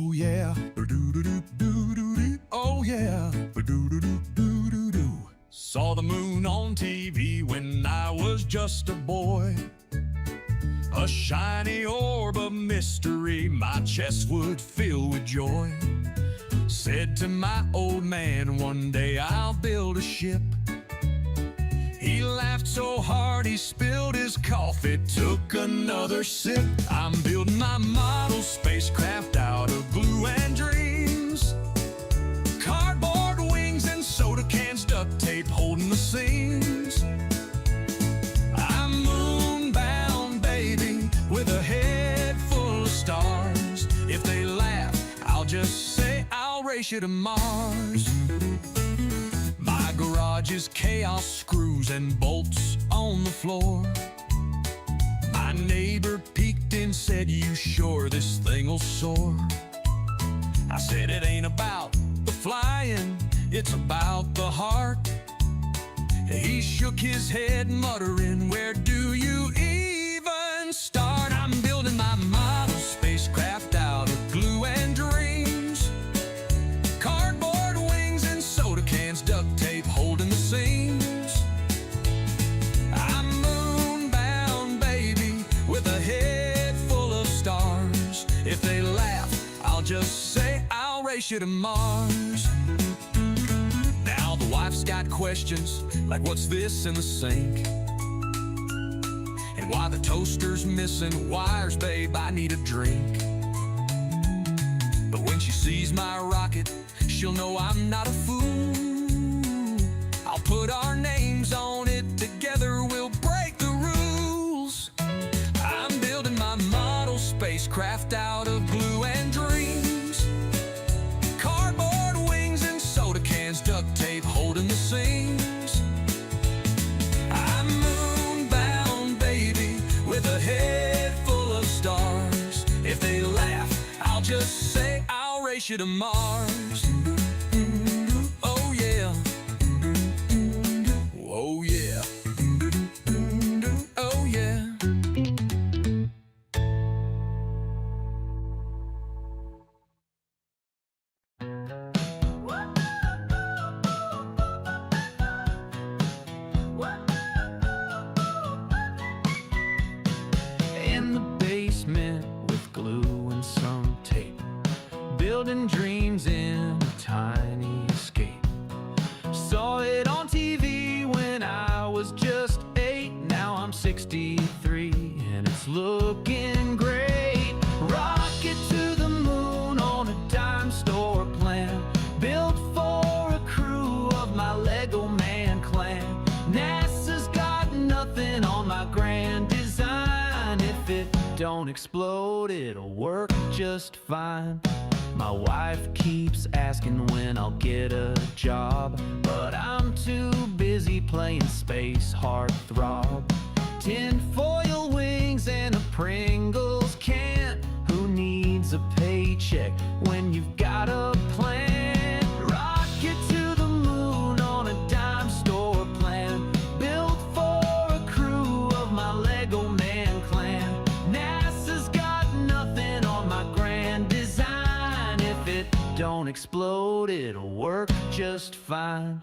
Oh yeah, do-do-do-do-do-do. Oh yeah, do-do-do-do-do-do. Saw the moon on TV when I was just a boy. A shiny orb of mystery my chest would fill with joy. Said to my old man, one day I'll build a ship. He laughed so hard he spilled his coffee, took another sip. I'm building my model spacecraft out of glue and dreams. Cardboard wings and soda cans, duct tape holding the seams. I'm moon-bound, baby, with a head full of stars. If they laugh, I'll just say I'll race you to Mars. My garage is chaos, screws and bolts on the floor. My neighbor peeked and said, "You sure this thing'll soar?" I said, "It ain't about the flying, it's about the heart." He shook his head, muttering, "Where do you even start?" I'm building my model spacecraft out of glue and dreams. Cardboard wings and soda cans, duct tape holding the seams. I'm moon-bound, baby, with a head full of stars. If they laugh, I'll just say I'll race you to Mars. Now the wife's got questions like, what's this in the sink? And why the toaster's missing wires, babe, I need a drink. But when she sees my rocket, she'll know I'm not a fool. I'll put our names on it, together we'll break the rules. I'm building my model spacecraft out of glue and dreams. Cardboard wings and soda cans, duct tape holding the seams. I'm moon-bound, baby, with a head full of stars. If they laugh, I'll just say I'll race you to Mars. Oh yeah. Oh yeah. Oh yeah. In the basement with glue and some tape, building dreams in a tiny escape. Saw it on TV when I was just 8. Now I'm 63 and it's looking great. Rocket to the moon on a dime store plan, built for a crew of my Lego man clan. NASA's got nothing on my grand design. If it don't explode, it'll work just fine. My wife keeps asking when I'll get a job, but I'm too busy playing space heartthrob. Tinfoil wings and a Pringles can. Who needs a paycheck when you've got a plan? Rocket to the moon on a dime store plan, built for a crew of my Lego man clan. NASA's got nothing on my grand design. If it don't explode, it'll work just fine.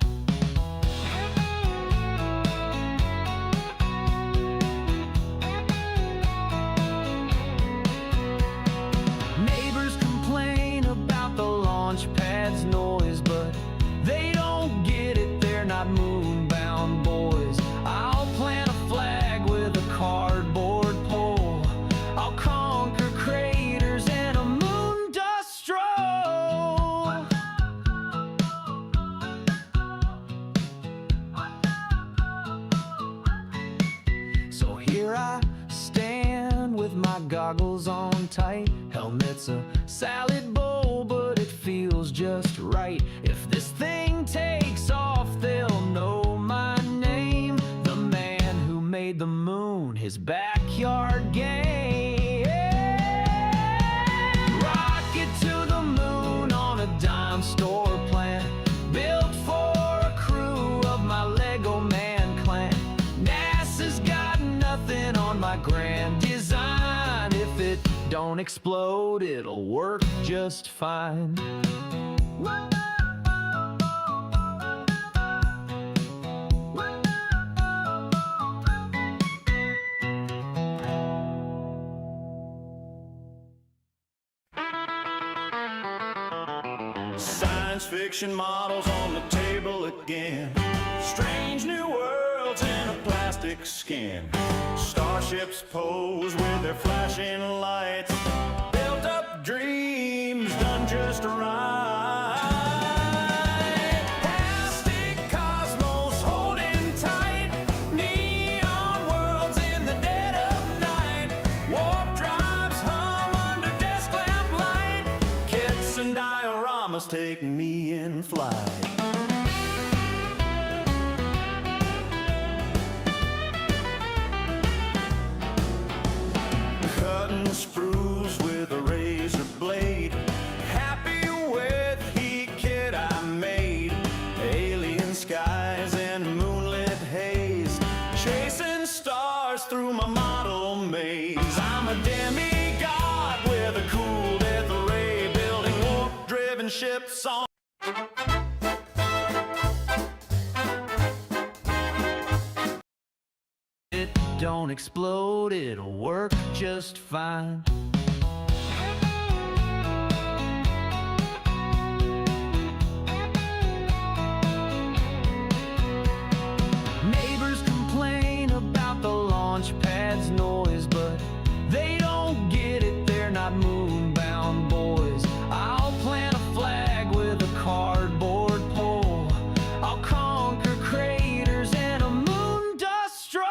Neighbors complain about the launch pad's noise, but they don't get it, they're not moon-bound boys. I'll plant a flag with a cardboard pole. I'll conquer craters and a moon dust stroll. So here I stand with my goggles on tight. Helmet's a salad bowl, but it feels just right. If this thing takes off, they'll know my name. The man who made the moon his backyard game. Rocket to the moon on a dime store plan, built for a crew of my Lego man clan. NASA's got nothing on my grand design. If it don't explode, it'll work just fine. Science fiction models on the table again. Strange new worlds in a plastic skin. Starships pose with their flashing lights. Built up dreams done just right. Plastic cosmos holding tight. Neon worlds in the dead of night. Warp drives hum under desk lamp light. Kits and dioramas take me in flight. Cutting sprues with a razor blade. Happy with heat kit I made. Alien skies and moonlit haze. Chasing stars through my model maze. I'm a demigod with a cool death ray. Building warp-driven ships on. It don't explode, it'll work just fine. Neighbors complain about the launch pad's noise, but they don't get it, they're not moon-bound boys. I'll plant a flag with a cardboard pole. I'll conquer craters and a moon dust stroll.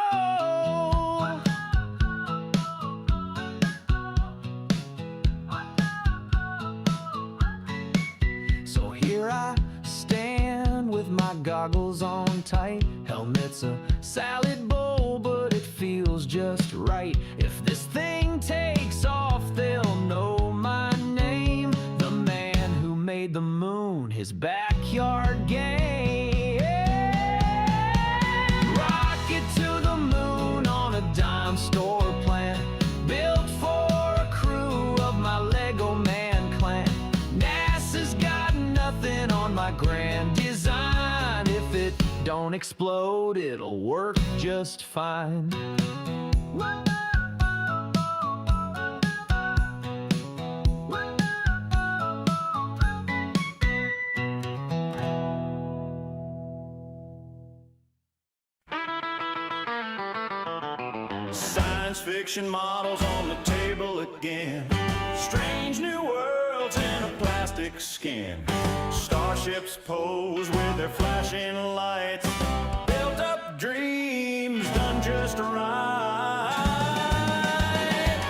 So here I stand with my goggles on tight. Helmet's a salad bowl, but it feels just right. If this thing takes off, they'll know my name. The man who made the moon his backyard game. Rocket to the moon on a dime store plan. Built for a crew of my Lego man clan. NASA's got nothing on my grand design. If it don't explode, it'll work just fine. Science fiction models on the table again. Strange new worlds in a plastic skin. Starships pose with their flashing lights. Built up dreams done just right.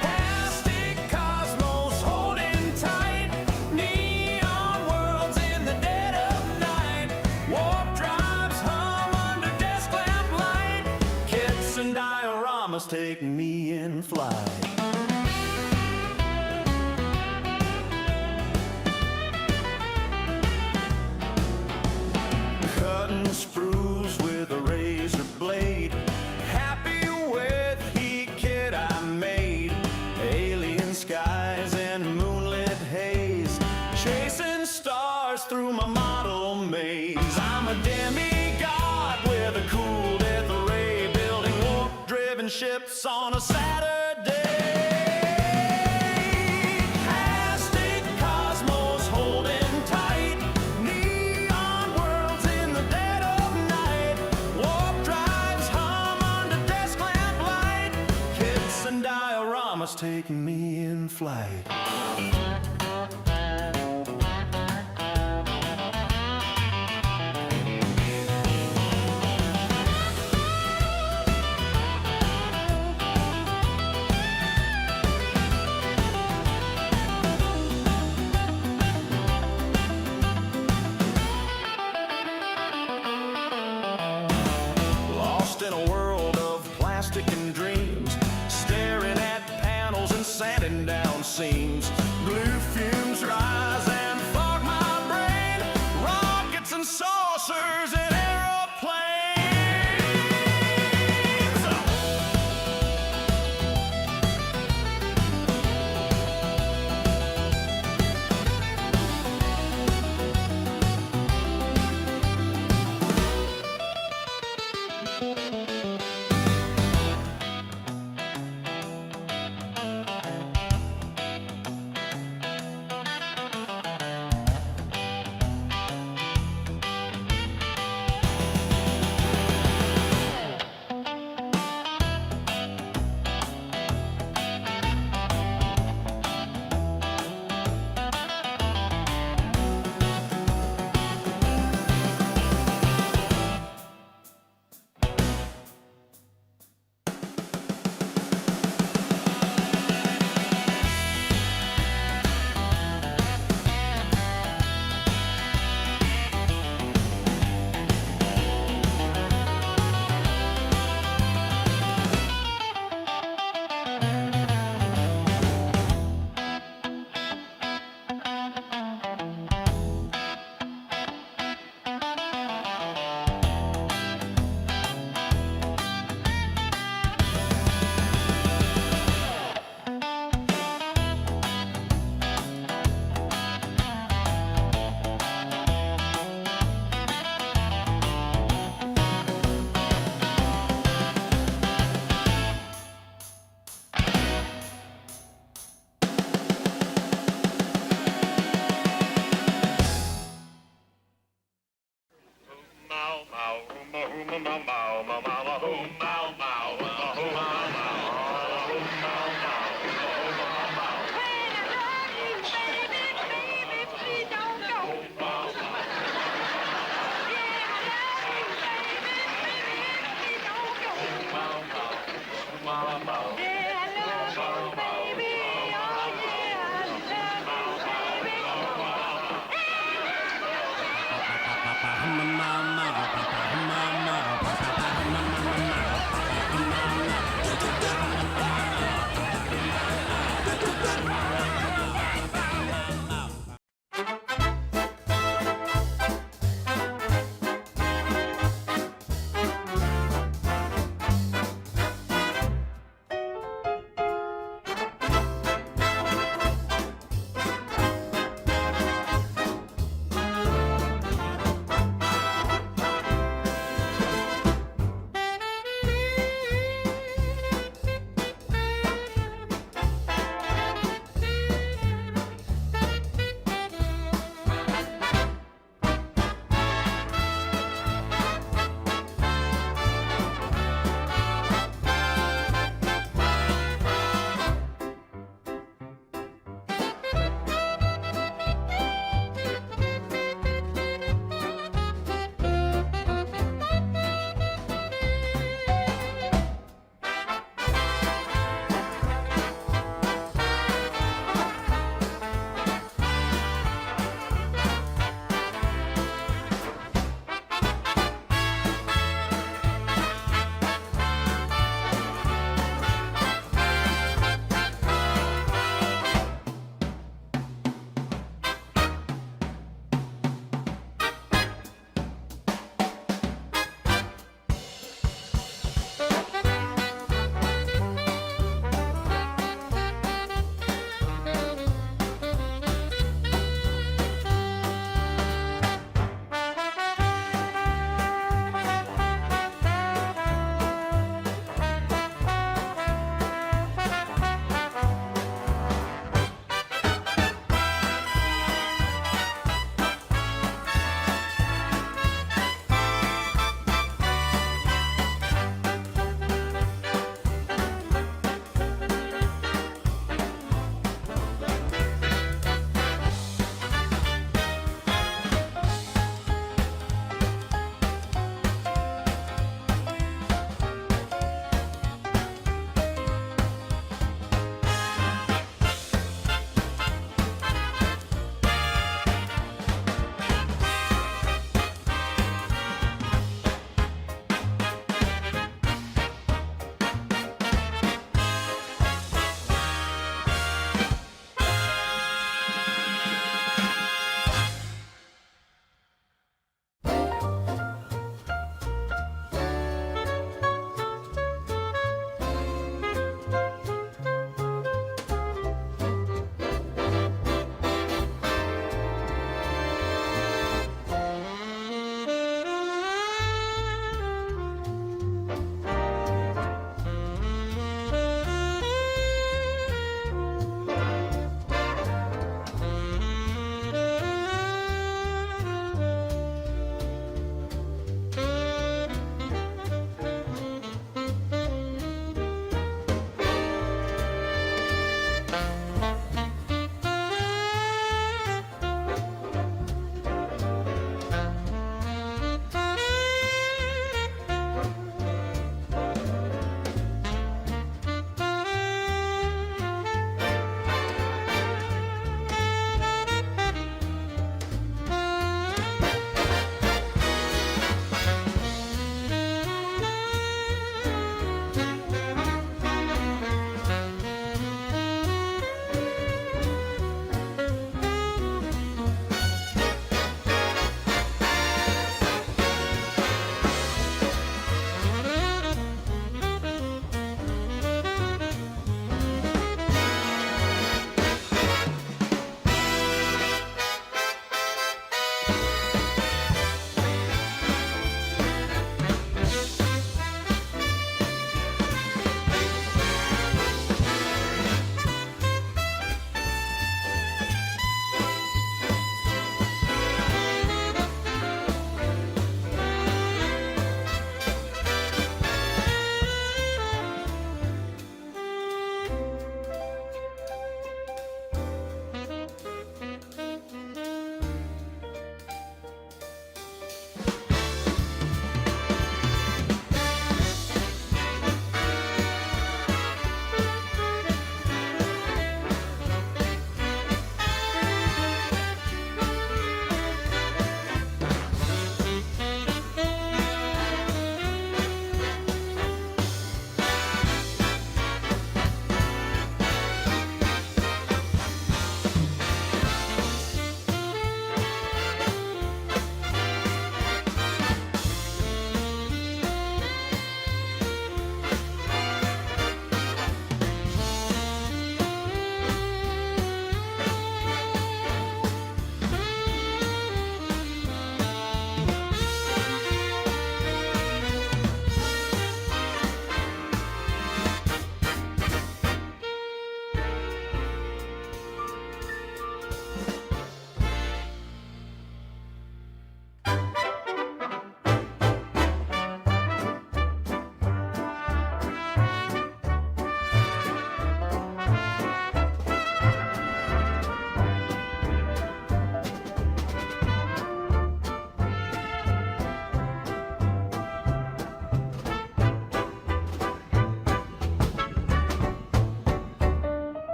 Plastic cosmos holding tight. Neon worlds in the dead of night. Warp drives hum under desk lamp light. Kits and dioramas take me in flight. Cutting sprues with a razor blade. Happy with heat kit I made. Alien skies and moonlit haze. Chasing stars through my model maze. I'm a demigod with a cool death ray. Building warp-driven ships on a Saturday. Plastic cosmos holding tight. Neon worlds in the dead of night. Warp drives hum under desk lamp light. Kits and dioramas taking me in flight. Lost in a world of plastic and dreams. Staring at panels and sanding down seams. Blue fumes rise and fog my brain. Rockets and saucers and aeroplanes.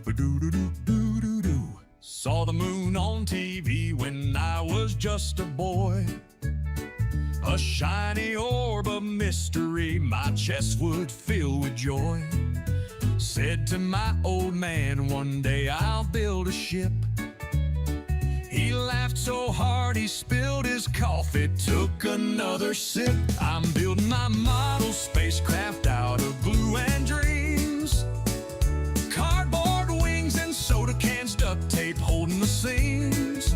Ba-doo-doo-doo-doo-doo-doo. Saw the moon on TV when I was just a boy. A shiny orb of mystery my chest would fill with joy. Said to my old man, one day I'll build a ship. He laughed so hard he spilled his coffee, took another sip. I'm building my model spacecraft out of glue and dreams. Cardboard wings and soda cans, duct tape holding the seams.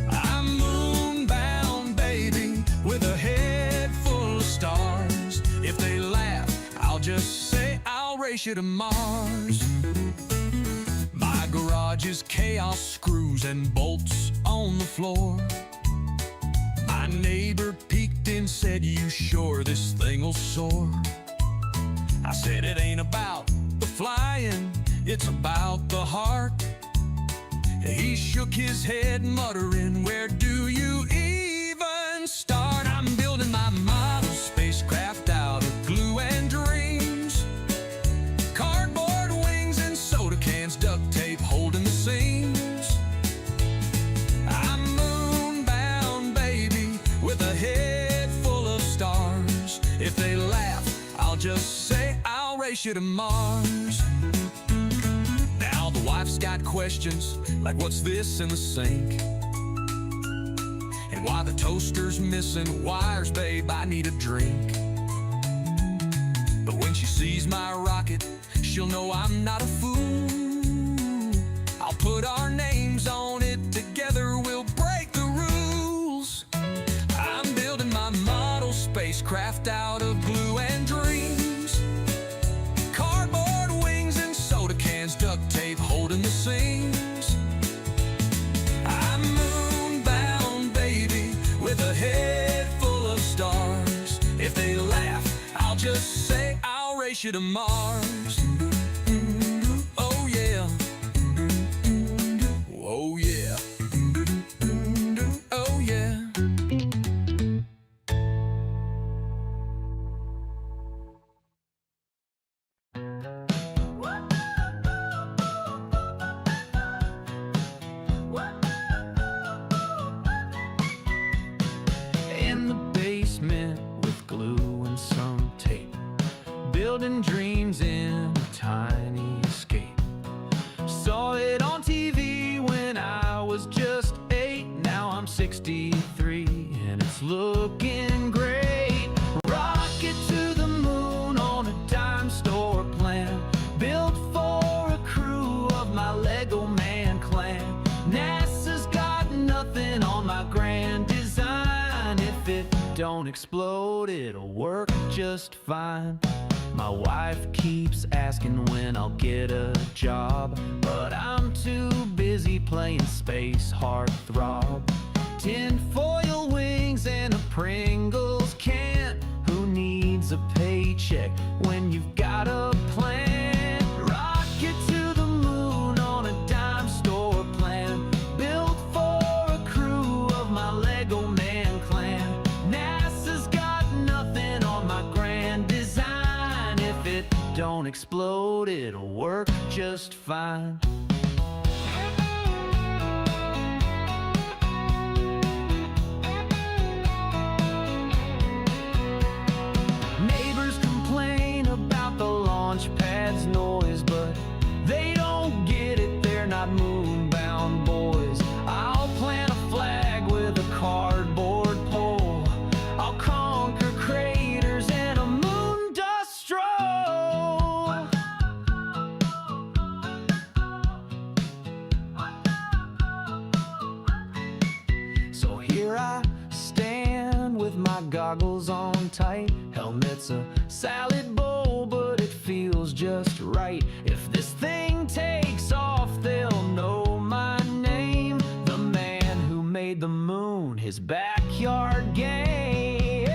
I'm moonbound, baby, with a head full of stars. If they laugh, I'll just say I'll race you to Mars. My garage is chaos, screws and bolts on the floor. My neighbor peeked and said, "You sure this thing will soar?" I said, "It ain't about the flying, it's about the heart." He shook his head, muttering, "Where do you even start?" I'm building my model spacecraft out of glue and dreams. Cardboard wings and soda cans, duct tape holding the seams. I'm moonbound, baby, with a head full of stars. If they laugh, I'll just say I'll race you to Mars. Now the wife's got questions like, what's this in the sink? And why the toaster's missing wires, babe, I need a drink. But when she sees my rocket, she'll know I'm not a fool. I'll put our names on it, together we'll break the rules. I'm building my model spacecraft out of glue and dreams. Cardboard wings and soda cans, duct tape holding the seams. I'm moonbound, baby, with a head full of stars. If they laugh, I'll just say I'll race you to Mars. Oh yeah. Oh yeah. Oh yeah. In the basement with glue and some tape, building dreams in a tiny escape. Saw it on TV when I was just 8. Now I'm 63 and it's looking great. Rocket to the moon on a dime store plan, built for a crew of my Lego man clan. NASA's got nothing on my grand design. If it don't explode, it'll work just fine. My wife keeps asking when I'll get a job, but I'm too busy playing space heartthrob. Tinfoil wings and a Pringles can. Who needs a paycheck when you've got a plan? Rocket to the moon on a dime store plan, built for a crew of my Lego man clan. NASA's got nothing on my grand design. If it don't explode, it'll work just fine. Neighbors complain about the launch pad's noise, but they don't get it, they're not moonbound boys. I'll plant a flag with a cardboard pole. I'll conquer craters and a moon dust stroll. So here I stand with my goggles on tight. Helmet's a salad bowl, but it feels just right. If this thing takes off, they'll know my name. The man who made the moon his backyard game.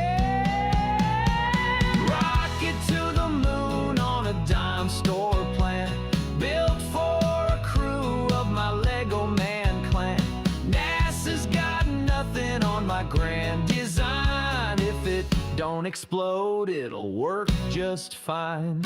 Rocket to the moon on a dime store plan, built for a crew of my Lego man clan. NASA's got nothing on my grand design. If it don't explode, it'll work just fine.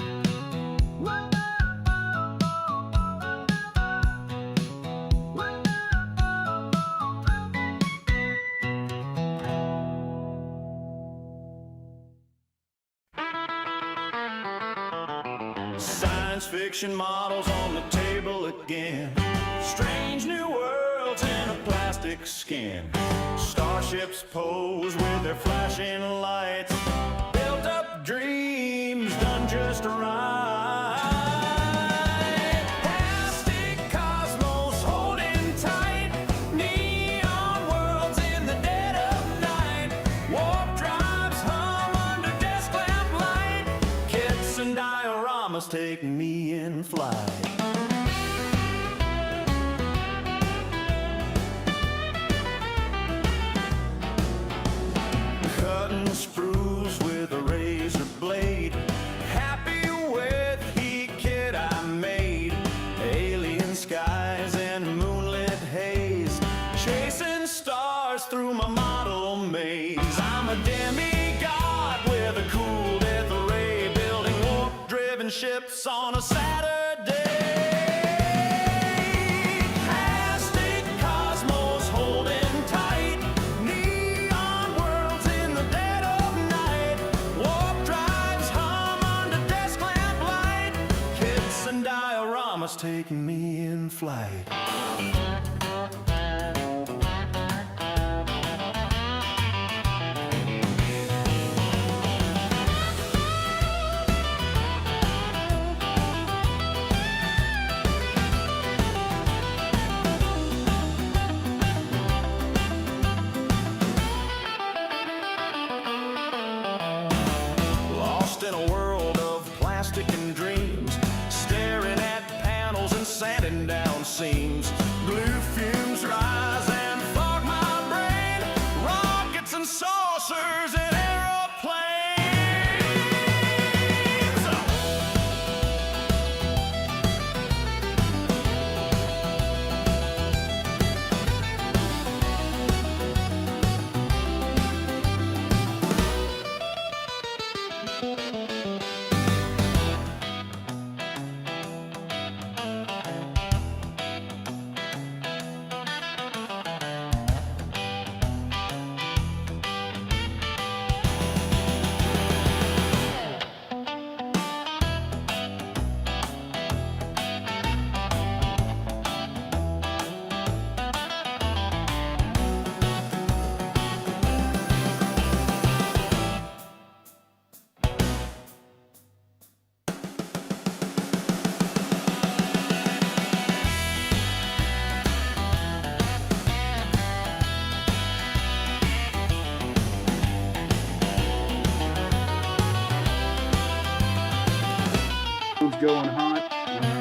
Science fiction models on the table again. Strange new worlds in a plastic skin. Starships pose with their flashing lights. Built up dreams done just right. Plastic cosmos holding tight. Neon worlds in the dead of night. Warp drives hum under desk lamp light. Kits and dioramas take me in flight. Cutting sprues with a razor blade. Happy with the kit I made. Alien skies and moonlit haze. Chasing stars through my model maze. I'm a demigod with a cool death ray. Building warp-driven ships on a Saturday. Plastic cosmos holding tight. Neon worlds in the dead of night. Warp drives hum under desk lamp light. Kits and dioramas taking me in flight. Lost in a world of plastic and dreams, staring at panels and sanding down seams. Blue fumes rise and fog my brain. Rockets and saucers and aeroplanes. Going hot.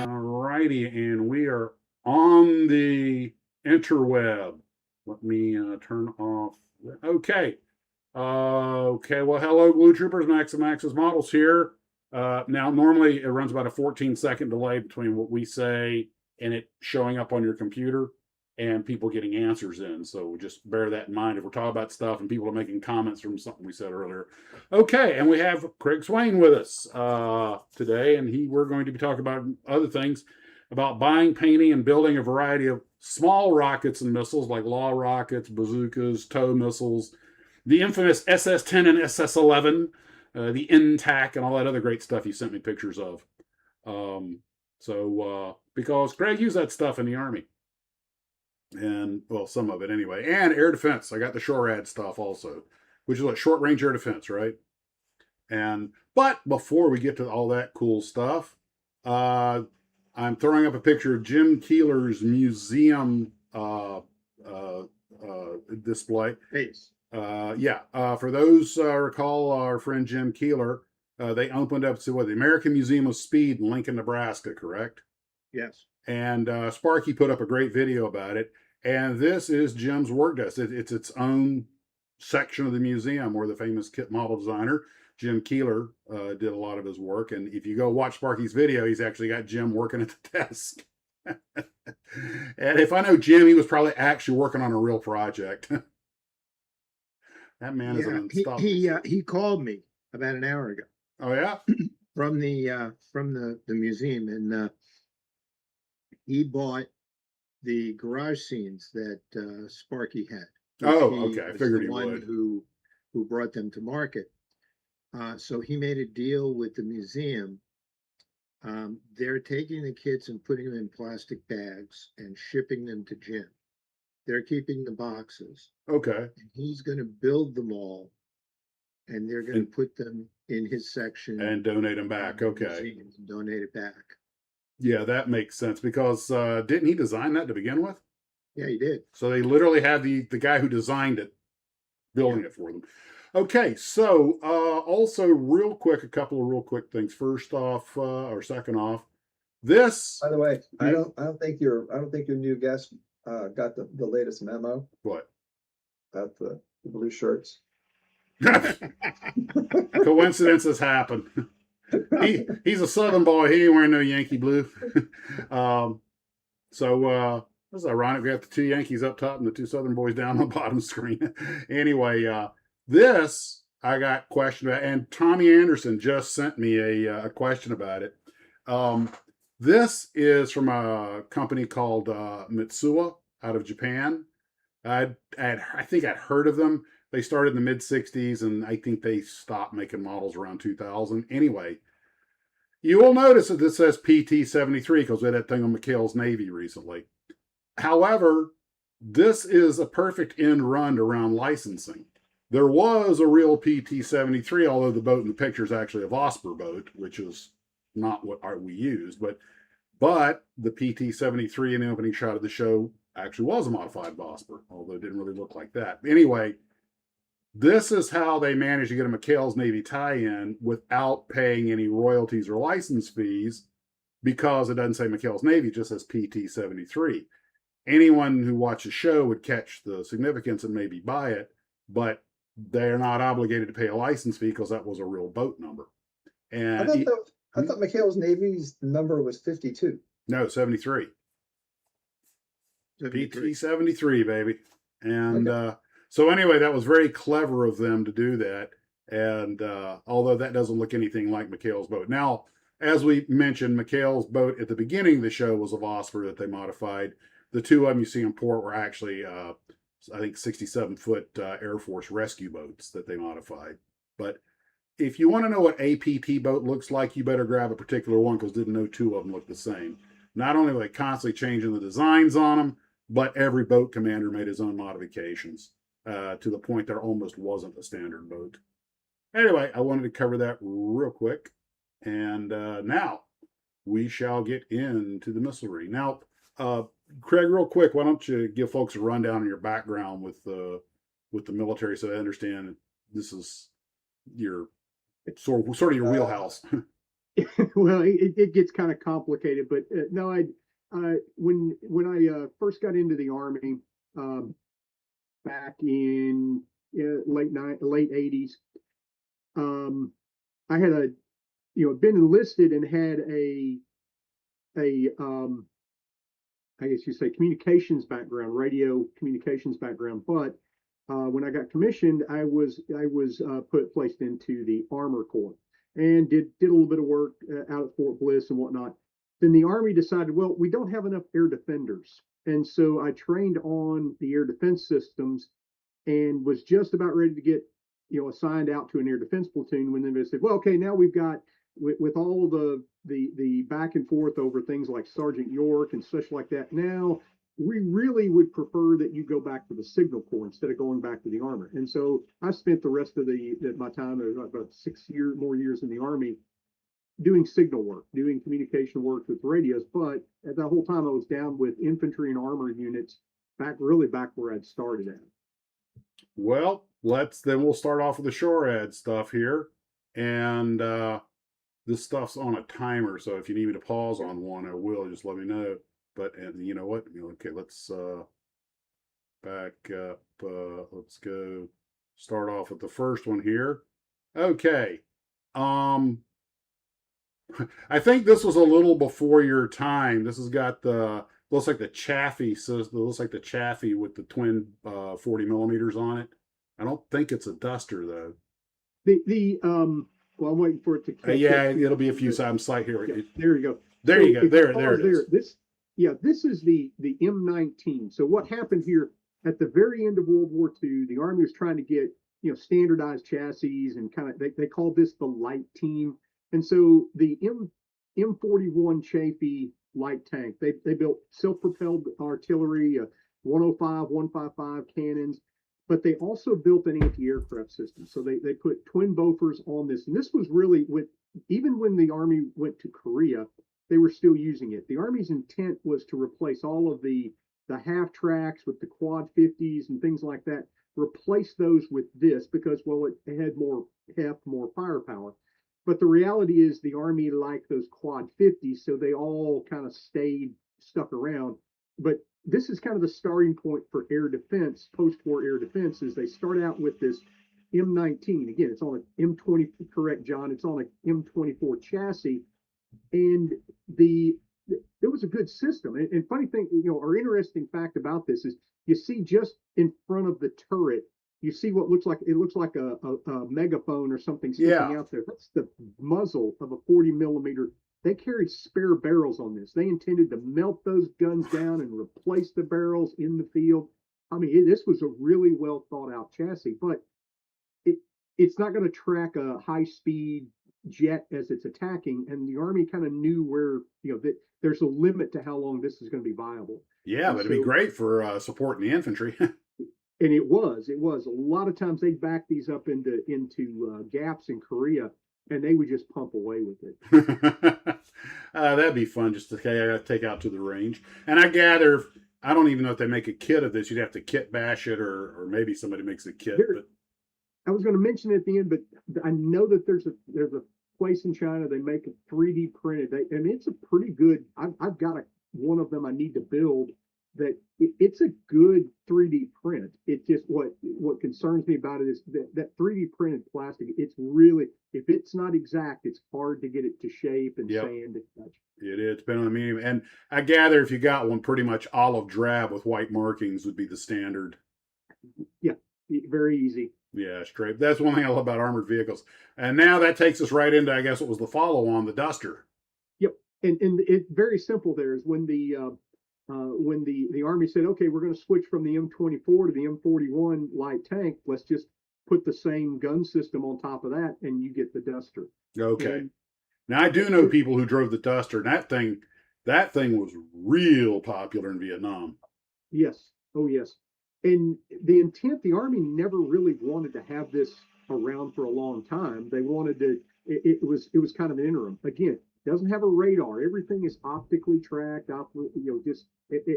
Alrighty, and we are on the interweb. Let me turn off. Okay. Okay, well, hello, Glue Troopers. Max and Max's Models here. Now, normally it runs about a 14-second delay between what we say and it showing up on your computer and people getting answers in. So just bear that in mind if we're talking about stuff and people are making comments from something we said earlier. Okay, and we have Craig Swain with us today, and we're going to be talking about other things, about buying, painting, and building a variety of small rockets and missiles like law rockets, bazookas, tow missiles, the infamous SS-10 and SS-11, the NTAC, and all that other great stuff you sent me pictures of. Because Craig used that stuff in the Army. And, well, some of it anyway. And air defense. I got the SHORAD stuff also, which is like short range air defense, right? But before we get to all that cool stuff, I'm throwing up a picture of Jim Keeler's museum display. Face. For those recall our friend Jim Keeler, they opened up to the American Museum of Speed in Lincoln, Nebraska, correct? Yes. And Sparky put up a great video about it. And this is Jim's work desk. It's its own section of the museum where the famous kit model designer, Jim Keeler, did a lot of his work. And if you go watch Sparky's video, he's actually got Jim working at the desk. And if I know Jim, he was probably actually working on a real project. That man is an unstoppable. He called me about an hour ago. Oh, yeah? From the museum, and he bought the garage scenes that Sparky had. Oh, He okay. I was figured the he one would. who brought them to market. So he made a deal with the museum They're taking the kits and putting them in plastic bags and shipping them to Jim. They're keeping the boxes. Okay. And he's going to build them all, and they're going to And, put them in his section and donate them back. in the Okay. museum and donate it back. Yeah, that makes sense because didn't he design that to begin with? Yeah, he did. So they literally have the guy who designed it building it for them. Okay, so also real quick, a couple of real quick things. First off, or second off, this By the way, I don't think your new guest got the latest memo what? about the blue shirts. Coincidences happen. He's a Southern boy. He ain't wearing no Yankee blue. So this is ironic. We have the two Yankees up top and the two Southern boys down on the bottom screen. Anyway, this I got questioned about, and Tommy Anderson just sent me a question about it. This is from a company called Mitsuwa out of Japan. I think I'd heard of them. They started in the mid 60s, and I think they stopped making models around 2000. Anyway, you will notice that this says PT-73 because we had that thing on McHale's Navy recently. However, this is a perfect end run around licensing. There was a real PT-73, although the boat in the picture is actually a Vosper boat, which is not what we used. But the PT-73 in the opening shot of the show actually was a modified Vosper, although it didn't really look like that. Anyway, this is how they managed to get a McHale's Navy tie-in without paying any royalties or license fees because it doesn't say McHale's Navy, it just says PT-73. Anyone who watches the show would catch the significance and maybe buy it, but they're not obligated to pay a license fee because that was a real boat number. And I thought McHale's Navy's number was 52. No, 73. PT-73, baby. And so anyway, that was very clever of them to do that. And although that doesn't look anything like McHale's boat. Now, as we mentioned, McHale's boat at the beginning of the show was a Vosper that they modified. The two of them you see in port were actually, I think, 67-foot Air Force rescue boats that they modified. But if you want to know what APT boat looks like, you better grab a particular one because didn't know two of them look the same. Not only were they constantly changing the designs on them, but every boat commander made his own modifications to the point there almost wasn't a standard boat. Anyway, I wanted to cover that real quick. And now we shall get into the missilery. Now, Craig, real quick, why don't you give folks a rundown on your background with the military so they understand this is your sort of your wheelhouse. Well, it gets kind of complicated, but no, when I first got into the Army back in late 80s, I had been enlisted and had a I guess you say communications background, radio communications background. But when I got commissioned, I was placed into the Armor Corps and did a little bit of work out at Fort Bliss and whatnot. Then the Army decided, well, we don't have enough air defenders, and so I trained on the air defense systems and was just about ready to get assigned out to an air defense platoon when they said, well, okay, now we've got with all the back and forth over things like Sergeant York and such like that. Now we really would prefer that you go back to the Signal Corps instead of going back to the Army. And so I spent the rest of my time, about 6 more years in the Army, doing signal work, doing communication work with radios. But at that whole time, I was down with infantry and armor units, back where I'd started at. Well, we'll start off with the SHORAD stuff here. And this stuff's on a timer, so if you need me to pause on one, I will. Just let me know. But and you know what? Okay, let's back up. Let's go. Start off with the first one here. Okay. I think this was a little before your time. This has got looks like the Chaffee. So it looks like the Chaffee with the twin 40 millimeters on it. I don't think it's a Duster though. Well, I'm waiting for it to catch yeah, up. it'll be a few times slide here. Yeah, there you go. There you go. There it is. This is the M19. So what happened here at the very end of World War II, the Army was trying to get standardized chassis and kind of they called this the light team. And so the M41 Chaffee light tank. They built self-propelled artillery, 105, 155 cannons, but they also built an anti-aircraft system. So they put twin Bofors on this, and this was really even when the Army went to Korea, they were still using it. The Army's intent was to replace all of the half tracks with the quad 50s and things like that. Replace those with this because, well, it had more heft, more firepower. But the reality is the Army liked those quad 50s, so they all kind of stuck around. But this is kind of the starting point for air defense, post-war air defense, is they start out with this M19. Again, it's on an M20, correct, John? It's on a M24 chassis. And it was a good system. And funny thing, or interesting fact about this is you see just in front of the turret, you see what looks like a megaphone or something sticking out there. That's the muzzle of a 40 millimeter. They carried spare barrels on this. They intended to melt those guns down and replace the barrels in the field. I mean, this was a really well thought out chassis, but it's not going to track a high speed jet as it's attacking. And the Army kind of knew where, that there's a limit to how long this is going to be viable. Yeah, but it'd be great for supporting the infantry. And it was a lot of times they'd back these up into gaps in Korea, and they would just pump away with it. That'd be fun just to take out to the range. And I gather, I don't even know if they make a kit of this. You'd have to kit bash it, or maybe somebody makes a kit. But I was going to mention it at the end, but I know that there's a place in China they make it 3D printed. And it's a pretty good. I've got one of them I need to build. That it's a good 3D print. It just what concerns me about it is that 3D printed plastic. It's really, if it's not exact, it's hard to get it to shape and sand and such. It is, depending on the medium. And I gather if you got one pretty much olive drab with white markings would be the standard. Yeah, very easy. Yeah, straight. That's one thing I love about armored vehicles. And now that takes us right into, I guess, what was the follow-on, the Duster. Yep, and it's very simple. There is when the Army said, okay, we're going to switch from the M24 to the M41 light tank. Let's just put the same gun system on top of that, and you get the Duster. Okay. And now I do know people who drove the Duster, and that thing was real popular in Vietnam. Yes. Oh, yes. And the intent, the Army never really wanted to have this around for a long time. They wanted to. It was kind of an interim. Again, doesn't have a radar. Everything is optically tracked.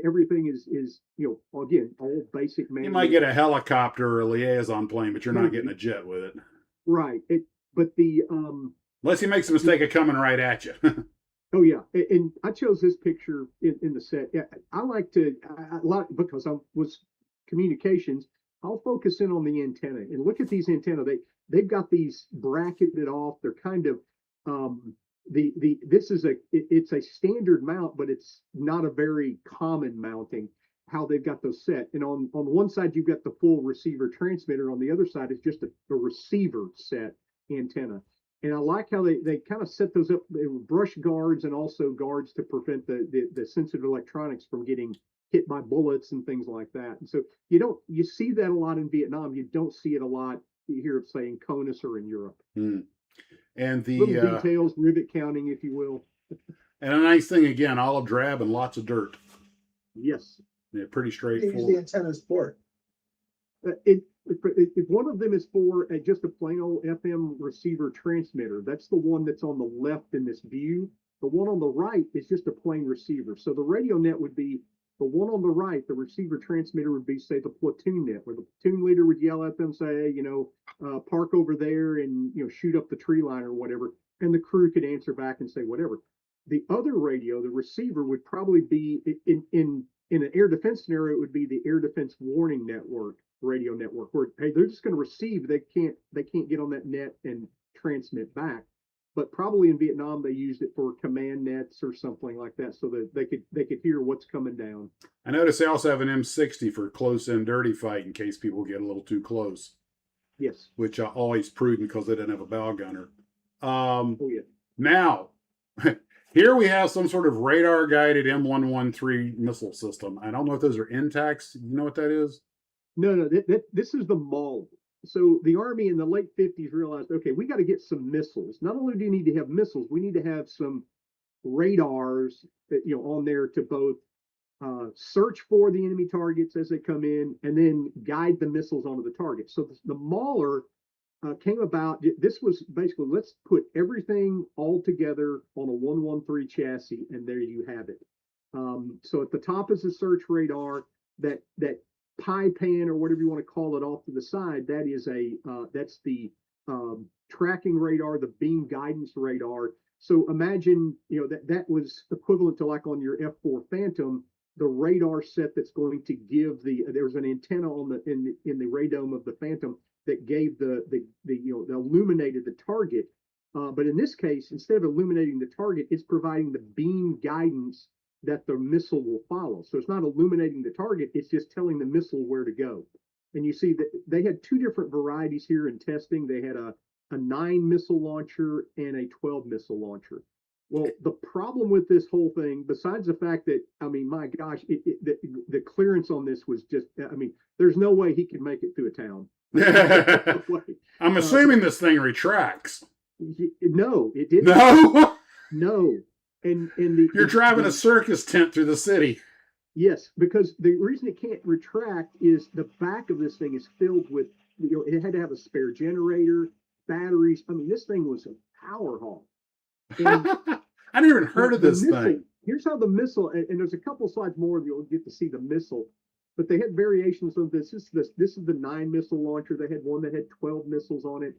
Everything is again, all basic manual. You might get a helicopter or a liaison plane, but you're not getting a jet with it. Right. Unless he makes a mistake of coming right at you. Oh yeah, and I chose this picture in the set. Yeah, I like because I was communications. I'll focus in on the antenna and look at these antenna. They've got these bracketed off. They're kind of it's a standard mount, but it's not a very common mounting. How they've got those set, and on one side you've got the full receiver transmitter. On the other side is just a receiver set antenna. And I like how they kind of set those up. They were brush guards and also guards to prevent the sensitive electronics from getting hit by bullets and things like that. And so you see that a lot in Vietnam. You don't see it a lot here, say in CONUS or in Europe. Mm. And the little details, rivet counting, if you will. And a nice thing again, olive drab and lots of dirt. Yes. Yeah, pretty straightforward. Use the antennas for if one of them is for just a plain old FM receiver transmitter, that's the one that's on the left in this view. The one on the right is just a plain receiver. So the radio net would be the one on the right. The receiver transmitter would be, say, the platoon net, where the platoon leader would yell at them, say, park over there and shoot up the tree line or whatever, and the crew could answer back and say whatever. The other radio, the receiver, would probably be in an air defense scenario. It would be the air defense warning network. Radio network where, hey, they're just going to receive. They can't get on that net and transmit back. But probably in Vietnam they used it for command nets or something like that, so that they could hear what's coming down. I notice they also have an M60 for close in dirty fight in case people get a little too close. Yes, which are always prudent because they didn't have a bow gunner. Oh yeah. Now, here we have some sort of radar guided M113 missile system. I don't know if those are intacs. You know what that is? No, this is the MALD. So the Army in the late 50s realized, okay, we got to get some missiles. Not only do you need to have missiles, we need to have some radars that, on there to both search for the enemy targets as they come in and then guide the missiles onto the target. So the Mauler came about. This was basically, let's put everything all together on a 113 chassis, and there you have it. So at the top is the search radar. That pie pan or whatever you want to call it off to the side, that is that's the tracking radar, the beam guidance radar. So imagine, that was equivalent to, like on your F4 Phantom, the radar set that's going to give there's an antenna in the radome of the Phantom that gave the illuminated the target. But in this case, instead of illuminating the target, it's providing the beam guidance that the missile will follow. So it's not illuminating the target, it's just telling the missile where to go. And you see that they had two different varieties here in testing. They had a 9 missile launcher and a 12 missile launcher. Well, the problem with this whole thing, besides the fact that, I mean, my gosh, the clearance on this was just, I mean, there's no way he could make it through a town. I'm assuming this thing retracts. No, it didn't. No? No. And You're driving a circus tent through the city. Yes, because the reason it can't retract is the back of this thing is filled with, it had to have a spare generator, batteries. I mean, this thing was a power haul. I never even heard of this thing. Here's how the missile, and there's a couple slides more you'll get to see the missile, but they had variations of this. This is the 9 missile launcher. They had one that had 12 missiles on it.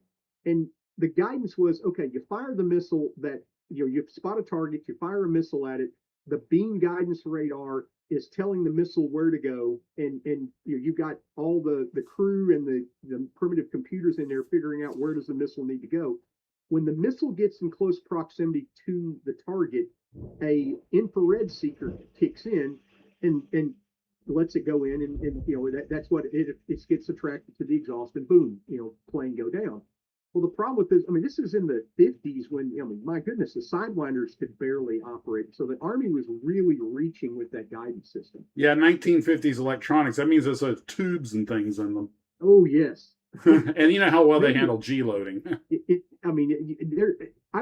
And the guidance was, okay, you fire the missile that, you spot a target, you fire a missile at it. The beam guidance radar is telling the missile where to go. And you've got all the crew and the primitive computers in there figuring out where does the missile need to go. When the missile gets in close proximity to the target, a infrared seeker kicks in and lets it go in, and that's what it gets attracted to the exhaust, and boom, plane go down. Well, the problem with this, I mean, this is in the 50s when, my goodness, the Sidewinders could barely operate. So the Army was really reaching with that guidance system. Yeah, 1950s electronics. That means there's tubes and things in them. Oh, yes. And you know how well they handle G-loading. I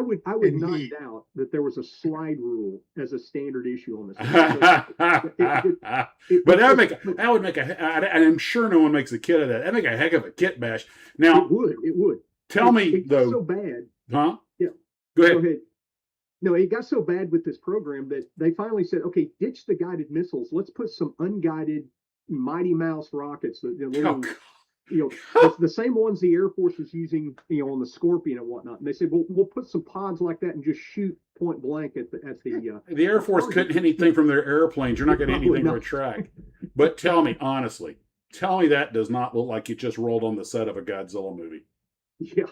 would not doubt that there was a slide rule as a standard issue on this. But that would make I'm sure no one makes a kit of that. That'd make a heck of a kit bash. Now, it would. Tell me though. So bad. Huh? Yeah. Go ahead. No, it got so bad with this program that they finally said, okay, ditch the guided missiles. Let's put some unguided Mighty Mouse rockets. The same ones the Air Force was using, on the Scorpion and whatnot. And they said, well, we'll put some pods like that and just shoot point blank at the Air Force couldn't hit anything from their airplanes. You're not going to hit anything from a track. But tell me honestly, that does not look like it just rolled on the set of a Godzilla movie. Yeah.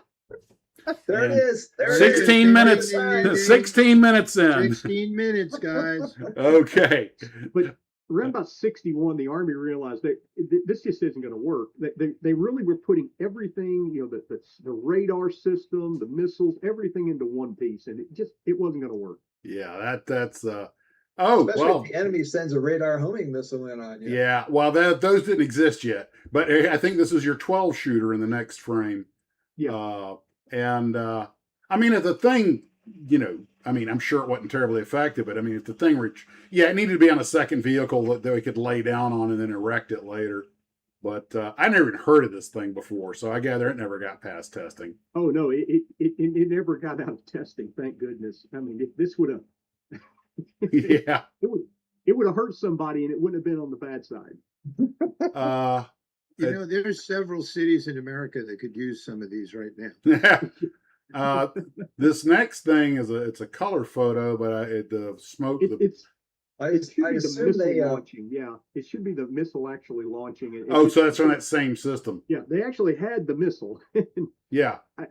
There it is. 16 minutes. 16 minutes in. 16 minutes, guys. Okay. But around about 61, the Army realized that this just isn't going to work. They really were putting everything, the radar system, the missiles, everything into one piece, and it wasn't going to work. Yeah, that's Especially if the enemy sends a radar homing missile in on you. Yeah, well, those didn't exist yet, but I think this is your 12 shooter in the next frame. Yeah. I mean, if the thing, I'm sure it wasn't terribly effective, but I mean, if the thing it needed to be on a second vehicle that we could lay down on and then erect it later. But I never even heard of this thing before, so I gather it never got past testing. Oh no, it never got out of testing. Thank goodness. I mean, if this would have, yeah, it would have hurt somebody, and it wouldn't have been on the bad side. There's several cities in America that could use some of these right now. This next thing it's a color photo, but the smoke. I assume they launching. Yeah, it should be the missile actually launching. So that's on that same system. Yeah, they actually had the missile. Yeah. I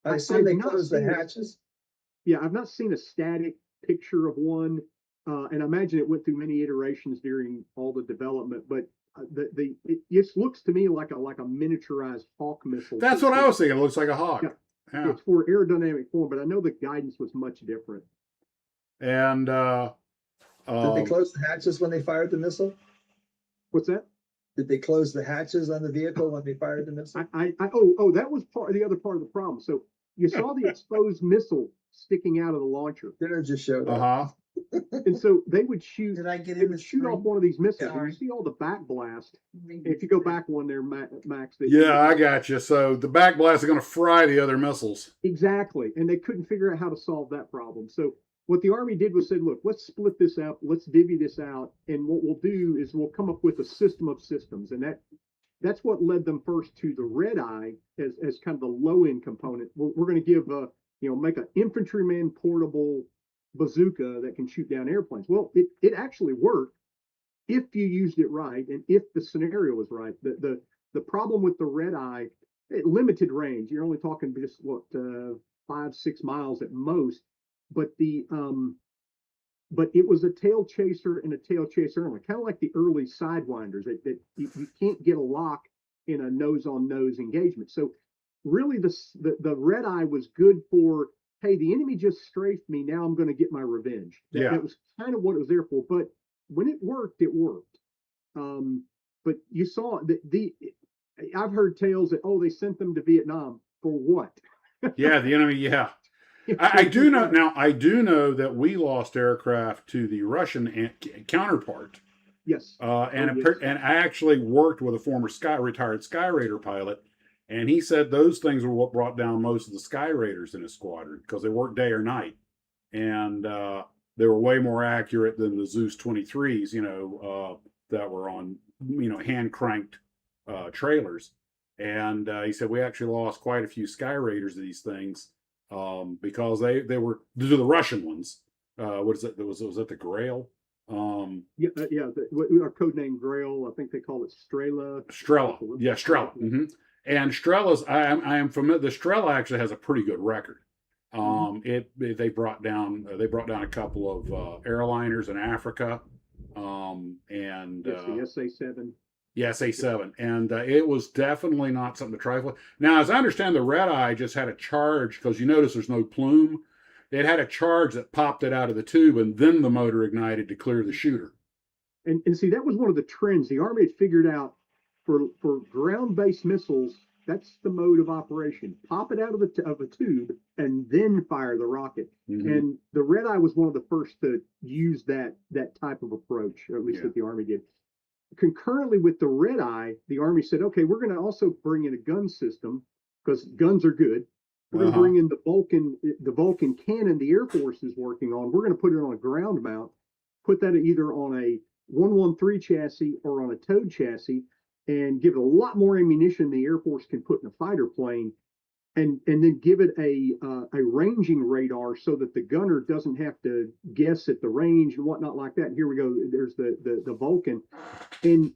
assume they closed the hatches. Yeah, I've not seen a static picture of one, and I imagine it went through many iterations during all the development, but. It looks to me like a miniaturized Hawk missile. That's what I was thinking. It looks like a Hawk. Yeah. It's for aerodynamic form, but I know the guidance was much different. And did they close the hatches when they fired the missile? What's that? Did they close the hatches on the vehicle when they fired the missile? That was the other part of the problem. So you saw the exposed missile sticking out of the launcher. Dinner just showed Uh up. huh. And so they would shoot, Did I get they in would the shoot off screen? one of these missiles. And Sorry. you see all the back blast. If you go back one there, Max. Yeah, I got you. So the back blast is going to fry the other missiles. Exactly. And they couldn't figure out how to solve that problem. So what the Army did was said, look, let's split this out. Let's divvy this out. And what we'll do is we'll come up with a system of systems. And that's what led them first to the Red Eye as kind of the low end component. We're going to give, make an infantryman portable bazooka that can shoot down airplanes. Well, it actually worked if you used it right and if the scenario was right. The problem with the Red Eye, limited range. You're only talking just 5-6 miles at most. But it was a tail chaser and a tail chaser only, kind of like the early Sidewinders that you can't get a lock in a nose-on-nose engagement. So really the Red Eye was good for, hey, the enemy just strafed me, now I'm going to get my revenge. That was kind of what it was there for. But when it worked, it worked. But you saw that I've heard tales that, they sent them to Vietnam for what? Yeah, the enemy, yeah. I do know now. I do know that we lost aircraft to the Russian counterpart. Yes. And I actually worked with a former retired Sky Raider pilot, and he said those things were what brought down most of the Sky Raiders in his squadron because they worked day or night, and they were way more accurate than the Zeus 23s, that were on hand cranked trailers. And he said we actually lost quite a few Sky Raiders of these things. Because they were, these are the Russian ones. What is it? Was it the Grail? Our code name Grail. I think they call it Strela. Strela. Yeah, Strela. Mm-hmm. And Strela's, I am familiar. The Strela actually has a pretty good record. They brought down a couple of airliners in Africa. The SA-7. Yes, A7. And it was definitely not something to trifle with. Now, as I understand, the Red Eye just had a charge, because you notice there's no plume. It had a charge that popped it out of the tube, and then the motor ignited to clear the shooter. And see, that was one of the trends the Army had figured out for ground-based missiles. That's the mode of operation. Pop it out of a tube and then fire the rocket. Mm-hmm. And the Red Eye was one of the first to use that type of approach, or at least that the Army did. Concurrently with the Red Eye, the Army said, okay, we're going to also bring in a gun system because guns are good. We're going to bring in the Vulcan cannon the Air Force is working on. We're going to put it on a ground mount, put that either on a 113 chassis or on a towed chassis, and give it a lot more ammunition the Air Force can put in a fighter plane, and then give it a ranging radar so that the gunner doesn't have to guess at the range and whatnot like that. And here we go. There's the Vulcan, and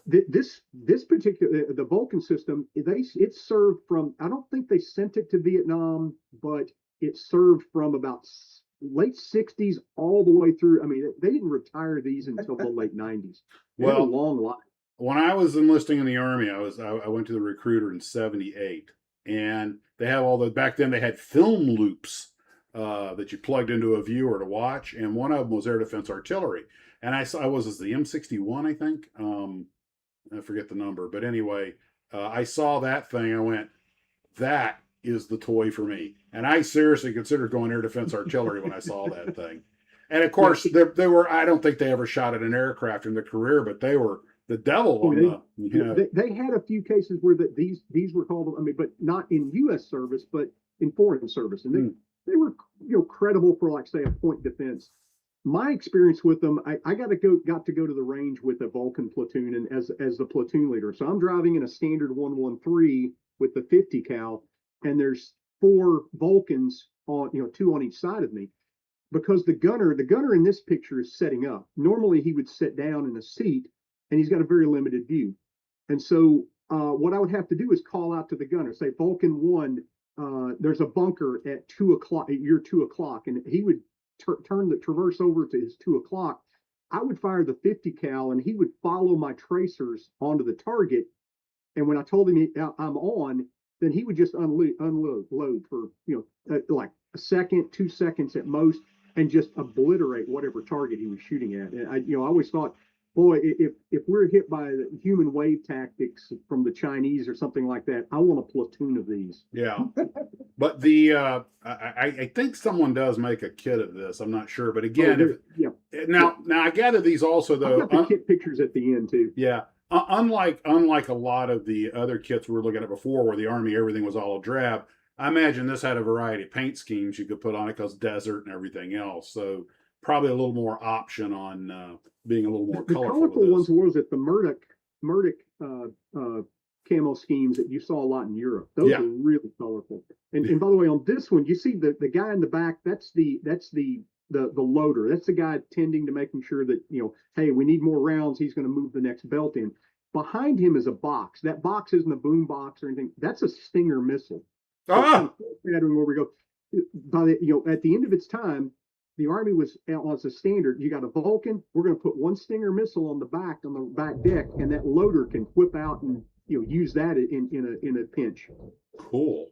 this particular the Vulcan system, it served from, I don't think they sent it to Vietnam, but it served from about late 60s all the way through. I mean, they didn't retire these until the late 90s. They had a long life. When I was enlisting in the Army, I went to the recruiter in '78, and they have back then they had film loops that you plugged into a viewer to watch, and one of them was air defense artillery. And I was the M61, I think. I forget the number, but anyway, I saw that thing. I went, that is the toy for me. And I seriously considered going air defense artillery when I saw that thing. And of course, they were. I don't think they ever shot at an aircraft in their career, but they were the devil. They had a few cases where these were called. I mean, but not in U.S. service, but in foreign service, and they were credible for, like, say, a point defense. My experience with them, I got to go to the range with a Vulcan platoon and as the platoon leader. So I'm driving in a standard 113 with the 50 cal, and there's 4 Vulcans on 2 on each side of me. Because the gunner in this picture is setting up. Normally he would sit down in a seat, and he's got a very limited view. And so what I would have to do is call out to the gunner, say, Vulcan 1, there's a bunker at 2 o'clock, at your 2 o'clock, and he would turn the traverse over to his 2 o'clock. I would fire the 50 cal, and he would follow my tracers onto the target. And when I told him I'm on, then he would just unload for like a second, 2 seconds at most, and just obliterate whatever target he was shooting at. And I always thought boy, if we're hit by the human wave tactics from the Chinese or something like that, I want a platoon of these. Yeah. But I think someone does make a kit of this. I'm not sure, but again, Yeah, now I gather these also I've though. got the kit pictures at the end too. Yeah. Unlike a lot of the other kits we were looking at before, where the Army everything was all drab, I imagine this had a variety of paint schemes you could put on it because desert and everything else. So probably a little more option on being a little more The colorful. colorful ones was at the Murdoch camo schemes that you saw a lot in Europe. Those are really colorful. And by the way, on this one, you see the guy in the back. That's the loader. That's the guy tending to making sure that, hey, we need more rounds. He's going to move the next belt in. Behind him is a box. That box isn't a boom box or anything. That's a Stinger missile. Ah! Pattern where we go. By the, at the end of its time, the Army was as a standard. You got a Vulcan. We're going to put one Stinger missile on the back deck, and that loader can whip out and use that in a pinch. Cool.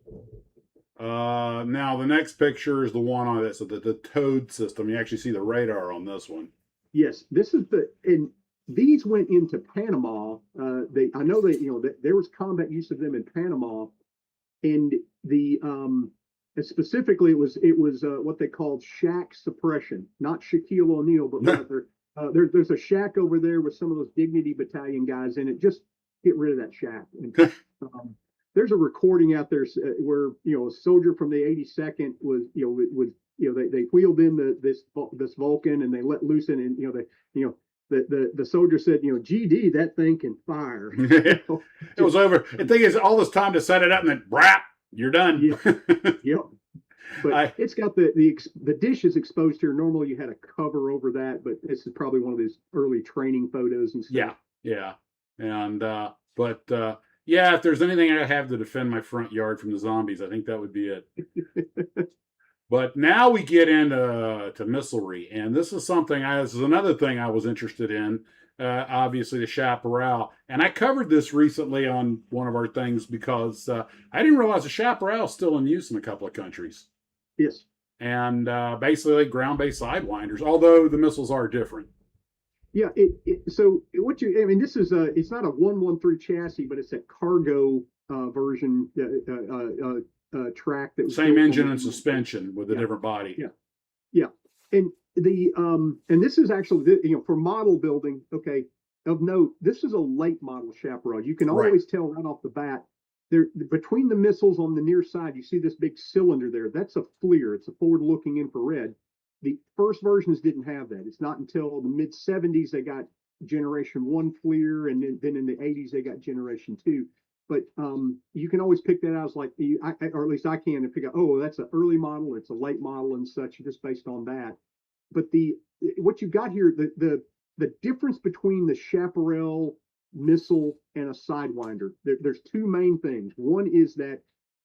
Now the next picture is the one on this, the Toad system. You actually see the radar on this one. Yes, this is and these went into Panama. I know that there was combat use of them in Panama, and specifically it was what they called shack suppression, not Shaquille O'Neal, but rather there's a shack over there with some of those Dignity Battalion guys in it. Just get rid of that shack. And, there's a recording out there where a soldier from the 82nd was they wheeled in this Vulcan and they let loose and the soldier said, GD, that thing can fire. It was over. The thing is, all this time to set it up and then brap, you're done. Yep. But it's got the dish is exposed here. Normally you had a cover over that, but this is probably one of those early training photos and stuff. Yeah. And yeah, if there's anything I have to defend my front yard from the zombies, I think that would be it. But now we get into missilery, and this is another thing I was interested in. Obviously, the chaparral, and I covered this recently on one of our things because I didn't realize the chaparral is still in use in a couple of countries. Yes, and basically ground-based sidewinders, although the missiles are different. Yeah. So this is it's not a 113 chassis, but it's a cargo version track that was same engine and suspension with a different body. Yeah. And and this is actually for model building. Okay, of note, this is a late model chaparral. You can always tell right off the bat. There between the missiles on the near side, you see this big cylinder there. That's a FLIR. It's a forward-looking infrared. The first versions didn't have that. It's not until the mid 70s they got generation 1 FLIR, and then in the 80s they got generation 2. But you can always pick that out as or at least I can, and pick out, oh, that's an early model, it's a late model and such, just based on that. But what you've got here, the difference between the chaparral missile and a sidewinder, there's two main things. One is that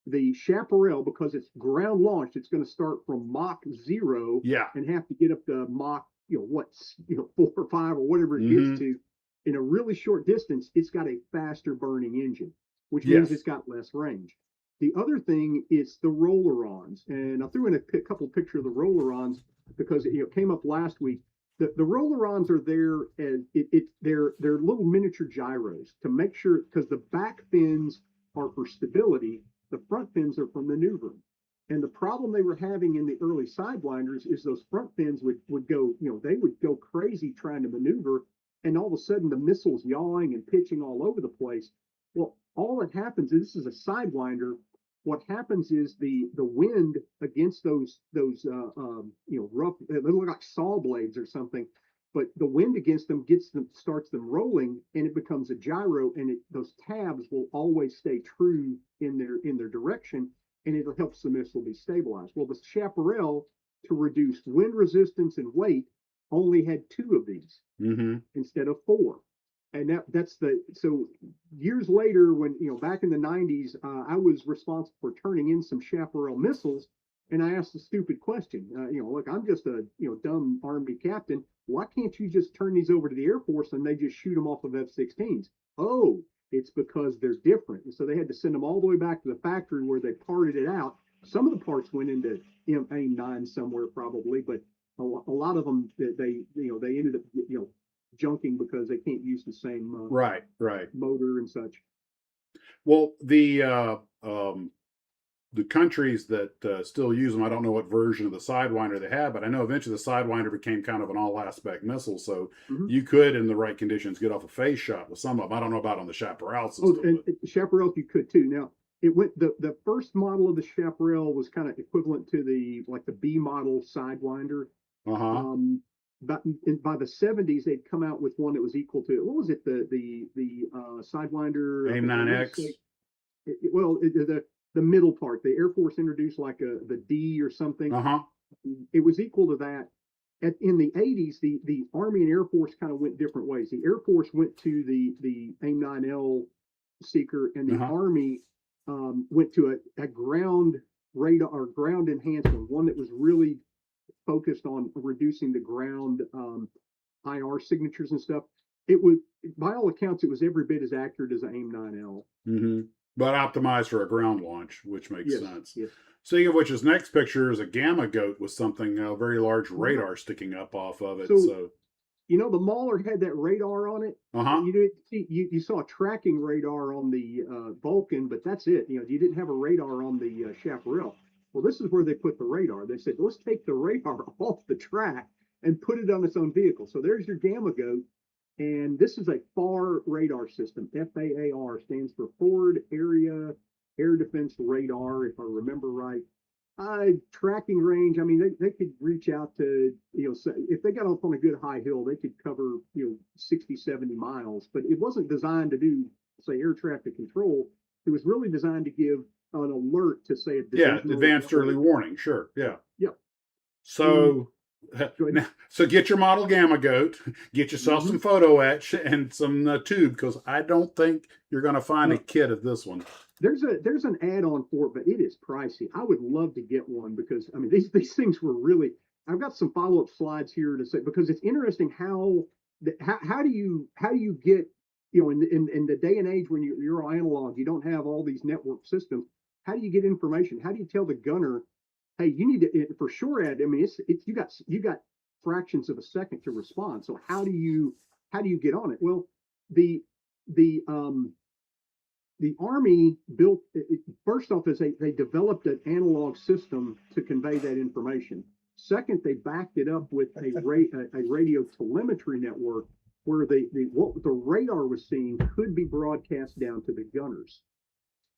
the chaparral, because it's ground launched, it's going to start from Mach 0 and have to get up to Mach 4 or 5 or whatever it gets to in a really short distance. It's got a faster burning engine, which means it's got less range. The other thing is the roller-ons, and I threw in a couple of pictures of the roller-ons because it came up last week. The roller-ons are there as they're little miniature gyros to make sure, because the back fins are for stability. The front fins are for maneuvering. And the problem they were having in the early sidewinders is those front fins would go, they would go crazy trying to maneuver, and all of a sudden the missile's yawing and pitching all over the place. Well, all that happens is, this is a sidewinder. What happens is the wind against those rough, they look like saw blades or something, but the wind against them starts them rolling, and it becomes a gyro, and those tabs will always stay true in their direction, and it helps the missile be stabilized. Well, the chaparral, to reduce wind resistance and weight, only had 2 of these instead of 4. And so years later, when back in the 90s, I was responsible for turning in some chaparral missiles, and I asked a stupid question. Look, I'm just a dumb Army captain. Why can't you just turn these over to the Air Force and they just shoot them off of F-16s? Oh, it's because they're different. And so they had to send them all the way back to the factory where they parted it out. Some of the parts went into AIM-9 somewhere probably, but a lot of them they ended up junking because they can't use the same Right, right. motor and such. Well, the countries that still use them, I don't know what version of the Sidewinder they have, but I know eventually the Sidewinder became kind of an all-aspect missile, so Mhm. you could, in the right conditions, get off a phase shot with some of them. I don't know about on the Chaparral system. Oh, and Chaparral you could too. Now it went the first model of the Chaparral was kind of equivalent to the B model Sidewinder. Uh-huh. But by the 70s, they'd come out with one that was equal to what was it the Sidewinder AIM 9X. The middle part. The Air Force introduced like the D or something. Uh-huh. It was equal to that. In the 80s, the Army and Air Force kind of went different ways. The Air Force went to the AIM-9L seeker, and the Army went to a ground radar or ground enhancement, one that was really focused on reducing the ground IR signatures and stuff. It was, by all accounts, it was every bit as accurate as an AIM-9L. Mm-hmm. But optimized for a ground launch, which makes sense. Yes. Speaking of which, his next picture is a Gamma Goat with something, a very large radar sticking up off of it. So you know, the Mauler had that radar on it. Uh-huh. You saw a tracking radar on the Vulcan, but that's it. You know, you didn't have a radar on the Chaparral. Well, this is where they put the radar. They said, let's take the radar off the track and put it on its own vehicle. So there's your Gamma Goat. And this is a FAR radar system. FAAR stands for Forward Area Air Defense Radar, if I remember right. Tracking range, I mean, they could reach out to, you know, if they got up on a good high hill, they could cover, 60, 70 miles. But it wasn't designed to do, say, air traffic control. It was really designed to give an alert to, say, advanced early warning. Sure. Yeah. Yep. So so get your model Gamma Goat, get yourself some photo etch and some tube, because I don't think you're going to find a kit of this one. There's an add-on for it, but it is pricey. I would love to get one because I mean these things were really. I've got some follow-up slides here to say because it's interesting how do you get, in the day and age when you're analog, you don't have all these network systems. How do you get information? How do you tell the gunner, hey, you need to for SHORAD? I mean, it's you got fractions of a second to respond. So how do you get on it? Well, the Army built first off is they developed an analog system to convey that information. Second, they backed it up with a radio telemetry network where what the radar was seeing could be broadcast down to the gunners.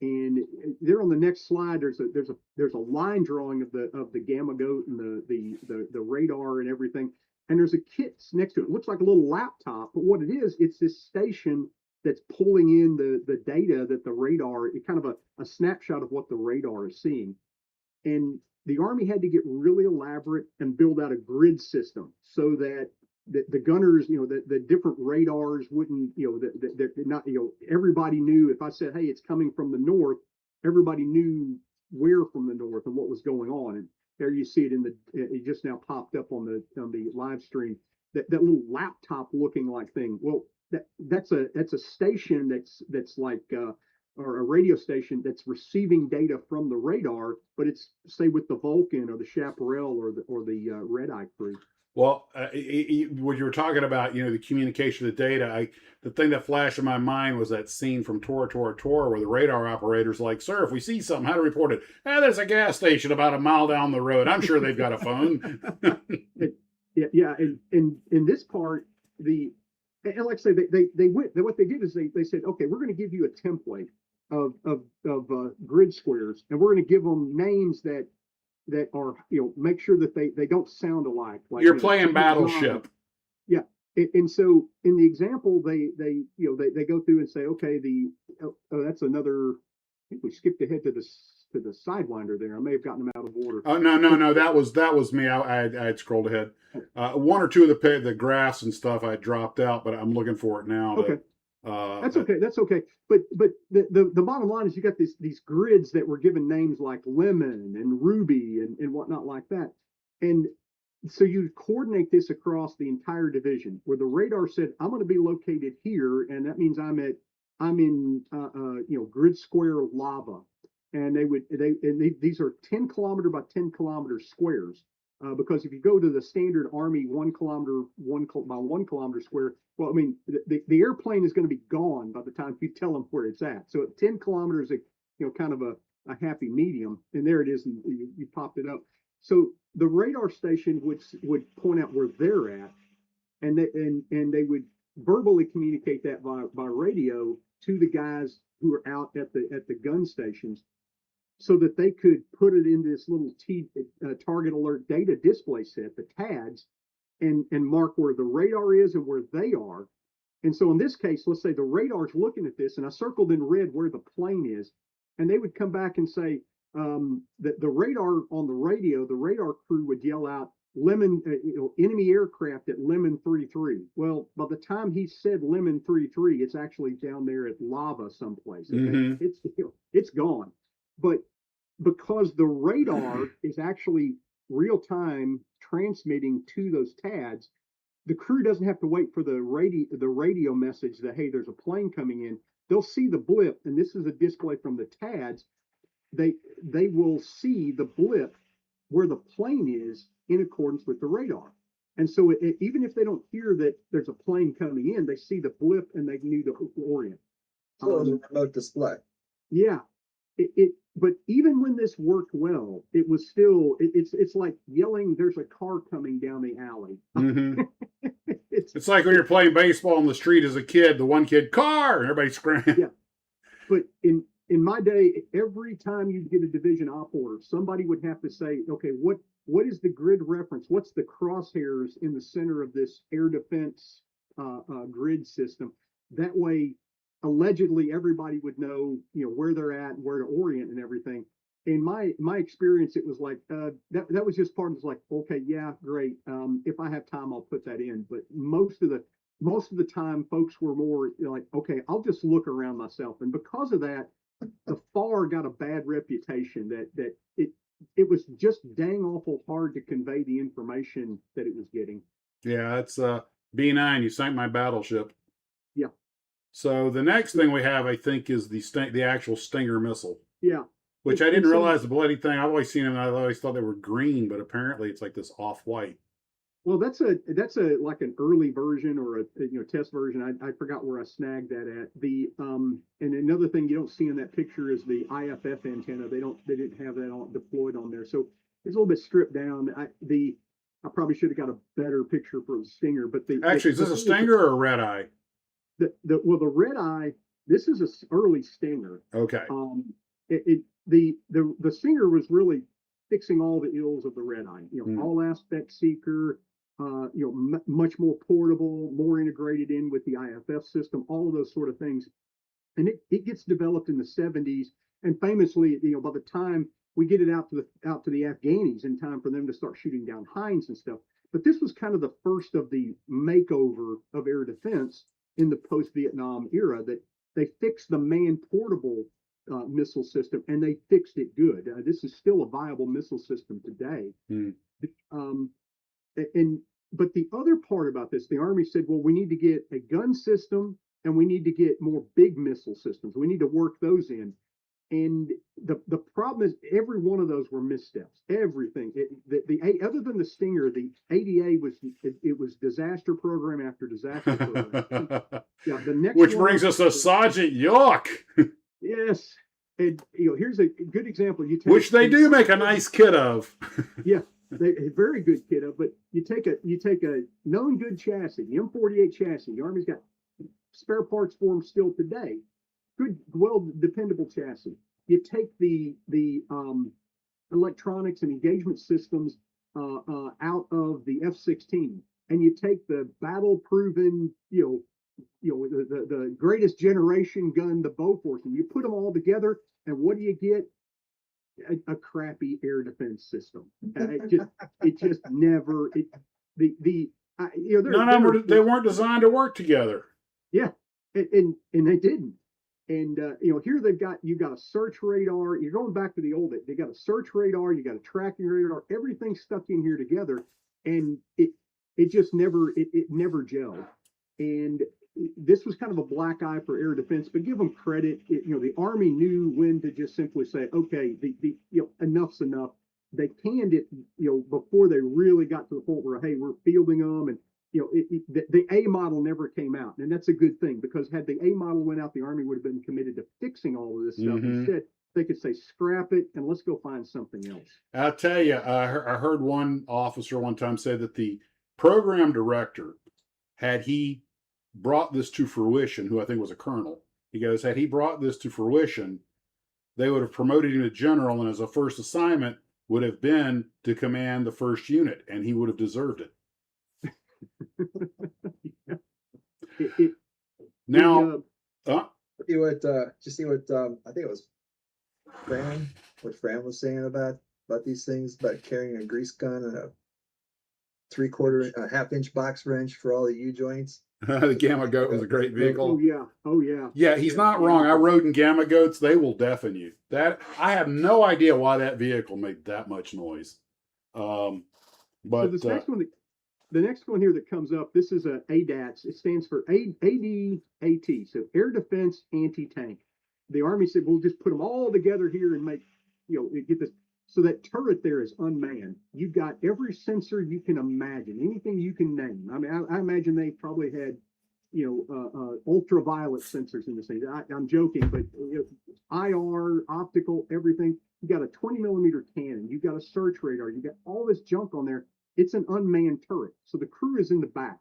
And there on the next slide, there's a line drawing of the Gamma Goat and the radar and everything. And there's a kit next to it. It looks like a little laptop, but what it is, it's this station that's pulling in the data that the radar, kind of a snapshot of what the radar is seeing. And the Army had to get really elaborate and build out a grid system so that the gunners, the different radars wouldn't, everybody knew. If I said, hey, it's coming from the north, everybody knew where from the north and what was going on. And there you see it it just now popped up on the live stream, that little laptop looking like thing. Well, that's a station that's like or a radio station that's receiving data from the radar, but it's, say, with the Vulcan or the Chaparral or the Red Eye crew. Well, when you were talking about, the communication of the data, the thing that flashed in my mind was that scene from Tora, where the radar operator's like, sir, if we see something, how to report it? There's a gas station about a mile down the road. I'm sure they've got a phone. Yeah. And in this part, and like I say, what they did is they said, okay, we're going to give you a template of grid squares, and we're going to give them names that are, make sure that they don't sound alike. Like, you're playing Battleship. Yeah. And so in the example, they go through and say, okay, that's another, I think we skipped ahead to the Sidewinder there. I may have gotten them out of order. Oh, no. That was me. I had scrolled ahead. One or two of the graphs and stuff I dropped out, but I'm looking for it now. Okay. That's okay. But the bottom line is you got these grids that were given names like Lemon and Ruby and whatnot like that. And so you coordinate this across the entire division where the radar said, I'm going to be located here. And that means I'm in grid square lava. And these are 10 kilometer by 10 kilometer squares. Because if you go to the standard Army 1 kilometer, by 1 kilometer square, well, I mean, the airplane is going to be gone by the time you tell them where it's at. So at 10 kilometers, kind of a happy medium, and there it is, and you popped it up. So the radar station would point out where they're at, and they would verbally communicate that by radio to the guys who are out at the gun stations, so that they could put it in this little target alert data display set, the TADs, and mark where the radar is and where they are. And so in this case, let's say the radar's looking at this, and I circled in red where the plane is, and they would come back and say that the radar on the radio, the radar crew would yell out enemy aircraft at Lemon 33. Well, by the time he said Lemon 33, it's actually down there at Lava someplace. Okay? Mhm. It's gone. But because the radar is actually real time transmitting to those TADs, the crew doesn't have to wait for the radio message that, hey, there's a plane coming in. They'll see the blip, and this is a display from the TADs. They will see the blip where the plane is in accordance with the radar. And so even if they don't hear that there's a plane coming in, they see the blip and they knew to orient. So it was a remote display. Yeah. But even when this worked well, it was still, it's like yelling, there's a car coming down the alley. Mhm. It's like when you're playing baseball on the street as a kid, the one kid, car, and everybody screaming. Yeah. But in my day, every time you get a division op order, somebody would have to say, okay, what is the grid reference? What's the crosshairs in the center of this air defense grid system? That way, allegedly, everybody would know, where they're at, where to orient, and everything. In my experience, it was like that was just part of it's like, okay, yeah, great. If I have time, I'll put that in. But most of the time, folks were more like, okay, I'll just look around myself. And because of that, the FAR got a bad reputation that it was just dang awful hard to convey the information that it was getting. Yeah, it's B9. You sank my battleship. Yeah. So the next thing we have, I think, is the actual Stinger missile. Yeah. Which I didn't realize the bloody thing. I've always seen them, and I always thought they were green, but apparently it's like this off-white. Well, that's a like an early version or a test version. I forgot where I snagged that at. And another thing you don't see in that picture is the IFF antenna. They didn't have that all deployed on there, so it's a little bit stripped down. I probably should have got a better picture for the Stinger. But Actually, is this a Stinger or a red eye? The red eye. This is an early Stinger. Okay. The Stinger was really fixing all the ills of the red eye. All aspect seeker. Much more portable, more integrated in with the IFF system, all of those sort of things. And it gets developed in the 70s. And famously, by the time we get it out to the Afghanis in time for them to start shooting down Hinds and stuff. But this was kind of the first of the makeover of air defense in the post-Vietnam era, that they fixed the man-portable missile system, and they fixed it good. This is still a viable missile system today. But the other part about this, the Army said, well, we need to get a gun system and we need to get more big missile systems. We need to work those in. And the problem is every one of those were missteps. Everything. Other than the Stinger, the ADA was disaster program after disaster program. Yeah, the next Which brings us to Sergeant York. Yes. And here's a good example. Which they do make a nice kit of. Yeah. A very good kiddo, but you take a known good chassis, the M48 chassis. The Army's got spare parts for them still today. Good, well, dependable chassis. You take the electronics and engagement systems out of the F-16, and you take the battle-proven, the greatest generation gun, the Bofors, and you put them all together, and what do you get? A crappy air defense system. It just never. They weren't designed to work together. Yeah, and they didn't. And here you've got a search radar. You're going back to the old. They got a search radar. You got a tracking radar. Everything's stuck in here together, and it just never gelled. And this was kind of a black eye for air defense, but give them credit. The Army knew when to just simply say, okay, enough's enough. they canned it, before they really got to the point where, hey, we're fielding them, and the A model never came out, and that's a good thing, because had the A model went out, the Army would have been committed to fixing all of this stuff. Mhm. Instead, they could say scrap it and let's go find something else. I'll tell you, I heard one officer one time say that the program director, had he brought this to fruition, who I think was a colonel, he goes, had he brought this to fruition, they would have promoted him to general, and as a first assignment would have been to command the first unit, and he would have deserved it. Now, See what, just see what, I think it was Fran was saying about these things, about carrying a grease gun and a 3/4, a 1/2 inch box wrench for all the U-joints. the Gamma Goat was a great vehicle. Oh yeah. Yeah, he's not wrong. I rode in Gamma Goats. They will deafen you. That I have no idea why that vehicle made that much noise. But so this the next one here that comes up, this is a ADATS. It stands for ADAT, so Air Defense Anti-Tank. The Army said, we'll just put them all together here and make, get this. So that turret there is unmanned. You've got every sensor you can imagine, anything you can name. I mean, I imagine they probably had, ultraviolet sensors in this thing. I'm joking, but IR, optical, everything. You got a 20mm cannon. You got a search radar. You got all this junk on there. It's an unmanned turret. So the crew is in the back.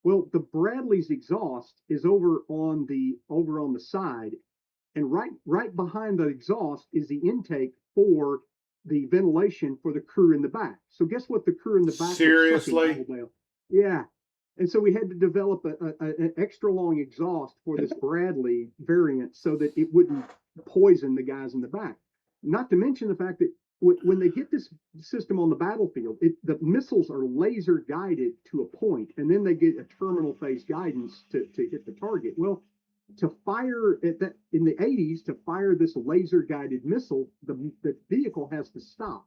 Well, the Bradley's exhaust is over on the side, and right behind the exhaust is the intake for the ventilation for the crew in the back. So guess what the crew in the back? Seriously? Yeah. And so we had to develop an extra long exhaust for this Bradley variant so that it wouldn't poison the guys in the back. Not to mention the fact that when they get this system on the battlefield, the missiles are laser guided to a point, and then they get a terminal phase guidance to hit the target. Well, to fire in the 80s, to fire this laser guided missile, the vehicle has to stop.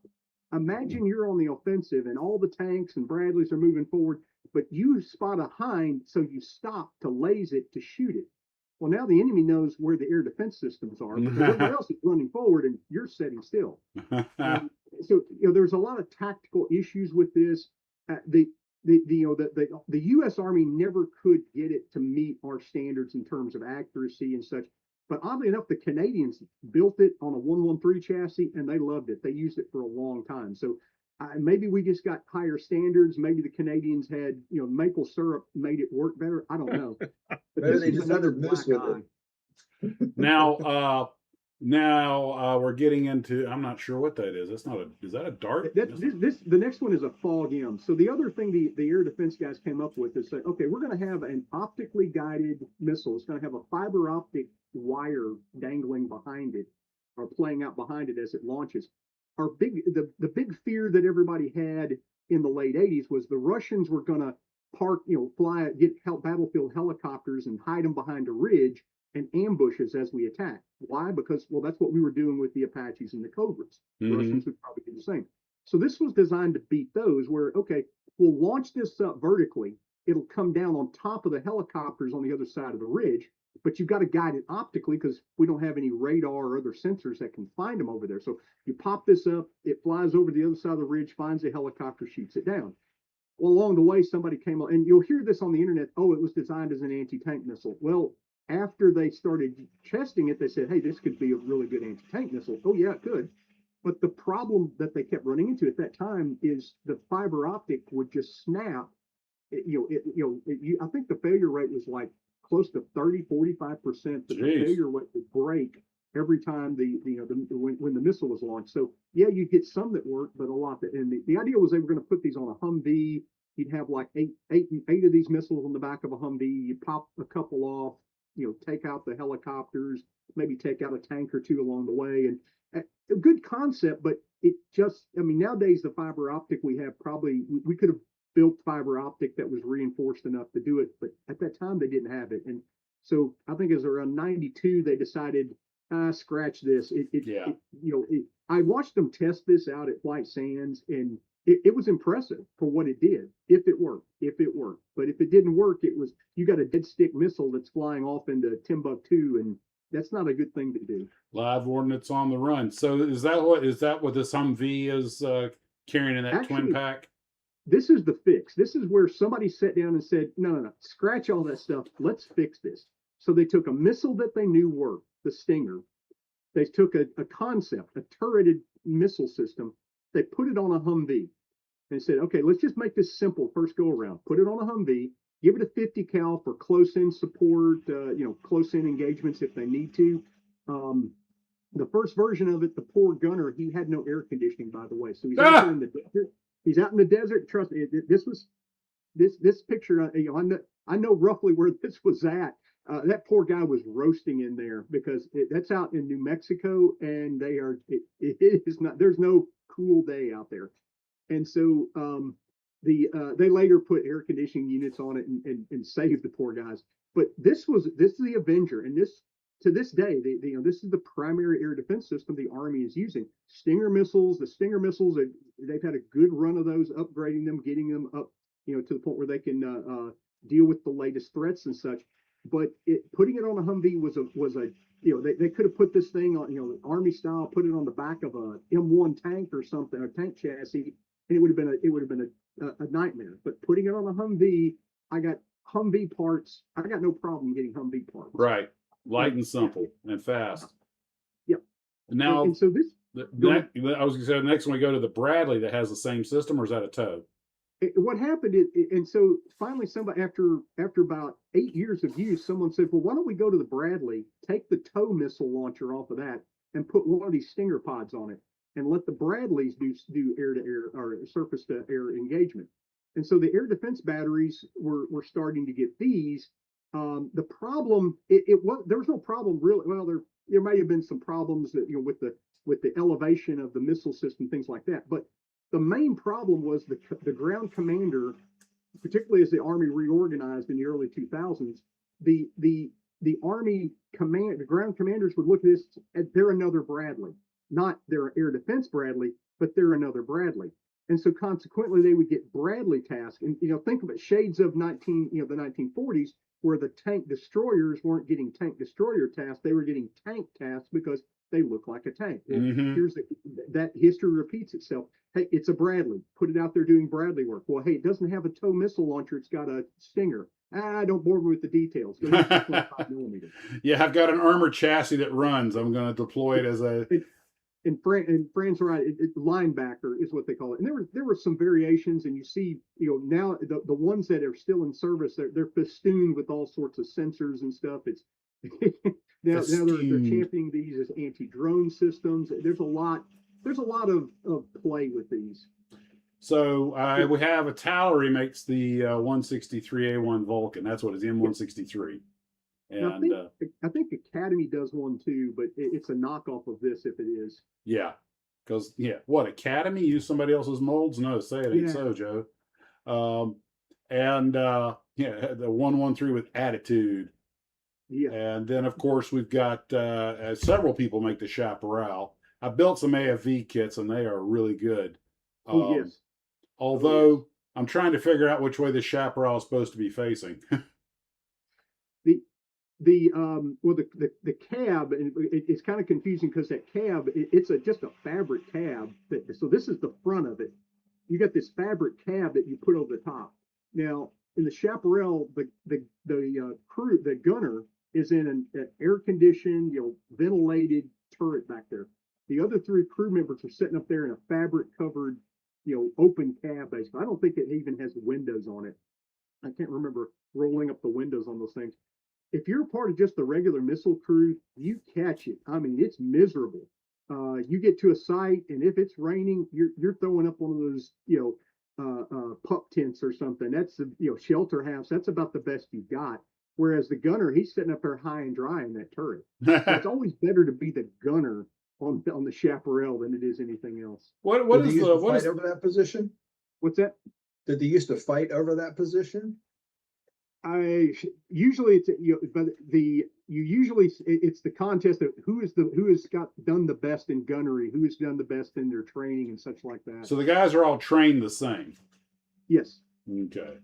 Imagine you're on the offensive and all the tanks and Bradleys are moving forward, but you spot a hind, so you stop to laze it to shoot it. Well, now the enemy knows where the air defense systems are, because everybody else is running forward and you're sitting still. So there's a lot of tactical issues with this. The U.S. Army never could get it to meet our standards in terms of accuracy and such. But oddly enough, the Canadians built it on a 113 chassis and they loved it. They used it for a long time. So maybe we just got higher standards. Maybe the Canadians had, maple syrup made it work better. I don't know. Maybe they just another moose with it. Now we're getting into, I'm not sure what that is. That's not is that a dart? The next one is a fog M. So the other thing the air defense guys came up with is that, okay, we're going to have an optically guided missile. It's going to have a fiber optic wire dangling behind it, or playing out behind it as it launches. The big fear that everybody had in the late 80s was the Russians were going to get battlefield helicopters and hide them behind a ridge and ambush us as we attack. Why? Because, that's what we were doing with the Apaches and the Cobras. The Russians would probably do the same. So this was designed to beat those, where, okay, we'll launch this up vertically. It'll come down on top of the helicopters on the other side of the ridge, but you've got to guide it optically because we don't have any radar or other sensors that can find them over there. So you pop this up, it flies over to the other side of the ridge, finds the helicopter, shoots it down. Well, along the way, somebody came on, and you'll hear this on the internet, it was designed as an anti-tank missile. Well, after they started testing it, they said, hey, this could be a really good anti-tank missile. Oh, yeah, it could. But the problem that they kept running into at that time is the fiber optic would just snap. I think the failure rate was like close to 30-45%. The failure rate would break every time when the missile was launched. So yeah, you get some that work, but a lot that. And the idea was they were going to put these on a Humvee. You'd have like eight of these missiles on the back of a Humvee. You pop a couple off. Take out the helicopters, maybe take out a tank or two along the way. And a good concept, but it just, nowadays the fiber optic we have, probably we could have built fiber optic that was reinforced enough to do it, but at that time they didn't have it. And so I think it was around 92, they decided, scratch this. I watched them test this out at White Sands, and it was impressive for what it did, if it worked. But if it didn't work, you got a dead stick missile that's flying off into Timbuktu, and That's not a good thing to do. Live ordnance on the run. So is that what this Humvee is carrying in that twin Actually, pack? this is the fix. This is where somebody sat down and said, no, scratch all that stuff. Let's fix this. So they took a missile that they knew worked, the Stinger. They took a concept, a turreted missile system. They put it on a Humvee and said, okay, let's just make this simple first go around. Put it on a Humvee, give it a 50 cal for close-in support, close-in engagements if they need to. The first version of it, the poor gunner, he had no air conditioning, by the way. So he's out there in the desert. He's out in the desert. Trust me, this picture. I know roughly where this was at. That poor guy was roasting in there because that's out in New Mexico, and it is not. There's no cool day out there, and so they later put air conditioning units on it and saved the poor guys. But this is the Avenger, and to this day, this is the primary air defense system the Army is using. Stinger missiles, they've had a good run of those, upgrading them, getting them up, to the point where they can deal with the latest threats and such. But putting it on a Humvee was a they could have put this thing on, Army style, put it on the back of a M1 tank or something, a tank chassis, and it would have been a nightmare. But putting it on a Humvee, I got Humvee parts. I got no problem getting Humvee parts. Right. Light and simple and fast. Yep. Now, and so this. I was going to say, next one we go to the Bradley that has the same system, or is that a tow? What happened is, and so finally somebody, after about 8 years of use, someone said, well, why don't we go to the Bradley, take the tow missile launcher off of that, and put one of these Stinger pods on it, and let the Bradleys do air-to-air or surface-to-air engagement. And so the air defense batteries were starting to get these. The problem, there was no problem really. Well, there may have been some problems that, with the elevation of the missile system, things like that. But the main problem was the ground commander, particularly as the Army reorganized in the early 2000s. The Army the ground commanders would look at this as they're another Bradley, not their air defense Bradley, but they're another Bradley. And so consequently, they would get Bradley tasks. And think of it, shades of the 1940s, where the tank destroyers weren't getting tank destroyer tasks, they were getting tank tasks because they look like a tank. Well, that history repeats itself. Hey, it's a Bradley. Put it out there doing Bradley work. Well, hey, it doesn't have a tow missile launcher. It's got a Stinger. Don't bore me with the details. Go 25 millimeter. Yeah, I've got an armored chassis that runs. I'm going to deploy it as a. And Fran's right. Linebacker is what they call it. And there were some variations, and you see, now the ones that are still in service, they're festooned with all sorts of sensors and stuff. It's now they're championing these as anti-drone systems. There's a lot of play with these. So we have Tallery makes the 163A1 Vulcan. That's what it is, M163. And I think Academy does one too, but it's a knockoff of this if it is. Yeah, because what, Academy use somebody else's molds? No, say it ain't so, Joe. The 113 with Attitude. Yeah, and then of course we've got several people make the Chaparral. I built some AFV kits and they are really good. Yes. Although I'm trying to figure out which way the Chaparral is supposed to be facing. The cab, and it's kind of confusing because that cab, it's just a fabric cab. So this is the front of it. You got this fabric cab that you put over the top. Now in the Chaparral, the gunner is in an air conditioned, ventilated turret back there. The other three crew members are sitting up there in a fabric covered, open cab. Basically, I don't think it even has windows on it. I can't remember rolling up the windows on those things. If you're a part of just the regular missile crew, you catch it. I mean, it's miserable. You get to a site, and if it's raining, you're throwing up one of those, pup tents or something. That's shelter house. That's about the best you got. Whereas the gunner, he's sitting up there high and dry in that turret. So it's always better to be the gunner on the Chaparral than it is anything else. What is over that position? What's that? Did they used to fight over that position? Usually it's the contest of who has done the best in gunnery, who has done the best in their training and such like that. So the guys are all trained the same. Yes. Okay.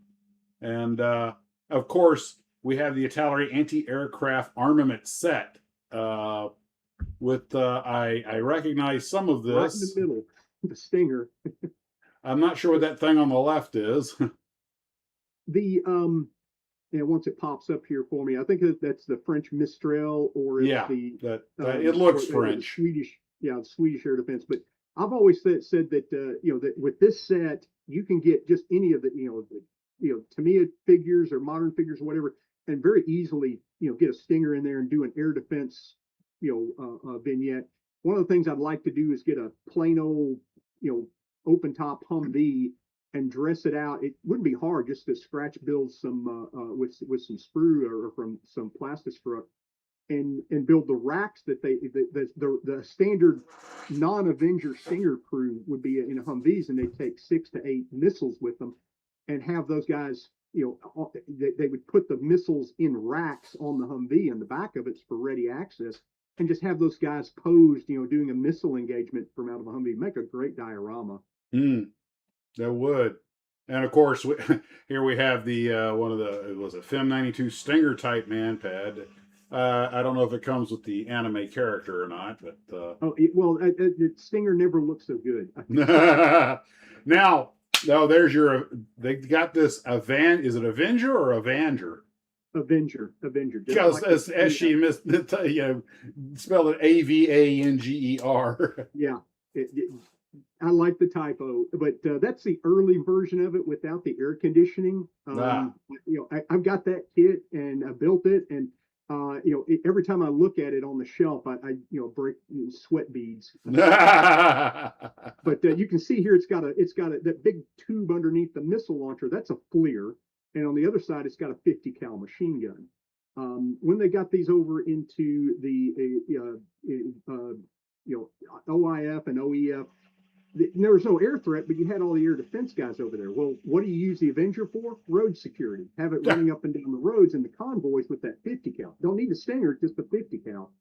And of course we have the Tallery anti-aircraft armament set. I recognize some of Right in the this. middle, the Stinger. I'm not sure what that thing on the left is. The and once it pops up here for me, I think that's the French Mistral, or it's Yeah, the that it looks or the French. Swedish, yeah, the Swedish air defense. But I've always said that that with this set you can get just any of the Tamiya figures or modern figures or whatever, and very easily get a Stinger in there and do an air defense vignette. One of the things I'd like to do is get a plain old open top Humvee and dress it out. It wouldn't be hard just to scratch build some with some sprue or from some Plastistruct and build the racks that the standard non-Avenger Stinger crew would be in a Humvees, and they'd take 6 to 8 missiles with them and have those guys, they would put the missiles in racks on the Humvee, and the back of it's for ready access, and just have those guys posed, doing a missile engagement from out of a Humvee. Make a great diorama. That would. And of course, here we have the one of the, it was a FEM 92 Stinger type man pad. I don't know if it comes with the anime character or not, but Stinger never looks so good. Now, there's they got this is it Avenger or Avenger? Avenger. Because as she spelled it Avanger. Yeah. I like the typo, but that's the early version of it without the air conditioning. I've got that kit and I built it, and every time I look at it on the shelf, I break sweat beads. But you can see here it's got that big tube underneath the missile launcher. That's a FLIR, and on the other side it's got a 50 cal machine gun. When they got these over into the OIF and OEF, there was no air threat, but you had all the air defense guys over there. Well, what do you use the Avenger for? Road security. Have it running up and down the roads in the convoys with that 50 cal. Don't need a Stinger, just the 50 cal.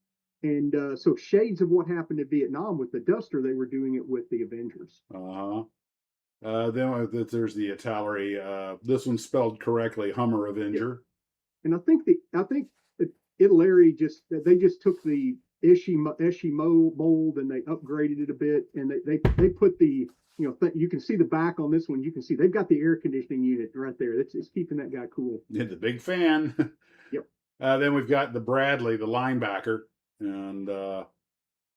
And so shades of what happened in Vietnam with the Duster, they were doing it with the Avengers. Then there's the Italeri. This one's spelled correctly, Hummer Avenger. Yeah. And I think Italeri they just took the Eshi mold and they upgraded it a bit, and they put the you can see the back on this one. You can see they've got the air conditioning unit right there. It's keeping that guy cool. Yeah, the big fan. Yep. Then we've got the Bradley, the linebacker, and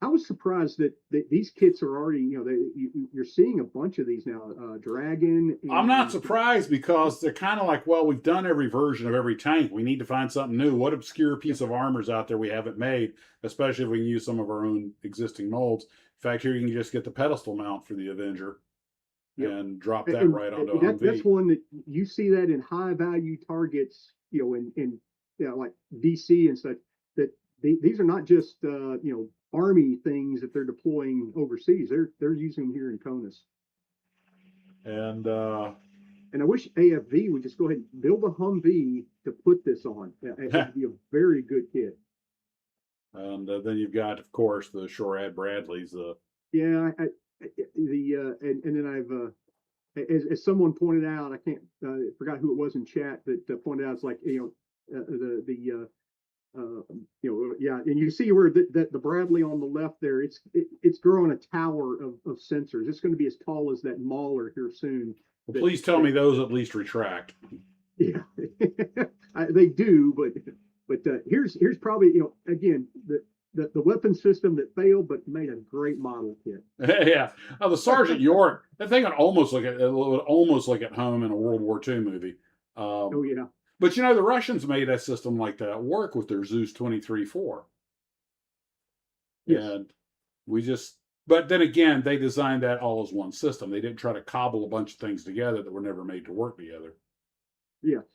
I was surprised that these kits are already you're seeing a bunch of these now. Dragon. I'm not surprised, because they're kind of like, well, we've done every version of every tank. We need to find something new. What obscure piece of armor is out there we haven't made, especially if we can use some of our own existing molds. In fact, here you can just get the pedestal mount for the Avenger. Yep. And drop that right onto a Humvee. That's one that you see that in high value targets, in like DC and such. That these are not just Army things that they're deploying overseas. They're using them here in CONUS. And I wish AFV would just go ahead and build a Humvee to put this on. It would be a very good kit. And then you've got, of course, the Shorad Bradleys. And then I've as someone pointed out, I forgot who it was in chat that pointed out, it's like and you see where the Bradley on the left there, it's growing a tower of sensors. It's going to be as tall as that Mauler here soon. Well, please tell me those at least retract. Yeah, they do, but here's probably again the weapon system that failed but made a great model kit. Yeah, the Sergeant York, that thing would almost look at home in a World War II movie. Oh yeah. But the Russians made a system like that work with their Zeus 23-4. Yes. And but then again, they designed that all as one system. They didn't try to cobble a bunch of things together that were never made to work together. Yes.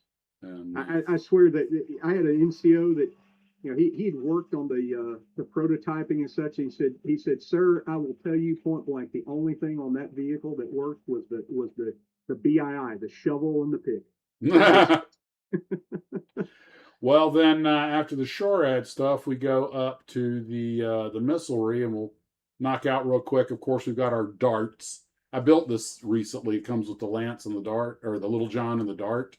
And I swear that I had an NCO that he'd worked on the prototyping and such. And he said, "Sir, I will tell you point blank, the only thing on that vehicle that worked was the BII, the shovel and the pick." Well, then after the Shorad stuff, we go up to the missilery, and we'll knock out real quick. Of course, we've got our darts. I built this recently. It comes with the Lance and the Dart, or the Little John and the Dart.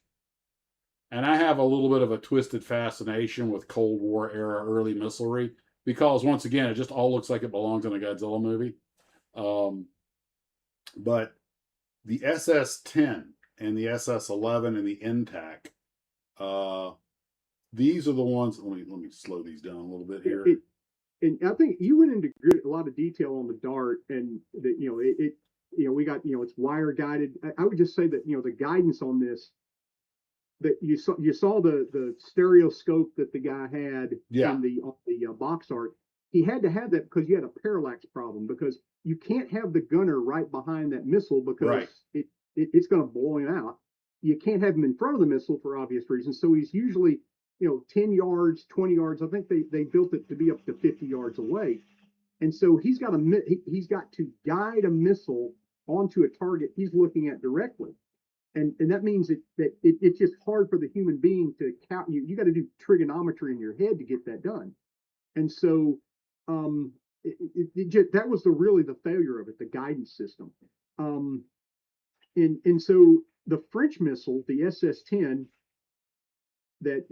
And I have a little bit of a twisted fascination with Cold War era early missilery. because once again, it just all looks like it belongs in a Godzilla movie. But the SS-10 and the SS-11 and the NTAC, these are the ones. Let me slow these down a little bit here. And I think you went into a lot of detail on the Dart, and that we got it's wire guided. I would just say that the guidance on this, that you saw the stereoscope that the guy had on the box art. He had to have that because you had a parallax problem, because you can't have the gunner right behind that missile because it's going to blow him out. You can't have him in front of the missile for obvious reasons. So he's usually 10 yards, 20 yards. I think they built it to be up to 50 yards away. And so he's got to guide a missile onto a target he's looking at directly. And that means that it's just hard for the human being to count. You got to do trigonometry in your head to get that done. And so that was really the failure of it, the guidance system. And so the French missile, the SS-10, that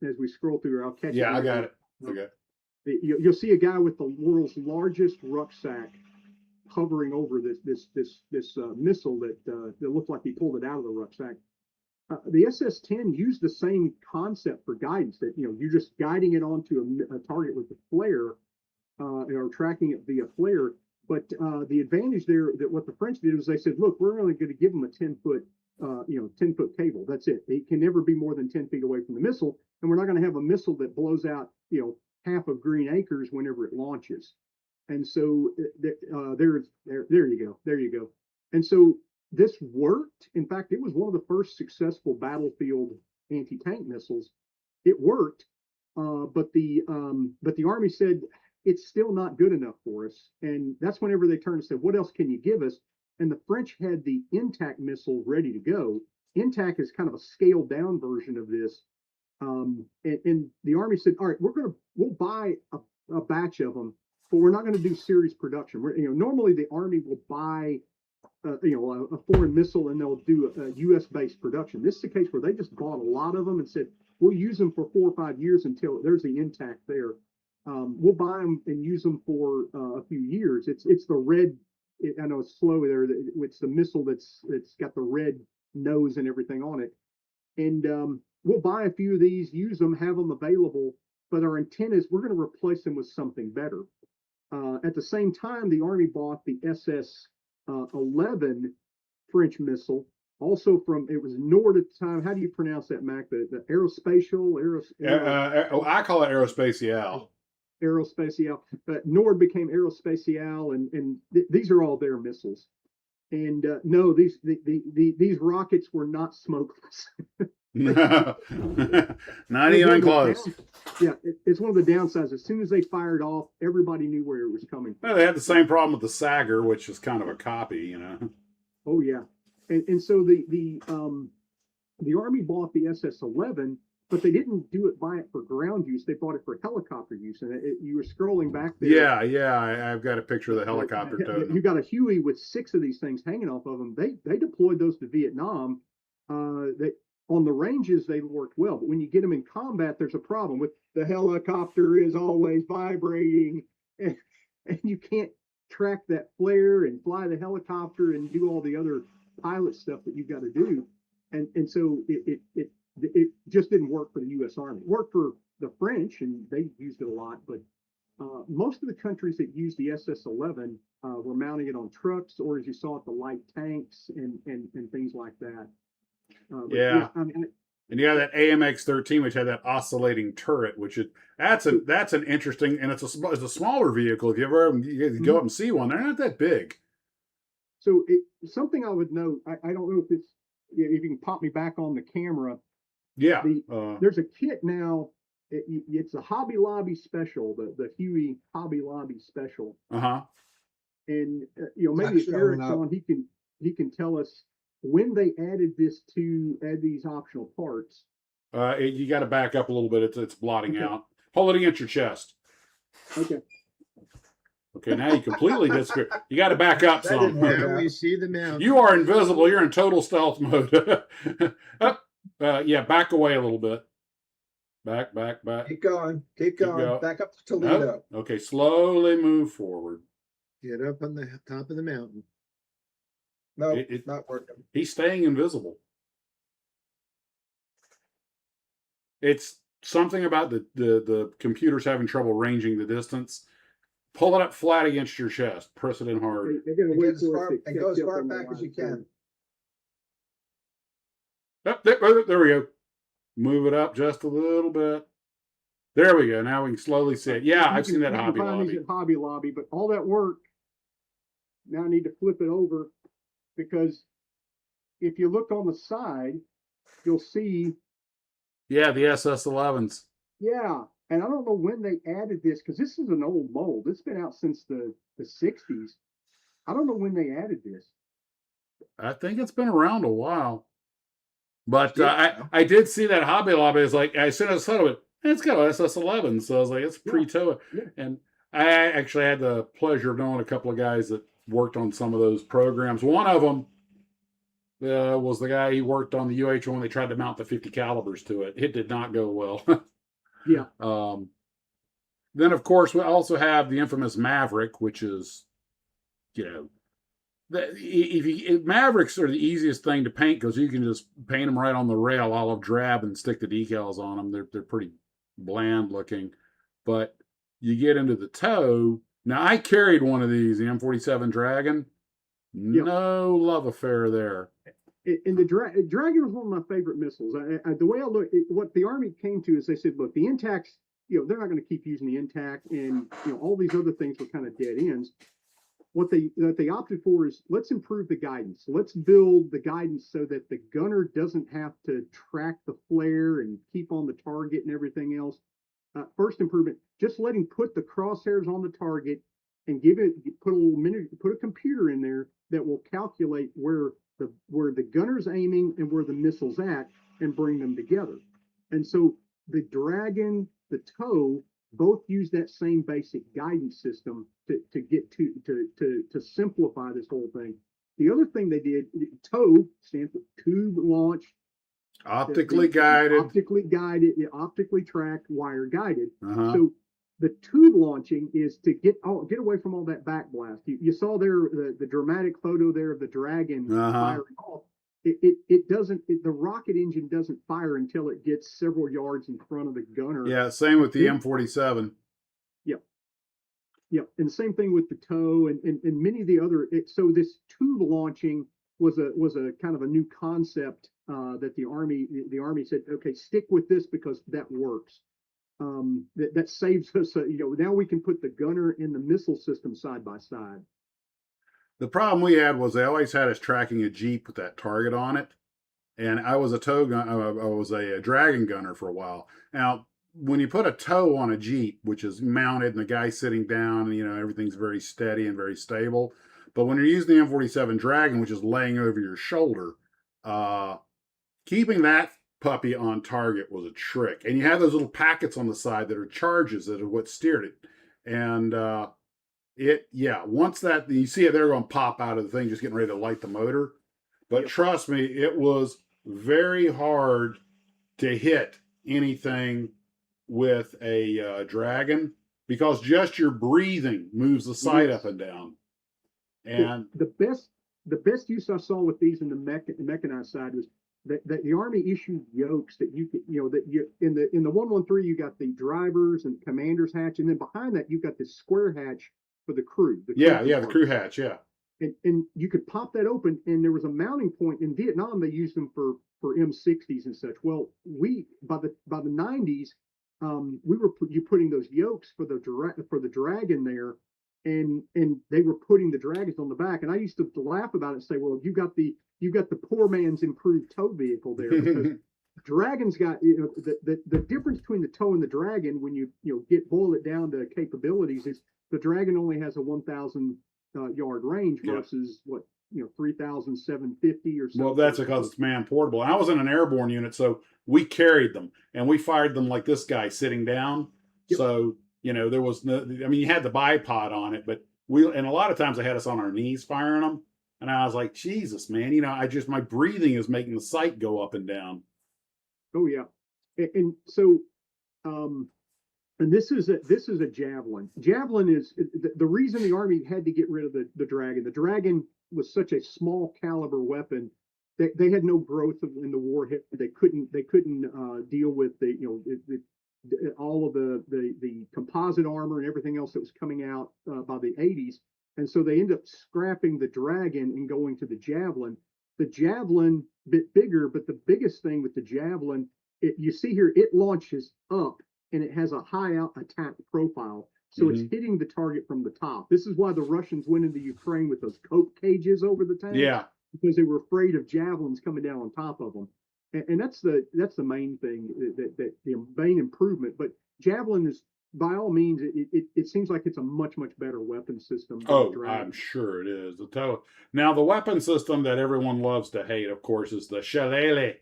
as we scroll through, I'll catch it. Yeah, I got it. Okay. You'll see a guy with the world's largest rucksack hovering over this missile that looked like he pulled it out of the rucksack. The SS-10 used the same concept for guidance, that you're just guiding it onto a target with a flare, or tracking it via flare. But the advantage there, that what the French did was they said, look, we're only going to give them a 10-foot 10-foot cable. That's it. It can never be more than 10 feet away from the missile, and we're not going to have a missile that blows out half of Green Acres whenever it launches. And so there you go. And so this worked. In fact, it was one of the first successful battlefield anti-tank missiles. It worked, but the Army said it's still not good enough for us. And that's whenever they turned and said, what else can you give us? And the French had the NTAC missile ready to go. NTAC is kind of a scaled down version of this. And the Army said, all right, we'll buy a batch of them, but we're not going to do series production. Normally the Army will buy a foreign missile and they'll do a U.S. based production. This is the case where they just bought a lot of them and said, we'll use them for 4 or 5 years until there's the NTAC there. We'll buy them and use them for a few years. It's the red. I know it's slow there. It's the missile that's got the red nose and everything on it. And we'll buy a few of these, use them, have them available. But our intent is we're going to replace them with something better. At the same time, the Army bought the SS-11 French missile, also it was Nord at the time. How do you pronounce that, Mac? The aerospatial? I call it Aerospatiale. Aerospatiale. Nord became Aerospatiale, and these are all their missiles. And no, these rockets were not smokeless. No, not even close. Yeah, it's one of the downsides. As soon as they fired off, everybody knew where it was coming from. Well, they had the same problem with the Sager, which is kind of a copy, Oh yeah, and so the Army bought the SS-11, but they didn't buy it for ground use. They bought it for helicopter use. And you were scrolling back there. Yeah, I've got a picture of the helicopter totem. You got a Huey with 6 of these things hanging off of them. They deployed those to Vietnam. On the ranges, they worked well, but when you get them in combat, there's a problem with the helicopter is always vibrating, and you can't track that flare and fly the helicopter and do all the other pilot stuff that you've got to do. And so it just didn't work for the U.S. Army. It worked for the French, and they used it a lot, but most of the countries that used the SS-11 were mounting it on trucks, or as you saw at the light tanks and things like that. Yeah. I mean, and you have that AMX-13, which had that oscillating turret, that's an interesting, and it's a smaller vehicle. If you go up and see one, they're not that big. So something I would note, I don't know if you can pop me back on the camera. Yeah. There's a kit now. It's a Hobby Lobby special, the Huey Hobby Lobby special. Uh-huh. And maybe if Eric's on, he can tell us when they added these optional parts. You got to back up a little bit. It's blotting out. Hold it against your chest. Okay. Okay, now you completely disappear. You got to back up some. Now we see the mountain. You are invisible. You're in total stealth mode. Yeah, back away a little bit. Back. Keep going. Keep going. going. Back up to Toledo. Nope. Okay, slowly move forward. Get up on the top of the mountain. No, It- not working. He's staying invisible. It's something about the computer's having trouble ranging the distance. Pull it up flat against your chest. Press it in hard. They're gonna And, wait get as for far, us to and go as catch up far on the back as you live can. stream. Oh, there we go. Move it up just a little bit. There we go. Now we can slowly see it. Yeah, I've seen that You can Hobby find these Lobby. at Hobby Lobby, but all that work. Now I need to flip it over because if you look on the side, you'll see. Yeah, the SS11s. Yeah, and I don't know when they added this because this is an old mold. It's been out since the 60s. I don't know when they added this. I think it's been around a while. But Yeah. I did see that Hobby Lobby. Is like, as soon as I saw it, it's got an SS11. So I was like, it's pre-tow. Yeah. And I actually had the pleasure of knowing a couple of guys that worked on some of those programs. One of them was the guy he worked on the UH when they tried to mount the 50 calibers to it. It did not go well. Yeah. Then, of course, we also have the infamous Maverick, which is, Mavericks are the easiest thing to paint because you can just paint them right on the rail, olive drab, and stick the decals on them. They're pretty bland looking. But you get into the toe. Now, I carried one of these, the M47 Dragon. Yep. No love affair there. And the Dragon was one of my favorite missiles. The way I look, what the Army came to is they said, look, the Intacts, they're not going to keep using the Intact, and all these other things were kind of dead ends. What they opted for is let's improve the guidance. Let's build the guidance so that the gunner doesn't have to track the flare and keep on the target and everything else. First improvement, just let him put the crosshairs on the target and put a computer in there that will calculate where the gunner's aiming and where the missile's at and bring them together. And so the Dragon, the TOW, both use that same basic guidance system to get to simplify this whole thing. The other thing they did, TOW stands for tube launched, Optically guided. Optically tracked, wire guided. Uh-huh. So the tube launching is to get away from all that backblast. You saw there the dramatic photo there of the Dragon firing off. The rocket engine doesn't fire until it gets several yards in front of the gunner. Yeah, same with the M47. Yep, and the same thing with the TOW and many of the other. So this tube launching was a kind of a new concept that the Army said, okay, stick with this because that works. That saves us. Now we can put the gunner and the missile system side by side. The problem we had was they always had us tracking a Jeep with that target on it, and I was a TOW gun. I was a Dragon gunner for a while. Now, when you put a TOW on a Jeep, which is mounted and the guy's sitting down, and everything's very steady and very stable. But when you're using the M47 Dragon, which is laying over your shoulder, keeping that puppy on target was a trick. And you have those little packets on the side that are charges that are what steered it. And once that, you see it, they're going to pop out of the thing, just getting ready to light the motor. But trust me, it was very hard to hit anything with a Dragon because just your breathing moves the sight up and down. And the best use I saw with these in the mechanized side was that the Army issued yokes that you could, in the 113 you got the drivers and commander's hatch, and then behind that you got this square hatch for the crew. The crew hatch, yeah. And you could pop that open, and there was a mounting point in Vietnam. They used them for M60s and such. Well, by the 90s, we were putting those yokes for the Dragon there, and they were putting the Dragons on the back. And I used to laugh about it and say, well, you got the poor man's improved tow vehicle there, because Dragon's got the difference between the TOW and the Dragon when you boil it down to capabilities is the Dragon only has a 1,000 yard range versus 3,750 or something. Well, that's because it's man portable. And I was in an airborne unit, so we carried them and we fired them like this guy sitting down. Yep. So, there was you had the bipod on it, but and a lot of times they had us on our knees firing them. And I was like, Jesus, man, my breathing is making the sight go up and down. Oh, yeah. And so And this is a javelin. Javelin is the reason the Army had to get rid of the Dragon. The Dragon was such a small caliber weapon. They had no growth in the warhead. They couldn't deal with all of the composite armor and everything else that was coming out by the 80s. And so they ended up scrapping the Dragon and going to the Javelin. The Javelin, bit bigger, but the biggest thing with the Javelin, you see here, it launches up and it has a high out attack profile. So it's hitting the target from the top. This is why the Russians went into Ukraine with those coke cages over the tank. Yeah. Because they were afraid of javelins coming down on top of them. And that's the main thing, that the main improvement. But Javelin is, by all means, it seems like it's a much better weapon system. Oh, I'm sure it is. Now, the weapon system that everyone loves to hate, of course, is the Shillelagh.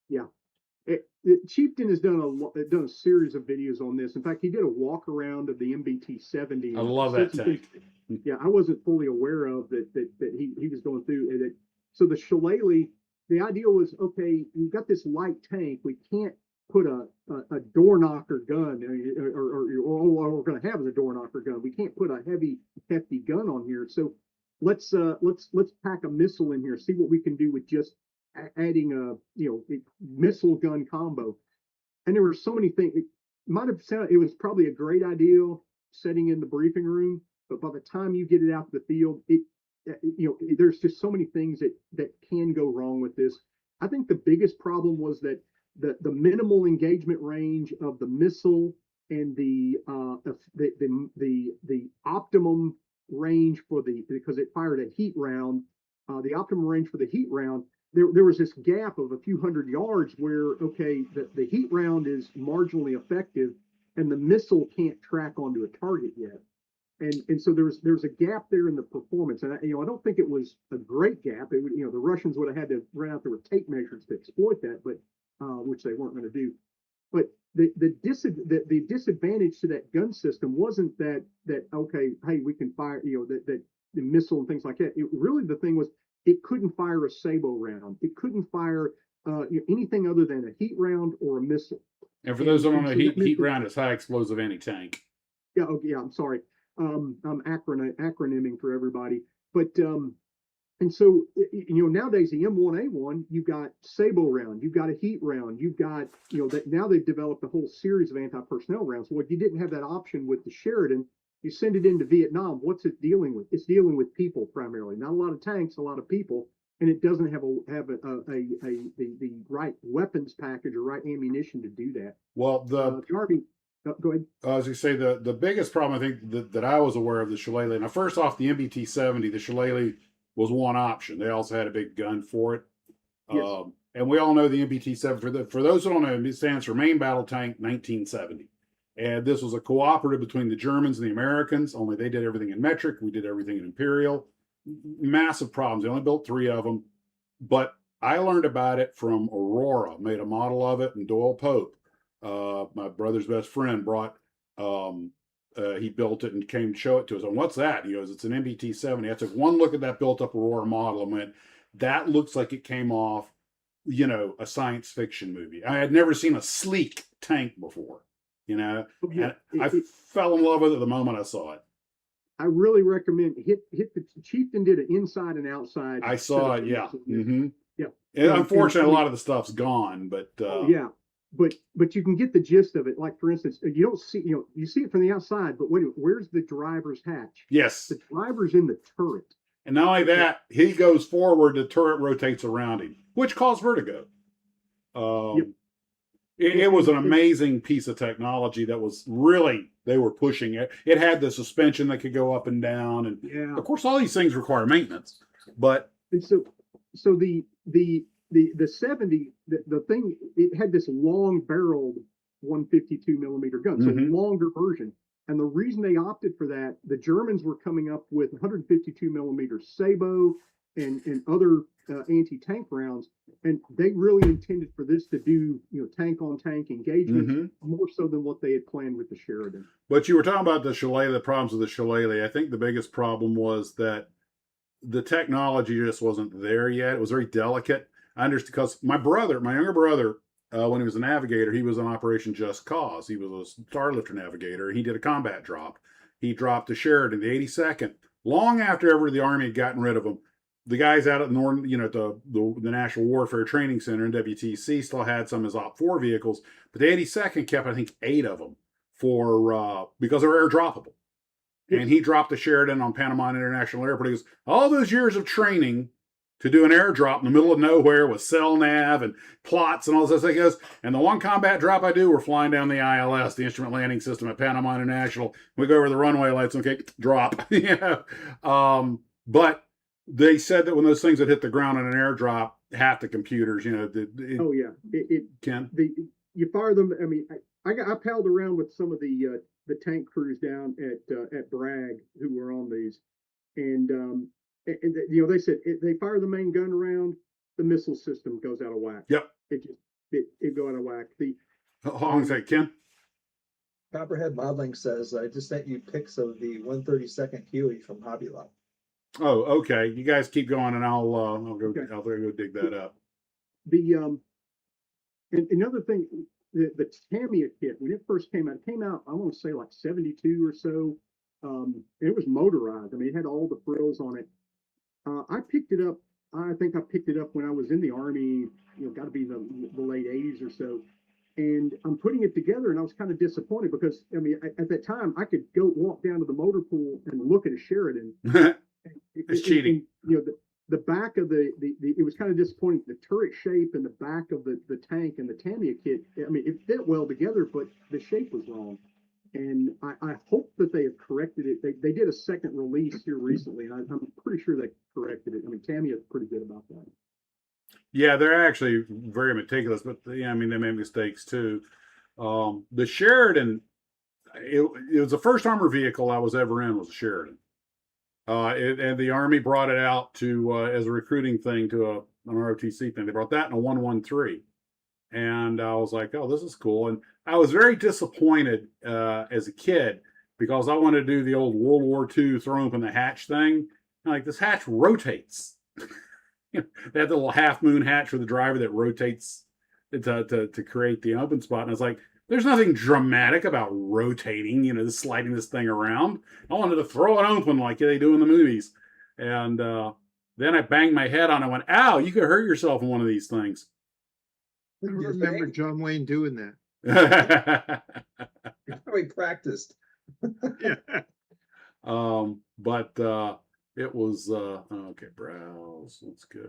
Yeah. Chieftain has done a series of videos on this. In fact, he did a walk around of the MBT-70. I love that tank. Yeah, I wasn't fully aware of that he was going through it. So the Shillelagh, the idea was, okay, we've got this light tank. We can't put a door knocker gun, or all we're going to have is a door knocker gun. We can't put a hefty gun on here. So let's pack a missile in here. See what we can do with just adding a missile gun combo. And there were so many things. It might have sounded, it was probably a great idea setting in the briefing room, but by the time you get it out to the field, there's just so many things that can go wrong with this. I think the biggest problem was that the minimal engagement range of the missile and the optimum range because it fired a heat round, the optimum range for the heat round, there was this gap of a few hundred yards where, okay, the heat round is marginally effective and the missile can't track onto a target yet. And so there's a gap there in the performance. And I don't think it was a great gap. It would, the Russians would have had to run out there with tape measures to exploit that, but which they weren't going to do. But the disadvantage to that gun system wasn't that okay, hey, we can fire, that the missile and things like that. It really, the thing was, it couldn't fire a Sabo round. It couldn't fire anything other than a heat round or a missile. And for those who don't know, heat round is high explosive anti-tank. Yeah, yeah. I'm sorry. I'm acronyming for everybody. But and so nowadays the M1A1, you've got Sabo round, you've got a heat round, you've got that now they've developed a whole series of anti-personnel rounds. Well, you didn't have that option with the Sheridan. You send it into Vietnam. What's it dealing with? It's dealing with people primarily, not a lot of tanks, a lot of people, and it doesn't have the right weapons package or right ammunition to do that. Well, the Army. Go ahead. As you say, the biggest problem I think that I was aware of the Shillelagh. Now, first off, the MBT-70, the Shillelagh was one option. They also had a big gun for it. Yes. And we all know the MBT-7. For those who don't know, it stands for Main Battle Tank 1970. And this was a cooperative between the Germans and the Americans, only they did everything in metric. We did everything in imperial. Massive problems. They only built 3 of them. But I learned about it from Aurora, made a model of it, and Doyle Pope, my brother's best friend, he built it and came to show it to us. And what's that? He goes, it's an MBT-70. I took one look at that built up Aurora model and went, that looks like it came off, a science fiction movie. I had never seen a sleek tank before. And I fell in love with it the moment I saw it. I really recommend hit the Chieftain did an inside and outside. I saw it, yeah. Mm-hmm. Yeah. And unfortunately, a lot of the stuff's gone, but yeah. But you can get the gist of it. Like, for instance, you don't see, you see it from the outside, but where's the driver's hatch? Yes. The driver's in the turret. And not only that, he goes forward, the turret rotates around him, which caused vertigo. Yep. It was an amazing piece of technology that was really, they were pushing it. It had the suspension that could go up and down. And yeah. Of course, all these things require maintenance. But and so the 70, the thing, it had this long barreled 152 millimeter gun, so longer version. And the reason they opted for that, the Germans were coming up with 152 millimeter Sabo and other anti-tank rounds, and they really intended for this to do tank on tank engagement more so than what they had planned with the Sheridan. But you were talking about the Shillelagh, the problems with the Shillelagh. I think the biggest problem was that the technology just wasn't there yet. It was very delicate. I understand because my younger brother, when he was a navigator, he was on Operation Just Cause. He was a Starlifter navigator. He did a combat drop. He dropped the Sheridan, the 82nd, long after ever the Army had gotten rid of him. The guys out at Northern, at the National Warfare Training Center in WTC still had some as Op-4 vehicles, but the 82nd kept, I think, 8 of them because they were airdroppable. And he dropped the Sheridan on Panama International Airport. He goes, all those years of training to do an airdrop in the middle of nowhere with cell nav and plots and all this other thing. And the one combat drop I do, we're flying down the ILS, the Instrument Landing System at Panama International. We go over the runway lights, okay, drop. But they said that when those things would hit the ground on an airdrop, half the computers, Oh yeah, Ken? You fire them. I mean, I palled around with some of the tank crews down at Bragg who were on these, and they said they fire the main gun around, the missile system goes out of whack. Yep. It go out of whack. Hold on a second, Ken. Copperhead Modeling says, I just sent you pics of the 132nd Huey from Hobby Lobby. Oh, okay. You guys keep going, and I'll go. Okay. I'll go dig that up. And another thing, the Tamiya kit, when it first came out, I want to say like 72 or so. It was motorized. I mean, it had all the frills on it. I picked it up. I think I picked it up when I was in the Army. Got to be the late 80s or so. And I'm putting it together, and I was kind of disappointed because at that time I could go walk down to the motor pool and look at a Sheridan. It's cheating. The back of it was kind of disappointing. The turret shape and the back of the tank and the Tamiya kit. I mean, it fit well together, but the shape was wrong. And I hope that they have corrected it. They did a second release here recently, and I'm pretty sure they corrected it. I mean, Tamiya is pretty good about that. Yeah, they're actually very meticulous, but they made mistakes too. The Sheridan, it was the first armor vehicle I was ever in was a Sheridan. And the Army brought it out to as a recruiting thing to an ROTC thing. They brought that in a 113. And I was like, oh, this is cool. And I was very disappointed as a kid because I wanted to do the old World War II throw open the hatch thing. I'm like, this hatch rotates. They had the little half moon hatch for the driver that rotates to create the open spot. And I was like, there's nothing dramatic about rotating, sliding this thing around. I wanted to throw it open like they do in the movies. And then I banged my head on it and went, ow, you could hurt yourself in one of these things. I remember John Wayne doing that. We practiced. But it was okay. Browse. Let's go.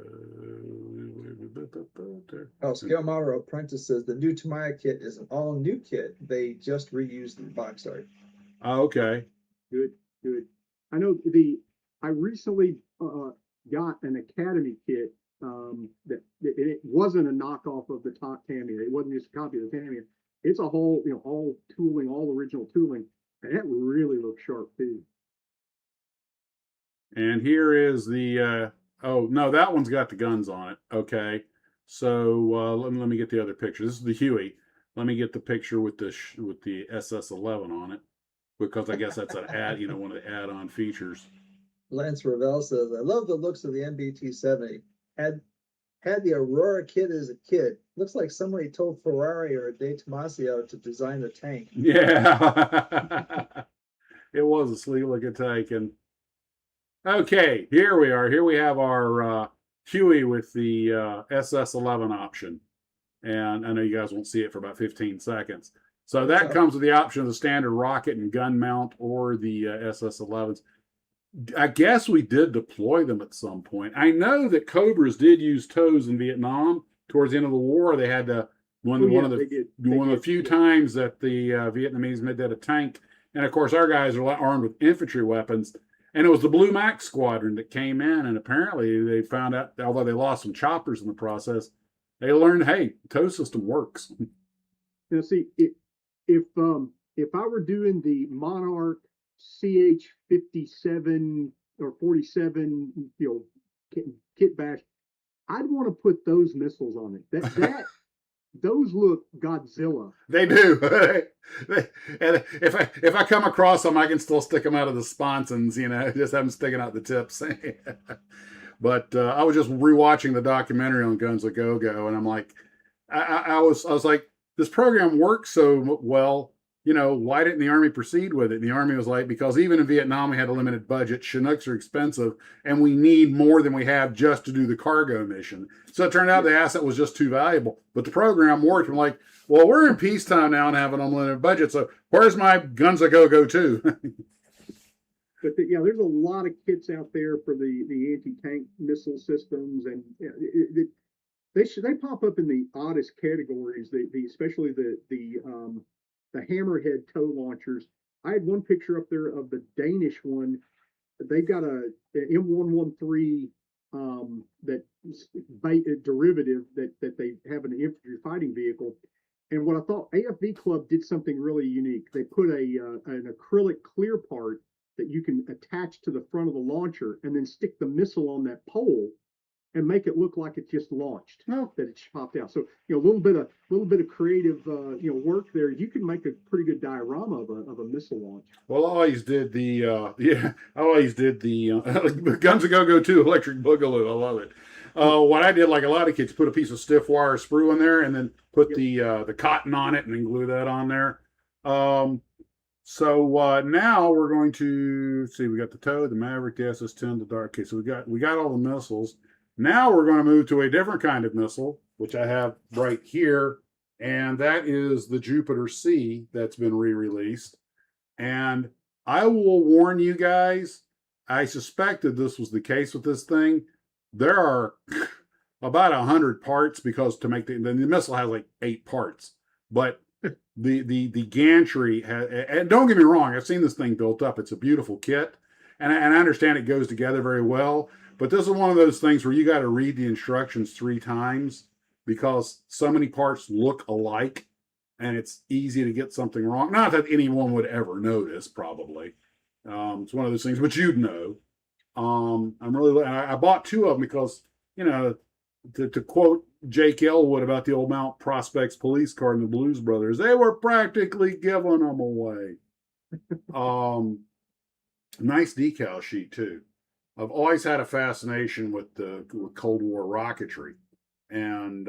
Oh, Scalmaro Apprentice says the new Tamiya kit is an all new kit. They just reused the box art. Okay. Good. I know I recently got an Academy kit that it wasn't a knockoff of the top Tamiya. It wasn't just a copy of the Tamiya. It's a whole, all tooling, all original tooling, and that really looks sharp too. And here is the oh no, that one's got the guns on it. Okay, so let me get the other picture. This is the Huey. Let me get the picture with the SS11 on it, because I guess that's an one of the add-on features. Lance Ravel says, I love the looks of the MBT-70. Had the Aurora kit as a kid. Looks like somebody told Ferrari or De Tomasio to design the tank. Yeah, it was a sleek looking tank. And okay, here we are. Here we have our Huey with the SS11 option. And I know you guys won't see it for about 15 seconds. So that comes with the option of the standard rocket and gun mount or the SS11s. I guess we did deploy them at some point. I know that Cobras did use tows in Vietnam. Towards the end of the war, they had to one of the few times that the Vietnamese made that a tank. And of course, our guys are armed with infantry weapons. And it was the Blue Max Squadron that came in, and apparently they found out, although they lost some choppers in the process, they learned, hey, tow system works. Now, see, if I were doing the Monarch CH-57 or 47, kit bash, I'd want to put those missiles on it. That those look Godzilla. They do. And if I come across them, I can still stick them out of the sponsons, just have them sticking out the tips. But I was just rewatching the documentary on Guns a Go-Go, and I'm like, I was like, this program works so well. You know, why didn't the Army proceed with it? And the Army was like, because even in Vietnam, we had a limited budget. Chinooks are expensive, and we need more than we have just to do the cargo mission. So it turned out the asset was just too valuable. But the program worked. I'm like, well, we're in peacetime now and have an unlimited budget. So where's my guns a go to? But yeah, there's a lot of kits out there for the anti-tank missile systems, and they pop up in the oddest categories. Especially the hammerhead tow launchers. I had one picture up there of the Danish one. They've got a M113 derivative that they have in the infantry fighting vehicle. And what I thought AFV Club did something really unique. They put an acrylic clear part that you can attach to the front of the launcher and then stick the missile on that pole and make it look like it just launched, that it's popped out. So, you know, a little bit of creative, work there. You can make a pretty good diorama of a missile launch. Well, I always did the Guns a Go 2 electric boogaloo. I love it. What I did, like a lot of kids, put a piece of stiff wire sprue in there and then put the cotton on it and then glue that on there. So now we're going to see. We got the TOW, the Maverick, the SS-10, the Dart. Okay, so we got all the missiles. Now we're going to move to a different kind of missile, which I have right here, and that is the Jupiter C that's been re-released. And I will warn you guys, I suspected this was the case with this thing. There are about 100 parts because to make the missile has like 8 parts, but the gantry has, and don't get me wrong, I've seen this thing built up. It's a beautiful kit, and I understand it goes together very well. But this is one of those things where you got to read the instructions 3 times because so many parts look alike, and it's easy to get something wrong. Not that anyone would ever notice, probably. It's one of those things, but you'd know. I bought 2 of them because, you know, to quote Jake Elwood about the old Mount Prospects police car and the Blues Brothers, they were practically giving them away. Nice decal sheet too. I've always had a fascination with the Cold War rocketry, and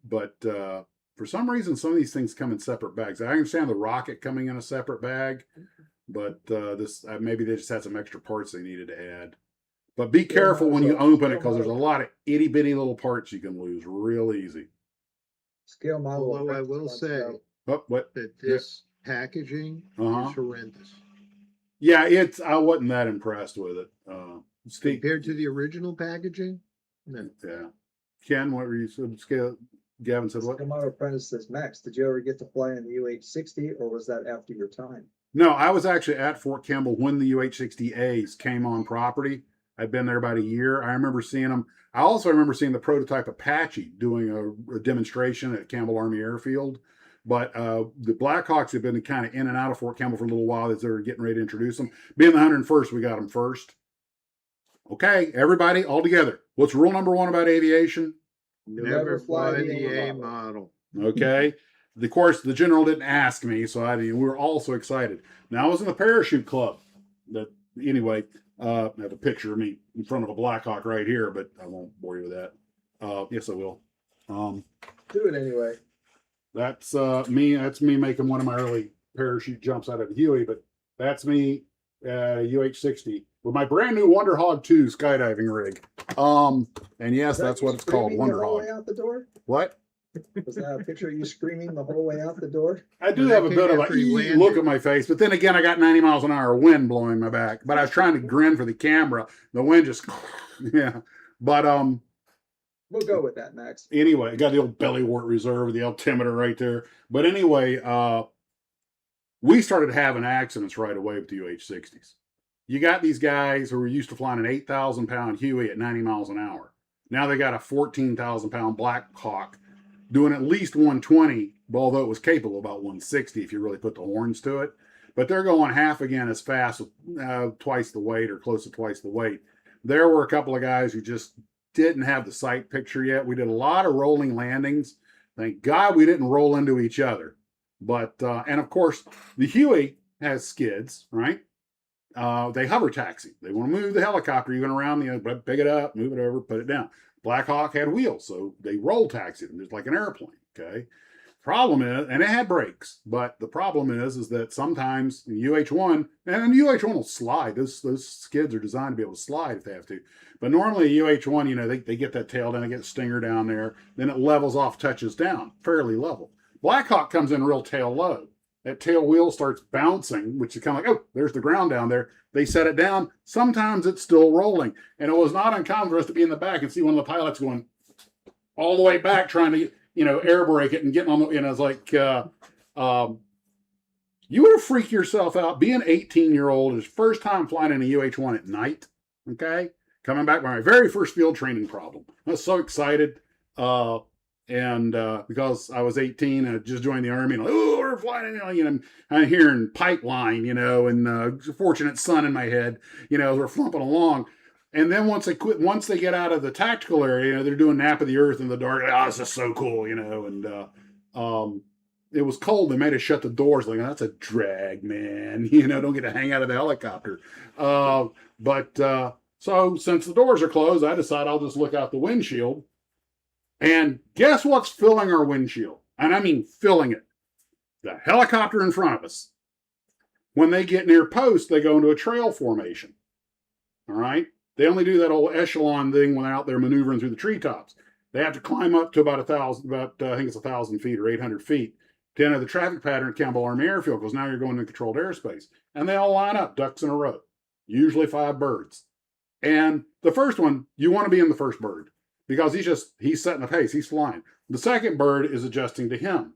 but for some reason, some of these things come in separate bags. I understand the rocket coming in a separate bag, but maybe they just had some extra parts they needed to add. But be careful when you open it because there's a lot of itty bitty little parts you can lose real easy. Scale model. Although I will say that this packaging is horrendous. Yeah, I wasn't that impressed with it. Compared to the original packaging? No. Yeah. Ken, what were you saying? Gavin said what? Scale model apprentice says, Max, did you ever get to fly in the UH-60 or was that after your time? No, I was actually at Fort Campbell when the UH-60As came on property. I'd been there about a year. I remember seeing them. I also remember seeing the prototype Apache doing a demonstration at Campbell Army Airfield. But the Blackhawks have been kind of in and out of Fort Campbell for a little while as they were getting ready to introduce them. Being the 101st, we got them first. Okay, everybody, all together. What's rule number 1 about aviation? Never fly the A model. Okay. Of course, the general didn't ask me, so we were all so excited. Now I was in the parachute club. Anyway, I have a picture of me in front of a Blackhawk right here, but I won't bore you with that. Yes, I will. Do it anyway. That's me. That's me making one of my early parachute jumps out of a Huey, but that's me UH-60 with my brand new Wonder Hog 2 skydiving rig. And yes, that's what it's called, Wonder Hog. Way out the door? What? Was that a picture of you screaming the whole way out the door? I do have a bit of a look at my face, but then again, I got 90 miles an hour wind blowing my back. But I was trying to grin for the camera. The wind just, yeah. But we'll go with that, Max. Anyway, I got the old belly wart reserve, the altimeter right there. But anyway, we started having accidents right away with the UH-60s. You got these guys who were used to flying an 8,000-pound Huey at 90 miles an hour. Now they got a 14,000-pound Black Hawk doing at least 120, although it was capable of about 160 if you really put the horns to it. But they're going half again as fast with twice the weight or close to twice the weight. There were a couple of guys who just didn't have the sight picture yet. We did a lot of rolling landings. Thank God we didn't roll into each other. But, and of course, the Huey has skids, right? they hover taxi. They want to move the helicopter even around the, pick it up, move it over, put it down. Black Hawk had wheels, so they roll taxied them just like an airplane. Okay. Problem is, and it had brakes, but the problem is that sometimes UH-1, and UH-1 will slide. Those skids are designed to be able to slide if they have to. But normally a UH-1, they get that tail down, they get a stinger down there, then it levels off, touches down, fairly level. Black Hawk comes in real tail low. That tail wheel starts bouncing, which is kind of like, oh, there's the ground down there. They set it down. Sometimes it's still rolling. And it was not uncommon for us to be in the back and see one of the pilots going all the way back trying to, air brake it and getting on the, it's like, you would have freaked yourself out being 18-year-old, his first time flying in a UH-1 at night, okay? Coming back by my very first field training problem. I was so excited. Because I was 18 and just joined the Army, and we're flying, I'm hearing pipeline, and Fortunate Son in my head, as we're flumping along. And then once they get out of the tactical area, they're doing Nap of the Earth in the dark. Oh, this is so cool, and it was cold. They made us shut the doors. Like, that's a drag, man. Don't get to hang out of the helicopter. So since the doors are closed, I decide I'll just look out the windshield. And guess what's filling our windshield? And I mean filling it. The helicopter in front of us. When they get near post, they go into a trail formation. All right? They only do that old echelon thing when they're out there maneuvering through the treetops. They have to climb up to about 1,000 feet or 800 feet to enter the traffic pattern at Campbell Army Airfield, because now you're going into controlled airspace. And they all line up, ducks in a row, usually 5 birds. And the first one, you want to be in the first bird, because he's setting the pace, he's flying. The second bird is adjusting to him.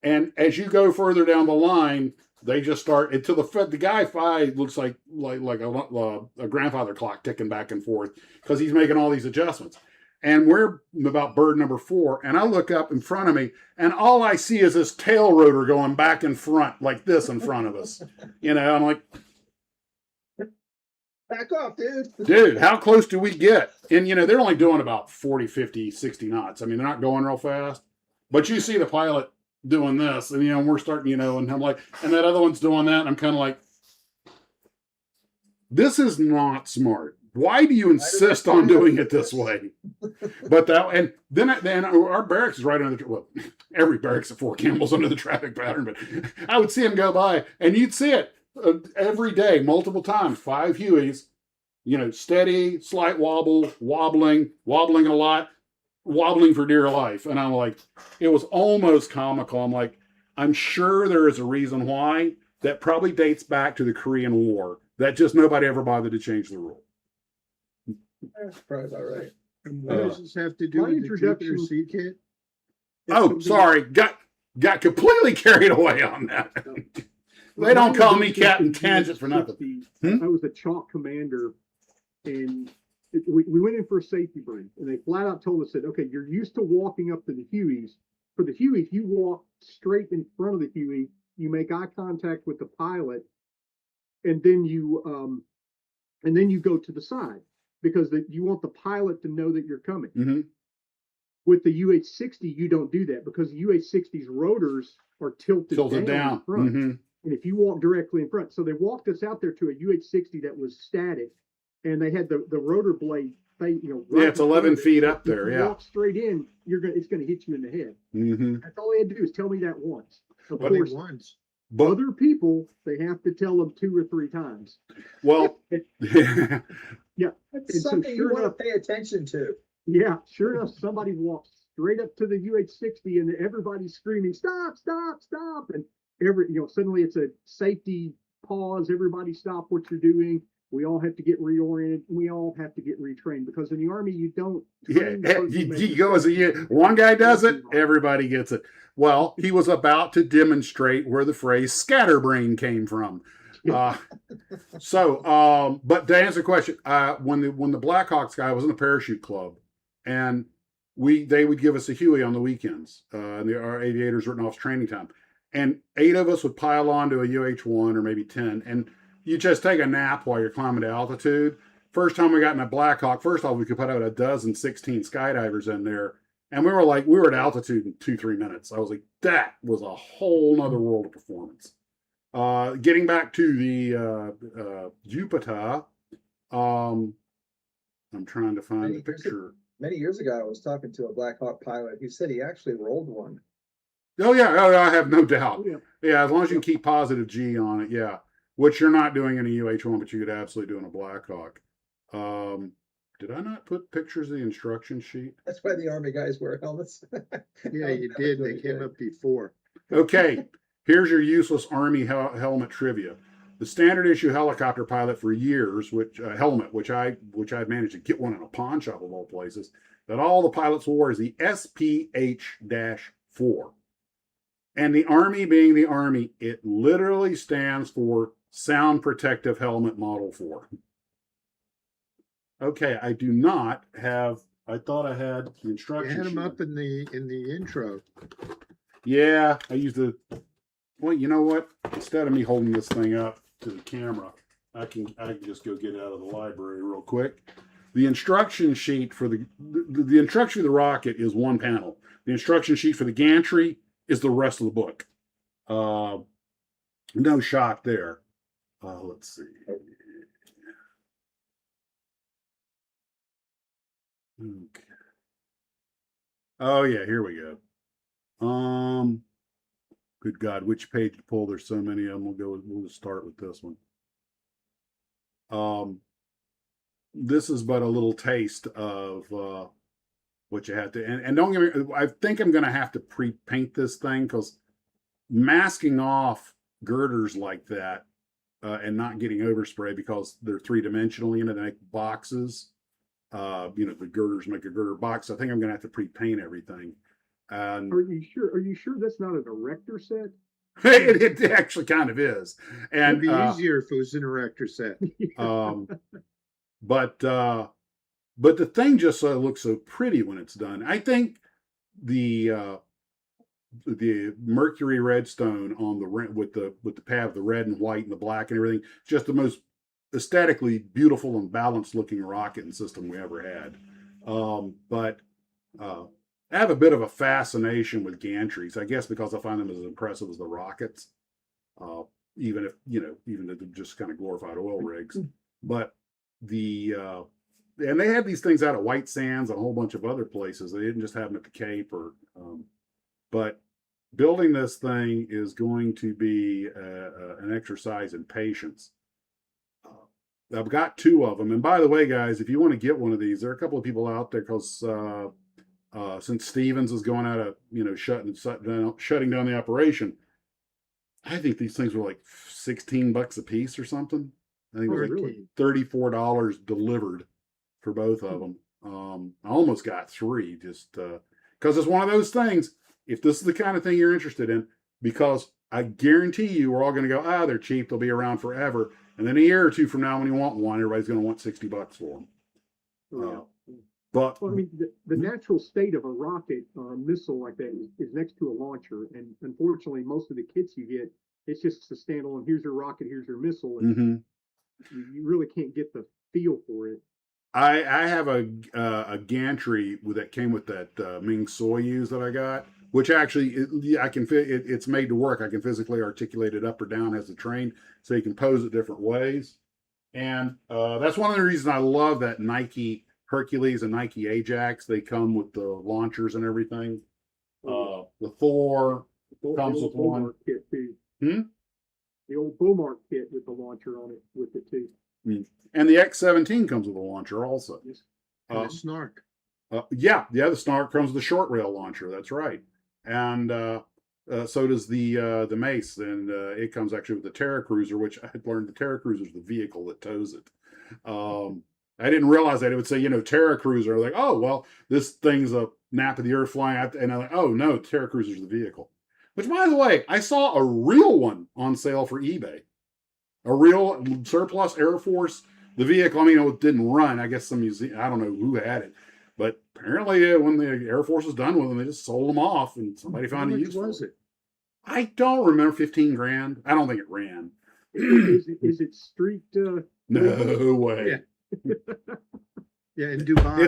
And as you go further down the line, they just start until the guy 5 looks like a grandfather clock ticking back and forth, because he's making all these adjustments. And we're about bird number 4, and I look up in front of me, and all I see is this tail rotor going back and front like this in front of us. I'm like, Back off, dude. Dude, how close do we get? And, they're only doing about 40, 50, 60 knots. I mean, they're not going real fast. But you see the pilot doing this, and, we're starting, and I'm like, and that other one's doing that, and I'm kind of like, this is not smart. Why do you insist on doing it this way? But and then our barracks is right under every barracks at Fort Campbell's under the traffic pattern, but I would see him go by, and you'd see it every day, multiple times, 5 Hueys, steady, slight wobbling a lot, wobbling for dear life. And I'm like, it was almost comical. I'm like, I'm sure there is a reason why that probably dates back to the Korean War, that just nobody ever bothered to change the rule. That's probably about right. And what does this have to do my with the Jupiter introduction- Sea Kit? Oh, sorry. Got completely carried away on that. They don't call me Captain Tangent for nothing. I was a chalk commander, and we went in for a safety brief, and they flat out told us that, okay, you're used to walking up to the Hueys. For the Hueys, you walk straight in front of the Huey, you make eye contact with the pilot, and then you go to the side, because you want the pilot to know that you're coming. Mm-hmm. With the UH-60, you don't do that, because the UH-60's rotors are tilted down in front. Mm-hmm. And if you walk directly in front, so they walked us out there to a UH-60 that was static, and they had the rotor blade, right It's 11 feet up there. If you Yeah. walk straight in, it's gonna hit you in the head. Mm-hmm. That's all they had to do is tell me that once. Of But course, Once. But other people, they have to tell them 2 or 3 times. well, Yeah. That's And so something you sure want enough- to pay attention to. Yeah, sure enough, somebody walks straight up to the UH-60, and everybody's screaming, "Stop! Stop! Stop!" And suddenly it's a safety pause. Everybody stop what you're doing. We all have to get reoriented. We all have to get retrained, because in the Army, you don't. yeah, train the person who makes you go as one guy does it, everybody gets it. Well, he was about to demonstrate where the phrase scatterbrain came from. But to answer the question, when the Blackhawks guy was in the parachute club, and they would give us a Huey on the weekends, and our aviators written off training time, and 8 of us would pile onto a UH-1 or maybe 10, and you just take a nap while you're climbing to altitude. First time we got in a Blackhawk, first off, we could put out 16 skydivers in there, and we were at altitude in 2-3 minutes. I was like, that was a whole nother world of performance. Getting back to the Jupiter, I'm trying to find the picture. Many years ago, I was talking to a Black Hawk pilot. He said he actually rolled one. Oh yeah, oh, I have no doubt. Yeah. Yeah, as long as you can keep positive G on it, yeah. Which you're not doing in a UH-1, but you could absolutely do in a Black Hawk. Did I not put pictures of the instruction sheet? That's why the Army guys wear helmets. Yeah, you did. They came up before. Okay, here's your useless Army helmet trivia. The standard issue helicopter pilot for years, which helmet, which I managed to get one in a pawn shop of all places, that all the pilots wore is the SPH-4. And the Army being the Army, it literally stands for Sound Protective Helmet Model 4. Okay, I do not have. I thought I had the You instructions. had them up in the intro. Yeah, I used the. Well, you know what? Instead of me holding this thing up to the camera, I can just go get it out of the library real quick. The instruction sheet for the instruction for the rocket is one panel. The instruction sheet for the gantry is the rest of the book. No shock there. Let's see. Okay. Oh yeah, here we go. Good God, which page to pull? There's so many of them. We'll just start with this one. This is but a little taste of what you have to, and don't get me, I think I'm gonna have to pre-paint this thing because masking off girders like that and not getting overspray because they're three-dimensional, they make boxes. The girders make a girder box. I think I'm gonna have to pre-paint everything. And Are you sure? Are you sure that's not a director set? it actually kind of is. And It'd be easier if it was an erector set. But the thing just looks so pretty when it's done. I think the mercury redstone on the with the pad of the red and white and the black and everything, just the most aesthetically beautiful and balanced looking rocket and system we ever had. But I have a bit of a fascination with gantries, I guess, because I find them as impressive as the rockets, even if they're just kind of glorified oil rigs. But and they had these things out of White Sands and a whole bunch of other places. They didn't just have them at the Cape but building this thing is going to be an exercise in patience. I've got two of them. And by the way, guys, if you want to get one of these, there are a couple of people out there because since Stevens is going out of, shutting down the operation, I think these things were like $16 a piece or something. I think it was like $34 delivered for both of them. I almost got three just because it's one of those things. If this is the kind of thing you're interested in, because I guarantee you we're all going to go, they're cheap. They'll be around forever. And then a year or two from now, when you want one, everybody's going to want $60 for them. But Well, I mean, the natural state of a rocket or a missile like that is next to a launcher. And unfortunately, most of the kits you get, it's just a standalone, here's your rocket, here's your missile. And you really can't get the feel for it. I have a gantry that came with that Ming Soyuz that I got, which actually it's made to work. I can physically articulate it up or down as a train, so you can pose it different ways. And that's one of the reasons I love that Nike Hercules and Nike Ajax. They come with the launchers and everything. The Thor comes with one. Kit too. The old Beaumont kit with the launcher on it with it too. And the X-17 comes with a launcher also. And the Snark. The Snark comes with a short rail launcher. That's right. And so does the Mace, and it comes actually with the Terra Cruiser, which I had learned the Terra Cruiser is the vehicle that tows it. I didn't realize that. It would say, Terra Cruiser. Like, oh, well, this thing's a nap of the earth flying out. And I'm like, oh, no, Terra Cruiser's the vehicle. Which, by the way, I saw a real one on sale for eBay. A real surplus Air Force. The vehicle, it didn't run. I guess some museum, I don't know who had it. But apparently, when the Air Force was done with them, they just sold them off, and somebody found a use for it. How much was it? I don't remember. 15 grand. I don't think it ran. Is it street? No way. Yeah, in Dubai.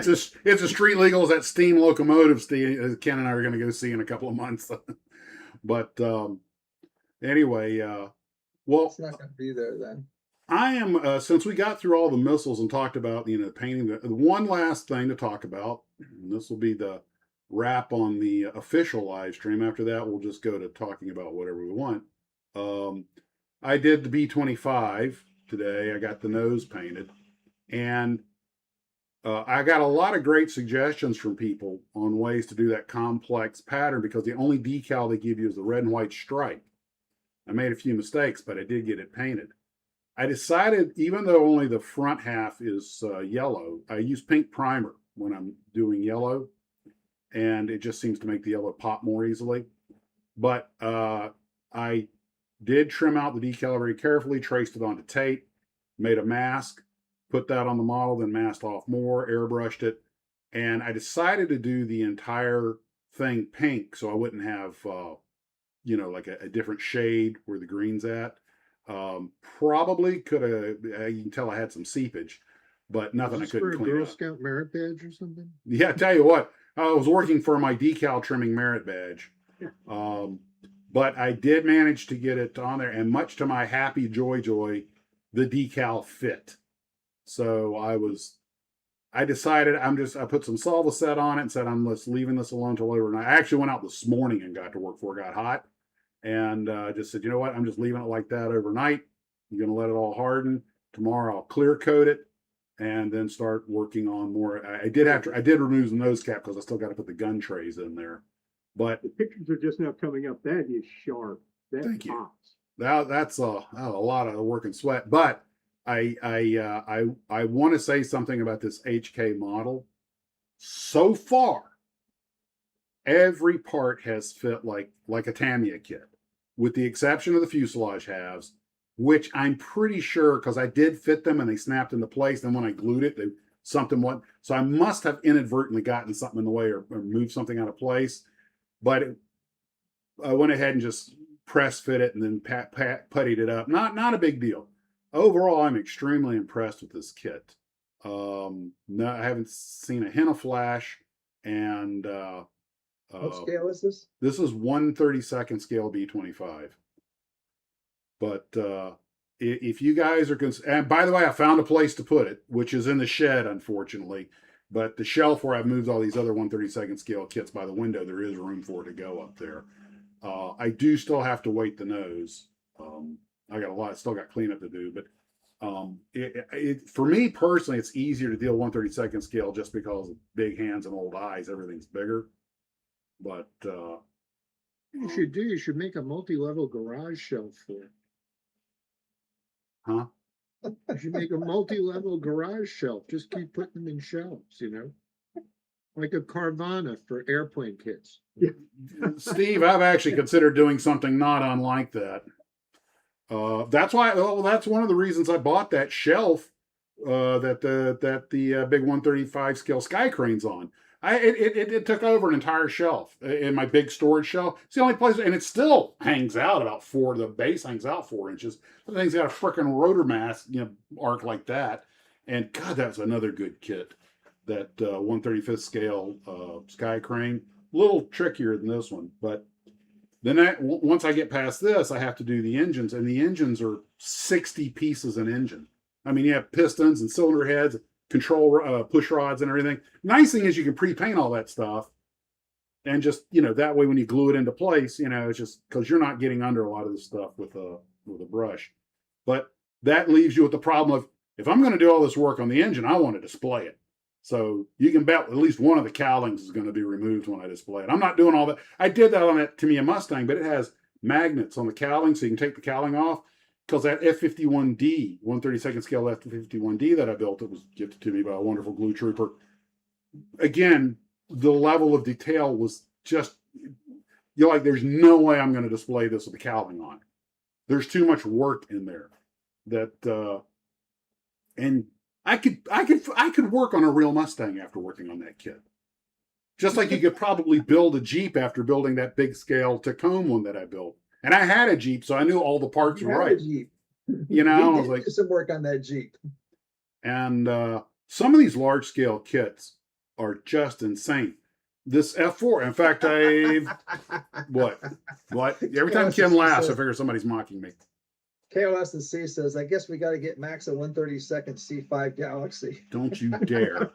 It's a street legal as that steam locomotive Ken and I are going to go see in a couple of months. But anyway, Well, It's not gonna be there then. I am, since we got through all the missiles and talked about, painting, the one last thing to talk about, and this will be the wrap on the official live stream. After that, we'll just go to talking about whatever we want. I did the B-25 today. I got the nose painted, and I got a lot of great suggestions from people on ways to do that complex pattern, because the only decal they give you is the red and white stripe. I made a few mistakes, but I did get it painted. I decided, even though only the front half is yellow, I use pink primer when I'm doing yellow, and it just seems to make the yellow pop more easily. But I did trim out the decal very carefully, traced it onto tape, made a mask, put that on the model, then masked off more, airbrushed it, and I decided to do the entire thing pink so I wouldn't have, like a different shade where the green's at. Probably could have, you can tell I had some seepage, but nothing I Is this couldn't for a clean Girl up. Scout merit badge or something? Yeah, I tell you what, I was working for my decal trimming merit badge. But I did manage to get it on there, and much to my happy joy, the decal fit. So I decided I put some Solvaset on it and said I'm just leaving this alone till overnight. I actually went out this morning and got to work before it got hot, and just said, you know what, I'm just leaving it like that overnight. I'm going to let it all harden. Tomorrow I'll clear coat it and then start working on more. I did remove the nose cap because I still got to put the gun trays in there. But The pictures are just now coming up. That is sharp. That Thank you. pops. that's a lot of work and sweat. But I want to say something about this HK model. So far, every part has fit like a Tamiya kit, with the exception of the fuselage halves, which I'm pretty sure, because I did fit them and they snapped into place. Then when I glued it, something went. So I must have inadvertently gotten something in the way or moved something out of place. But I went ahead and just press fit it and then puttied it up. Not a big deal. Overall, I'm extremely impressed with this kit. No, I haven't seen a hint of flash, and What scale is this? this is 1/32 scale B-25. But if you guys are and by the way, I found a place to put it, which is in the shed, unfortunately. But the shelf where I've moved all these other 1/32 scale kits by the window, there is room for it to go up there. I do still have to weight the nose. I got still got cleanup to do, but for me personally, it's easier to deal 1/32 scale just because of big hands and old eyes. Everything's bigger. But You should make a multi-level garage shelf for it. huh? You should make a multi-level garage shelf. Just keep putting them in shelves, like a Carvana for airplane kits. Steve, I've actually considered doing something not unlike that. That's why. Well, that's one of the reasons I bought that shelf that the big 1/35 scale sky crane's on. It took over an entire shelf in my big storage shelf. It's the only place, and it still hangs out about 4. The base hangs out 4 inches. The thing's got a freaking rotor mass, arc like that. And God, that's another good kit. That 1/35 scale sky crane, a little trickier than this one, but then once I get past this, I have to do the engines, and the engines are 60 pieces an engine. I mean, you have pistons and cylinder heads, control push rods and everything. Nice thing is you can pre-paint all that stuff, and just that way when you glue it into place, it's just because you're not getting under a lot of this stuff with a brush. But that leaves you with the problem of, if I'm going to do all this work on the engine, I want to display it. So you can bet at least one of the cowlings is going to be removed when I display it. I'm not doing all that. I did that on that Tamiya Mustang, but it has magnets on the cowling, so you can take the cowling off. Because that F51D, 1/32 scale F51D that I built, it was gifted to me by a wonderful glue trooper. Again, the level of detail was just, there's no way I'm going to display this with the cowling on. There's too much work in there. And I could work on a real Mustang after working on that kit. Just like you could probably build a Jeep after building that big scale Tacoma one that I built. And I had a Jeep, so I knew all the parts were right. Jeep. I was like, do some work on that Jeep. And some of these large scale kits are just insane. This F4, in fact, what? Every time Kim laughs, I figure somebody's mocking me. KOS and C says, I guess we got to get Max a 132nd C5 Galaxy. Don't you dare.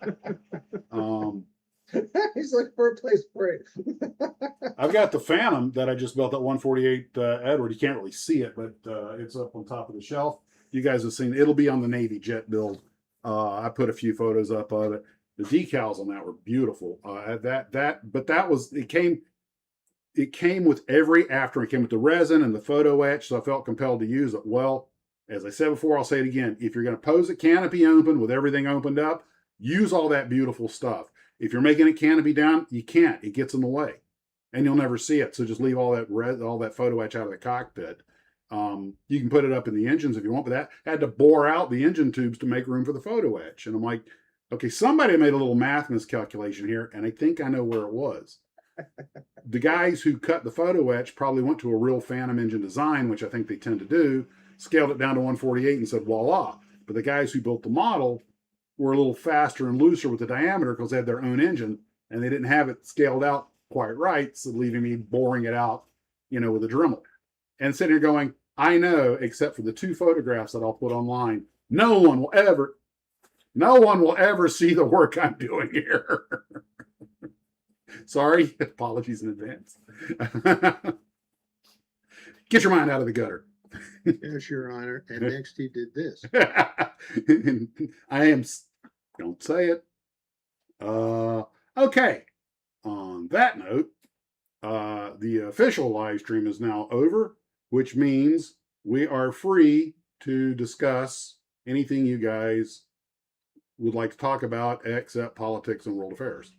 He's like first place break. I've got the Phantom that I just built at 148 Edward. You can't really see it, but it's up on top of the shelf. You guys have seen it. It'll be on the Navy jet build. I put a few photos up of it. The decals on that were beautiful. But that was it came with every after. It came with the resin and the photo etch, so I felt compelled to use it. Well, as I said before, I'll say it again. If you're going to pose a canopy open with everything opened up, use all that beautiful stuff. If you're making a canopy down, you can't. It gets in the way, and you'll never see it. So just leave all that photo etch out of the cockpit. You can put it up in the engines if you want, but that had to bore out the engine tubes to make room for the photo etch. And I'm like, okay, somebody made a little math miscalculation here, and I think I know where it was. The guys who cut the photo etch probably went to a real Phantom engine design, which I think they tend to do, scaled it down to 148 and said, voila. But the guys who built the model were a little faster and looser with the diameter because they had their own engine, and they didn't have it scaled out quite right, so leaving me boring it out, with a Dremel. And sitting here going, I know, except for the 2 photographs that I'll put online, no one will ever see the work I'm doing here. Sorry, apologies in advance. Get your mind out of the gutter. Yes, Your Honor. And next he did this. Don't say it. Okay. On that note, the official live stream is now over, which means we are free to discuss anything you guys would like to talk about except politics and world affairs.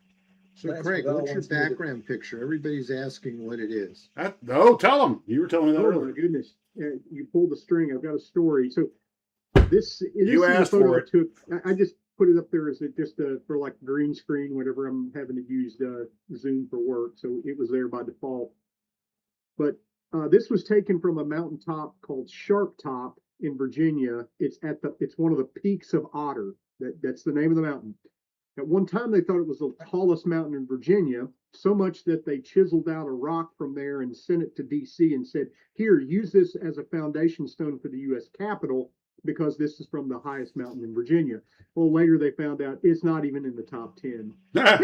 So Lance Craig, Bell what's your wants me to- background picture? Everybody's asking what it is. Tell them. You were telling me that Oh my earlier. goodness. You pulled the string. I've got a story. So this You is a asked photo for I it. took. I just put it up there as for like green screen whenever I'm having to use Zoom for work. So it was there by default. But this was taken from a mountaintop called Sharp Top in Virginia. It's one of the peaks of Otter. That's the name of the mountain. At one time, they thought it was the tallest mountain in Virginia, so much that they chiseled out a rock from there and sent it to D.C. and said, here, use this as a foundation stone for the U.S. Capitol because this is from the highest mountain in Virginia. Well, later they found out it's not even in the top 10. But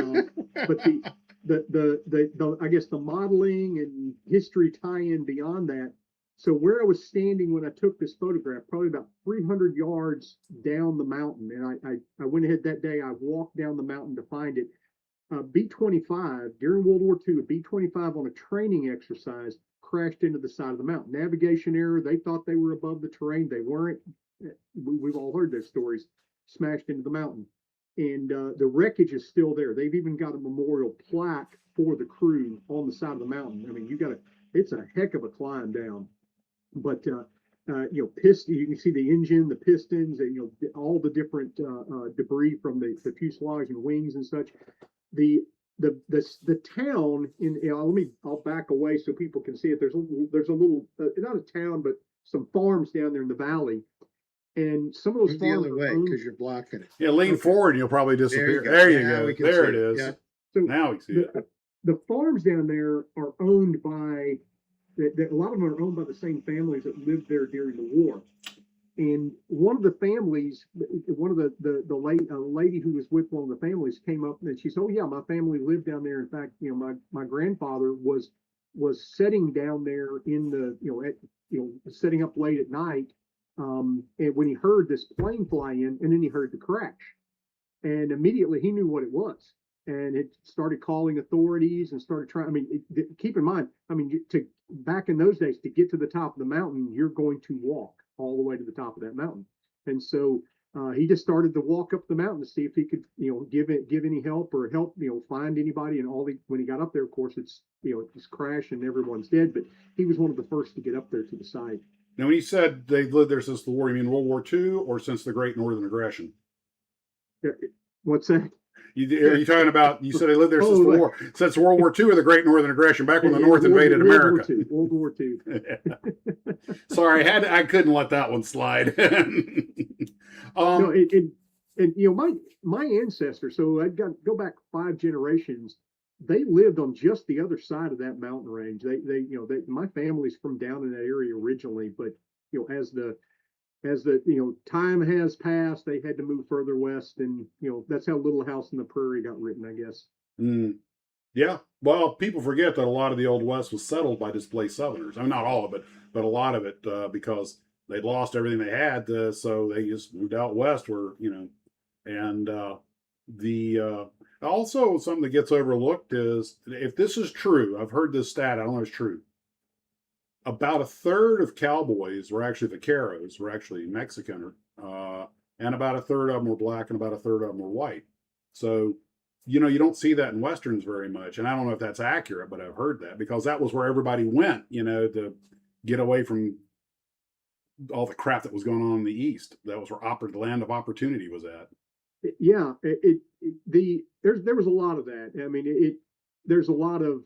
I guess the modeling and history tie-in beyond that. So where I was standing when I took this photograph, probably about 300 yards down the mountain, and I went ahead that day, I walked down the mountain to find it. B-25, during World War II, a B-25 on a training exercise crashed into the side of the mountain. Navigation error, they thought they were above the terrain. They weren't. We've all heard those stories. Smashed into the mountain. And the wreckage is still there. They've even got a memorial plaque for the crew on the side of the mountain. I mean, it's a heck of a climb down. But piston, you can see the engine, the pistons, and all the different debris from the fuselage and wings and such. The town I'll back away so people can see it. There's a little not a town, but some farms down there in the valley, and some of those Move the farms other are way owned- because you're blocking it. Yeah, lean forward and you'll probably disappear. There you There you go. Now go. we can There see it it. is. Yeah. So Now we see it. the farms down there are owned by a lot of them are owned by the same families that lived there during the war. And one of the families, the lady who was with one of the families came up and she said, "Oh yeah, my family lived down there. In fact, my grandfather was sitting down there in setting up late at night, and when he heard this plane fly in, and then he heard the crash, and immediately he knew what it was." And it started calling authorities and started trying. I mean, keep in mind, back in those days, to get to the top of the mountain, you're going to walk all the way to the top of that mountain. And so he just started to walk up the mountain to see if he could, give any help or help, find anybody. And when he got up there, of course, it's crashed and everyone's dead. But he was one of the first to get up there to the site. Now, when you said they've lived there since the war, you mean World War II or since the Great Northern Aggression? What's that? Are you talking about, you said they lived there since the war, since World War II or the Great Northern Aggression, back when the North invaded America? World War II. Sorry, I couldn't let that one slide. No, my ancestors, so I go back 5 generations. They lived on just the other side of that mountain range. My family's from down in that area originally, but as the time has passed, they had to move further west, and that's how Little House on the Prairie got written, I guess. Mm. Yeah. Well, people forget that a lot of the Old West was settled by displaced Southerners. I mean, not all of it, but a lot of it, because they'd lost everything they had, so they just moved out west, where and the also something that gets overlooked is, if this is true, I've heard this stat. I don't know if it's true. About a third of cowboys were actually vaqueros, were actually Mexican, and about a third of them were black, and about a third of them were white. So, you don't see that in Westerns very much. And I don't know if that's accurate, but I've heard that, because that was where everybody went, to get away from all the crap that was going on in the East. That was where the land of opportunity was at. Yeah, there was a lot of that. I mean, there's a lot of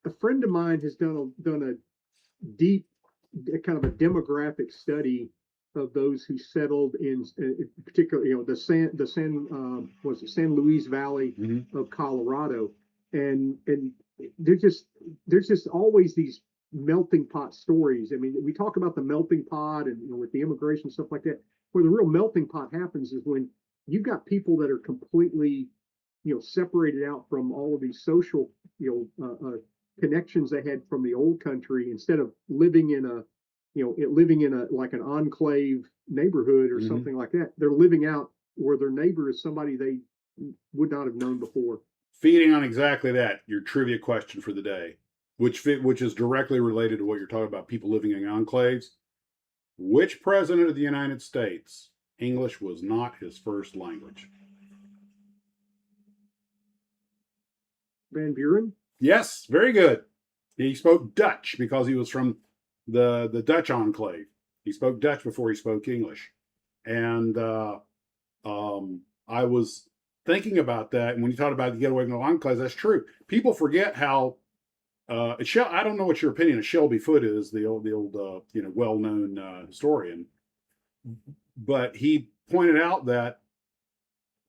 a friend of mine has done a deep kind of a demographic study of those who settled in particularly, the San Luis Valley of Colorado, and there's just always these melting pot stories. I mean, we talk about the melting pot and with the immigration and stuff like that. Where the real melting pot happens is when you've got people that are completely, separated out from all of these social, connections they had from the old country, instead of living in a like an enclave neighborhood or something like that. They're living out where their neighbor is somebody they would not have known before. Feeding on exactly that, your trivia question for the day, which is directly related to what you're talking about, people living in enclaves. Which president of the United States, English was not his first language? Van Buren? Yes, very good. He spoke Dutch because he was from the Dutch enclave. He spoke Dutch before he spoke English. And I was thinking about that. And when you talk about the get away from the enclaves, that's true. People forget how I don't know what your opinion of Shelby Foote is, the old well-known historian, but he pointed out that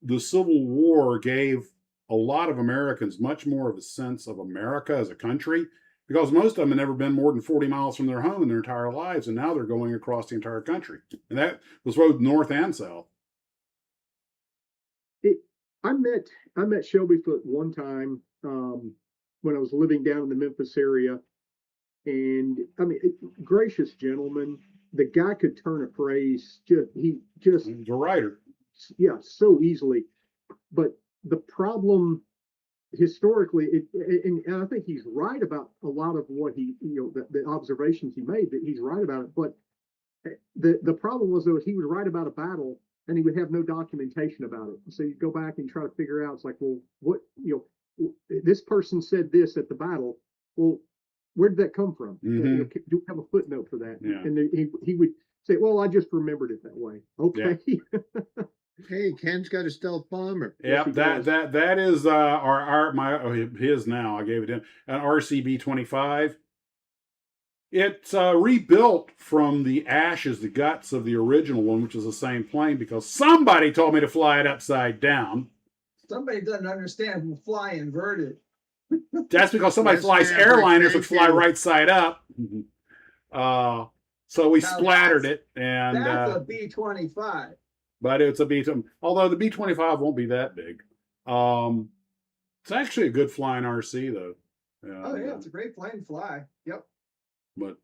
the Civil War gave a lot of Americans much more of a sense of America as a country, because most of them had never been more than 40 miles from their home in their entire lives, and now they're going across the entire country, and that was both north and south. I met Shelby Foote one time when I was living down in the Memphis area, and I mean, gracious gentleman. The guy could turn a phrase. He's a writer. Yeah, so easily. But the problem historically, and I think he's right about a lot of what the observations he made, that he's right about it. But the problem was, though, he would write about a battle and he would have no documentation about it. So you go back and try to figure out, it's like, well, what, this person said this at the battle. Well, where did that come from? Do we have a footnote for that? Yeah. And he would say, well, I just remembered it that way. Okay. Yeah. Hey, Ken's got a stealth bomber. Yeah, that is his now. I gave it to him, an RCB 25. It's rebuilt from the ashes, the guts of the original one, which is the same plane, because somebody told me to fly it upside down. Somebody doesn't understand we'll fly inverted. That's because somebody flies airliners which fly right side up. So we splattered it, and that's a B-25. But it's a B-25. Although the B-25 won't be that big. It's actually a good flying RC, though. Oh yeah, it's a great plane to fly. Yep. But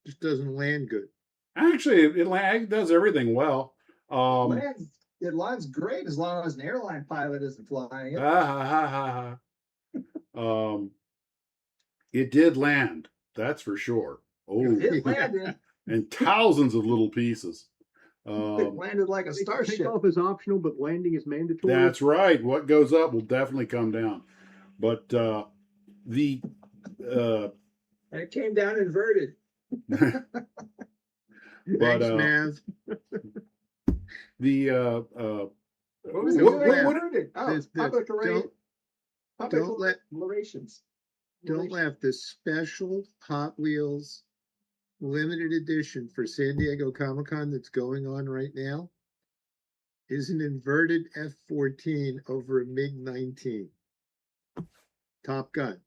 just doesn't land good. Actually, it does everything well. It lands great as long as an airline pilot isn't flying it. It did land, that's for sure. Oh, it landed. And thousands of little pieces. It landed like a starship. Takeoff is optional, but landing is mandatory. That's right. What goes up will definitely come down. But and it came down inverted. Thanks, Mav. What was it? Don't laugh. The special Hot Wheels limited edition for San Diego Comic-Con that's going on right now is an inverted F-14 over a MiG-19. Top Gun.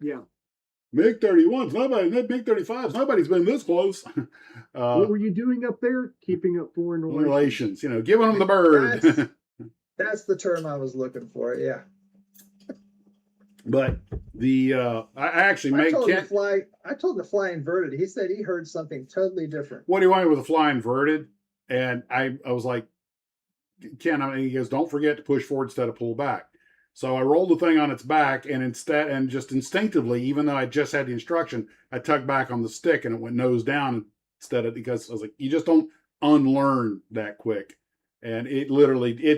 Yeah. MiG-31s, nobody, MiG-35s, nobody's been this close. What were you doing up there? Keeping up foreign relations. Relations, giving them the bird. That's the term I was looking for. Yeah. But I actually I made told him Ken. to fly. I told him to fly inverted. He said he heard something totally different. What do you want with a fly inverted? And I was like, Ken, he goes, don't forget to push forward instead of pull back. So I rolled the thing on its back, and just instinctively, even though I just had the instruction, I tugged back on the stick and it went nose down instead of, because I was like, you just don't unlearn that quick. And it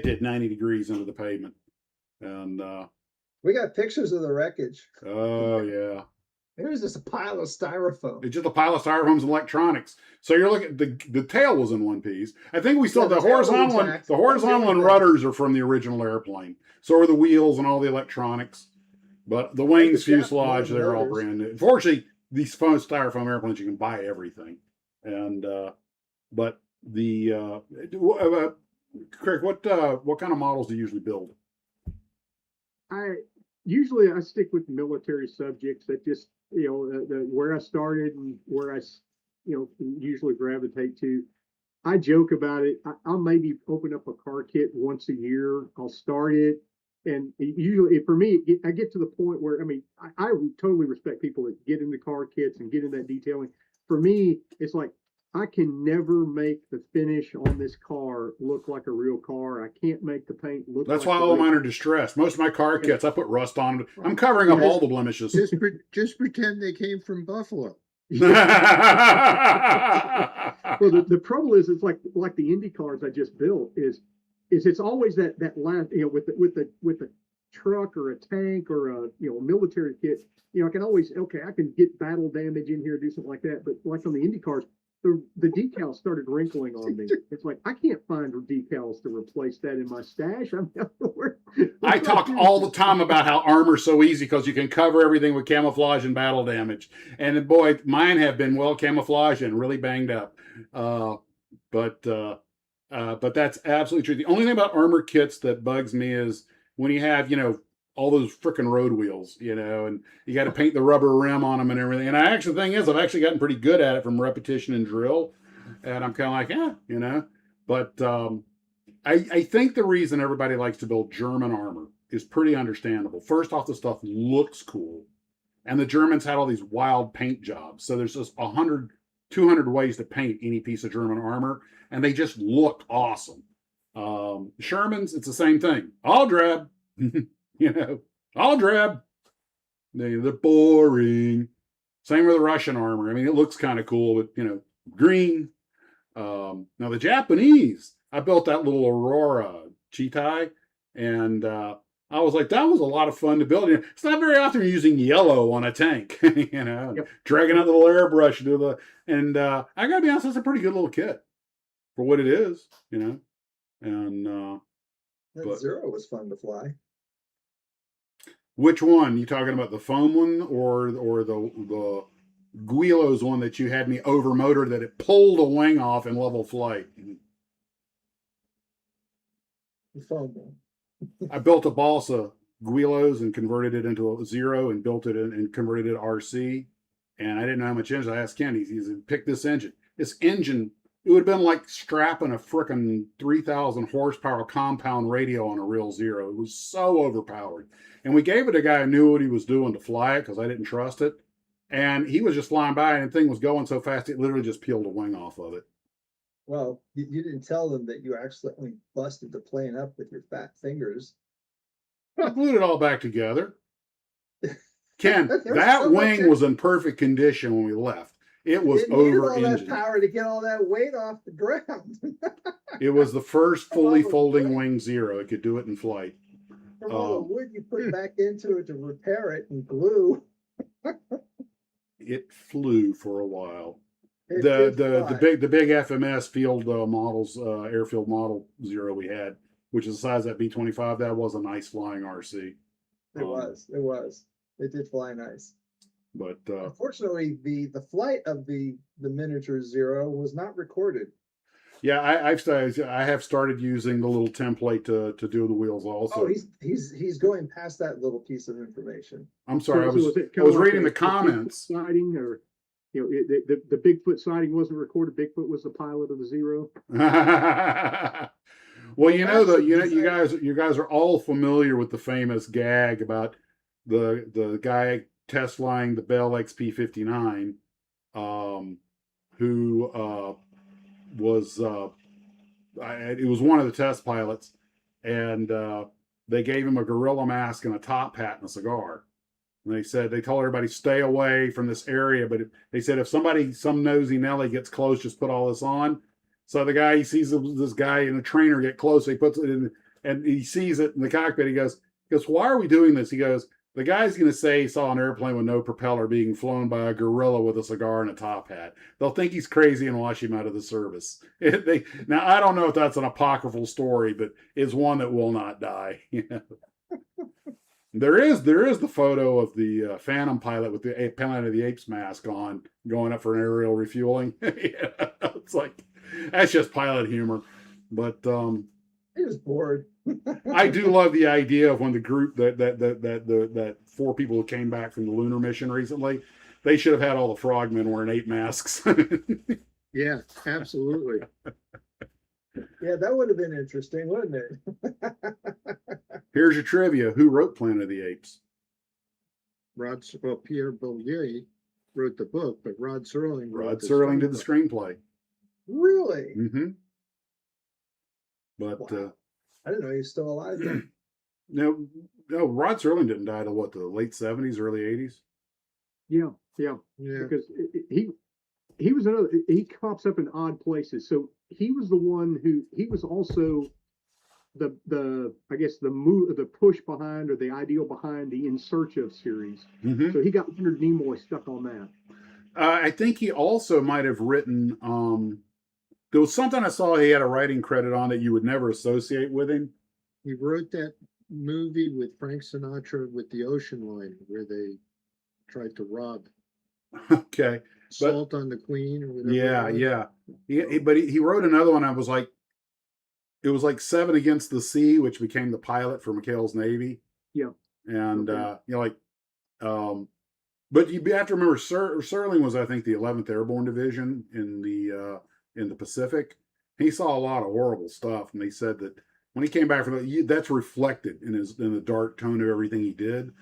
did 90 degrees into the pavement. And We got pictures of the wreckage. oh yeah. There's just a pile of styrofoam. It's just a pile of styrofoams and electronics. So you're looking, the tail was in one piece. I think we still, Yeah, the horizontal and rudders are from the original airplane. So are the wheels and all the electronics. But the wings, fuselage, they're all brand new. Fortunately, these styrofoam airplanes, you can buy everything. And, but Craig, what kind of models do you usually build? I stick with military subjects that just, where I started and where I usually gravitate to. I joke about it. I'll maybe open up a car kit once a year. I'll start it. And usually for me, I get to the point where, I totally respect people that get into car kits and get into that detailing. For me, it's like, I can never make the finish on this car look like a real car. I can't make the paint look. That's why all of mine are distressed. Most of my car kits, I put rust on them. I'm covering up all the blemishes. Just pretend they came from Buffalo. Well, the trouble is, it's like the Indy cars I just built is it's always that last, with the truck or a tank or a military kit, I can always, I can get battle damage in here, do something like that. But like on the Indy cars, the decals started wrinkling on me. It's like, I can't find decals to replace that in my stash. I talk all the time about how armor's so easy because you can cover everything with camouflage and battle damage. And boy, mine have been well camouflaged and really banged up. But that's absolutely true. The only thing about armor kits that bugs me is when you have, all those freaking road wheels, and you got to paint the rubber rim on them and everything. And the thing is, I've actually gotten pretty good at it from repetition and drill. And I'm kind of like, But I think the reason everybody likes to build German armor is pretty understandable. First off, the stuff looks cool. And the Germans had all these wild paint jobs. So there's just 100, 200 ways to paint any piece of German armor. And they just look awesome. Shermans, it's the same thing. All drab. All drab. They're boring. Same with the Russian armor. It looks kind of cool, but green. Now the Japanese, I built that little Aurora Chitai, and I was like, that was a lot of fun to build. It's not very often you're using yellow on a tank, Yep. Dragging out the little airbrush and I gotta be honest, it's a pretty good little kit for what it is, and That Zero was fun to fly. Which one? You talking about the foam one or the Guilo's one that you had me over motor that it pulled a wing off in level flight? The foam one. I built a balsa Guilo's and converted it into a Zero and built it and converted it to RC. And I didn't know how much engine. I asked Ken, he said, pick this engine. This engine, it would have been like strapping a frickin' 3,000 horsepower compound radio on a real Zero. It was so overpowered. And we gave it to a guy who knew what he was doing to fly it because I didn't trust it. And he was just flying by and the thing was going so fast, it literally just peeled a wing off of it. Well, you didn't tell them that you accidentally busted the plane up with your fat fingers. I glued it all back together. Ken, There's that so much wing was in perfect condition when we left. It was It needed all over-engined. that power to get all that weight off the ground. It was the first fully folding wing Zero. It could do it in flight. From all the wood you put back into it to repair it and glue. It flew for a while. It The did fly. big FMS field models, airfield model Zero we had, which is the size of that B-25, that was a nice flying RC. It was. It did fly nice. But Unfortunately, the flight of the miniature Zero was not recorded. Yeah, I have started using the little template to do the wheels also. Oh, he's going past that little piece of information. I'm sorry, So was it I was kinda like reading a the Bigfoot comments. sighting, or the Bigfoot sighting wasn't recorded. Bigfoot was the pilot of the Zero. Well, you know That's you guys are all familiar with the famous gag about the guy test flying the Bell XP-59, who was it was one of the test pilots, and they gave him a gorilla mask and a top hat and a cigar. And they told everybody stay away from this area, but they said if some nosy Nelly gets close, just put all this on. So the guy, he sees this guy in a trainer get close, he puts it in, and he sees it in the cockpit. He goes, why are we doing this? He goes, the guy's going to say he saw an airplane with no propeller being flown by a gorilla with a cigar and a top hat. They'll think he's crazy and wash him out of the service. Now, I don't know if that's an apocryphal story, but it's one that will not die. There is the photo of the Phantom pilot with the Planet of the Apes mask on, going up for an aerial refueling. It's like, that's just pilot humor. But He was bored. I do love the idea of when the group that 4 people who came back from the lunar mission recently, they should have had all the frogmen wearing ape masks. Yeah, absolutely. Yeah, that would have been interesting, wouldn't it? Here's your trivia: who wrote Planet of the Apes? Pierre Bouillet wrote the book, but Rod Serling Rod Serling did the screenplay. Really? Mm-hmm. But Wow. I didn't know he was still alive then. no, Rod Serling didn't die till what, the late 70s, early 80s. Yeah, Yeah. because he was another. He pops up in odd places. So he was the one he was also the I guess the push behind, or the ideal behind the In Search Of series. Mm-hmm. So he got Leonard Nimoy stuck on that. I think he also might have written. There was something I saw he had a writing credit on that you would never associate with him. He wrote that movie with Frank Sinatra with the Ocean Line, where they tried to rob Okay. Salt on the Queen or whatever. Yeah. But he wrote another one. It was like 7 Against the Sea, which became the pilot for McHale's Navy. Yeah. And Okay. but you have to remember, Serling was, I think, the 11th Airborne Division in the Pacific. He saw a lot of horrible stuff, and they said that when he came back that's reflected in the dark tone of everything he did.